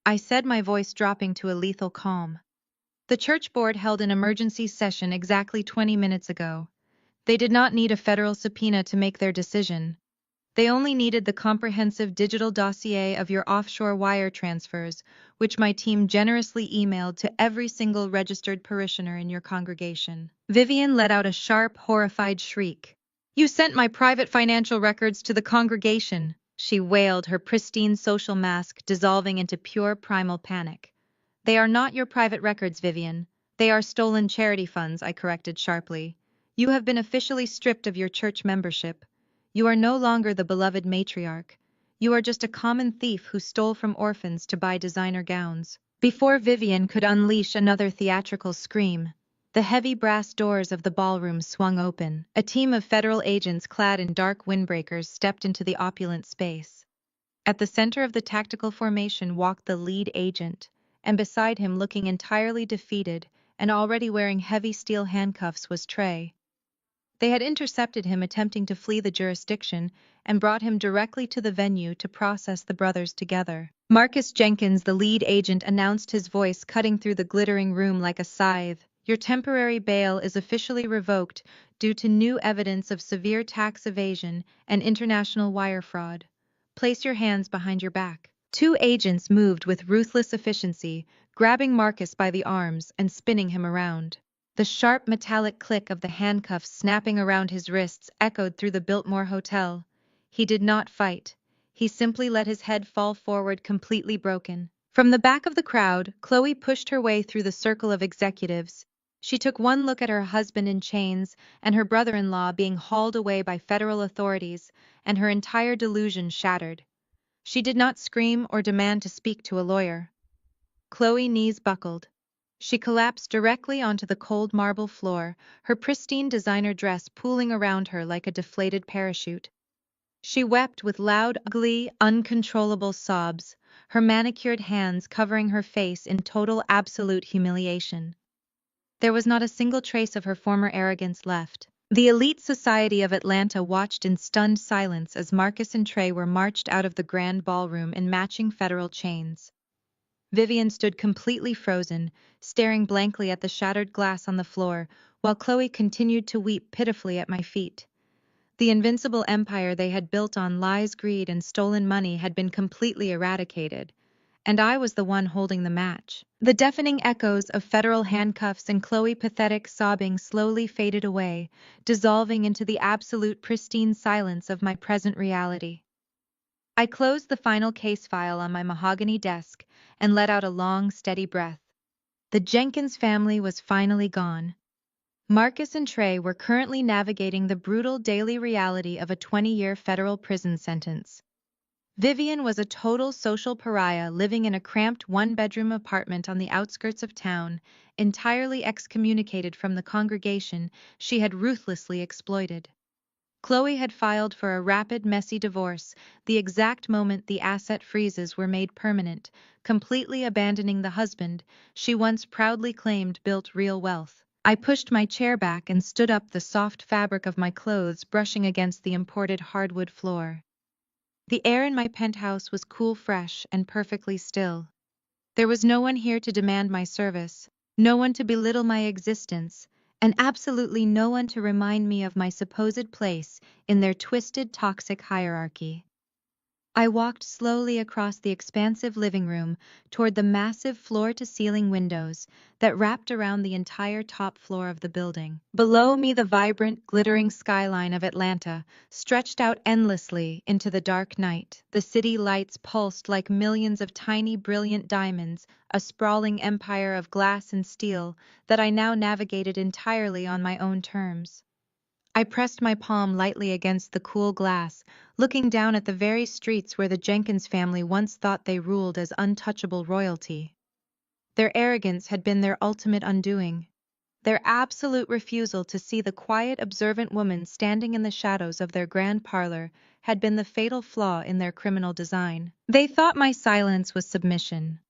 I said, my voice dropping to a lethal calm. The church board held an emergency session exactly 20 minutes ago. They did not need a federal subpoena to make their decision. They only needed the comprehensive digital dossier of your offshore wire transfers, which my team generously emailed to every single registered parishioner in your congregation. Vivian let out a sharp, horrified shriek. You sent my private financial records to the congregation, she wailed, her pristine social mask dissolving into pure primal panic. They are not your private records, Vivian. They are stolen charity funds, I corrected sharply. You have been officially stripped of your church membership. You are no longer the beloved matriarch. You are just a common thief who stole from orphans to buy designer gowns. Before Vivian could unleash another theatrical scream, the heavy brass doors of the ballroom swung open. A team of federal agents clad in dark windbreakers stepped into the opulent space. At the center of the tactical formation walked the lead agent, and beside him, looking entirely defeated and already wearing heavy steel handcuffs, was Trey. They had intercepted him attempting to flee the jurisdiction and brought him directly to the venue to process the brothers together. Marcus Jenkins, the lead agent, announced, his voice cutting through the glittering room like a scythe. Your temporary bail is officially revoked due to new evidence of severe tax evasion and international wire fraud. Place your hands behind your back. Two agents moved with ruthless efficiency, grabbing Marcus by the arms and spinning him around. The sharp metallic click of the handcuffs snapping around his wrists echoed through the Biltmore Hotel. He did not fight. He simply let his head fall forward, completely broken. From the back of the crowd, Chloe pushed her way through the circle of executives. She took one look at her husband in chains and her brother-in-law being hauled away by federal authorities, and her entire delusion shattered. She did not scream or demand to speak to a lawyer. Chloe's knees buckled. She collapsed directly onto the cold marble floor, her pristine designer dress pooling around her like a deflated parachute. She wept with loud, ugly, uncontrollable sobs, her manicured hands covering her face in total, absolute humiliation. There was not a single trace of her former arrogance left. The elite society of Atlanta watched in stunned silence as Marcus and Trey were marched out of the grand ballroom in matching federal chains. Vivian stood completely frozen, staring blankly at the shattered glass on the floor, while Chloe continued to weep pitifully at my feet. The invincible empire they had built on lies, greed, and stolen money had been completely eradicated, and I was the one holding the match. The deafening echoes of federal handcuffs and Chloe pathetic sobbing slowly faded away, dissolving into the absolute pristine silence of my present reality. I closed the final case file on my mahogany desk and let out a long, steady breath. The Jenkins family was finally gone. Marcus and Trey were currently navigating the brutal daily reality of a 20-year federal prison sentence. Vivian was a total social pariah living in a cramped one-bedroom apartment on the outskirts of town, entirely excommunicated from the congregation she had ruthlessly exploited. Chloe had filed for a rapid, messy divorce the exact moment the asset freezes were made permanent, completely abandoning the husband she once proudly claimed built real wealth. I pushed my chair back and stood up, the soft fabric of my clothes brushing against the imported hardwood floor. The air in my penthouse was cool, fresh, and perfectly still. There was no one here to demand my service, no one to belittle my existence, and absolutely no one to remind me of my supposed place in their twisted, toxic hierarchy. I walked slowly across the expansive living room toward the massive floor-to-ceiling windows that wrapped around the entire top floor of the building. Below me, the vibrant, glittering skyline of Atlanta stretched out endlessly into the dark night. The city lights pulsed like millions of tiny, brilliant diamonds, a sprawling empire of glass and steel that I now navigated entirely on my own terms. I pressed my palm lightly against the cool glass, looking down at the very streets where the Jenkins family once thought they ruled as untouchable royalty. Their arrogance had been their ultimate undoing. Their absolute refusal to see the quiet, observant woman standing in the shadows of their grand parlor had been the fatal flaw in their criminal design. They thought my silence was submission.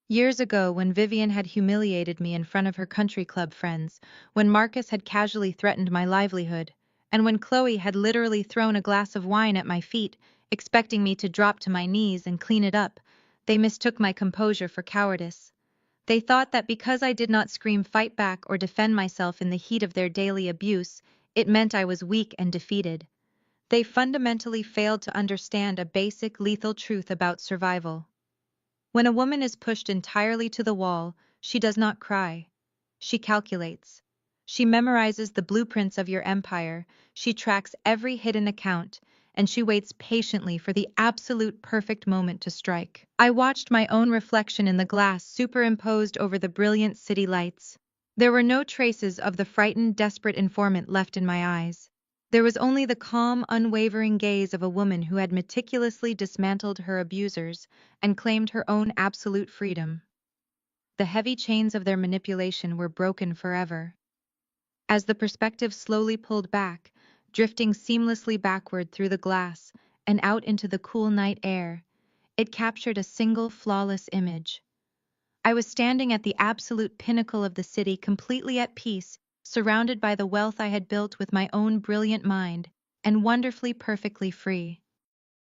Years ago, when Vivian had humiliated me in front of her country club friends, when Marcus had casually threatened my livelihood, and when Chloe had literally thrown a glass of wine at my feet, expecting me to drop to my knees and clean it up, they mistook my composure for cowardice. They thought that because I did not scream fight back or defend myself in the heat of their daily abuse, it meant I was weak and defeated. They fundamentally failed to understand a basic lethal truth about survival. When a woman is pushed entirely to the wall, she does not cry. She calculates. She memorizes the blueprints of your empire, she tracks every hidden account, and she waits patiently for the absolute perfect moment to strike. I watched my own reflection in the glass superimposed over the brilliant city lights. There were no traces of the frightened, desperate informant left in my eyes. There was only the calm, unwavering gaze of a woman who had meticulously dismantled her abusers and claimed her own absolute freedom. The heavy chains of their manipulation were broken forever. As the perspective slowly pulled back, drifting seamlessly backward through the glass and out into the cool night air, it captured a single flawless image. I was standing at the absolute pinnacle of the city, completely at peace, surrounded by the wealth I had built with my own brilliant mind, and wonderfully perfectly free.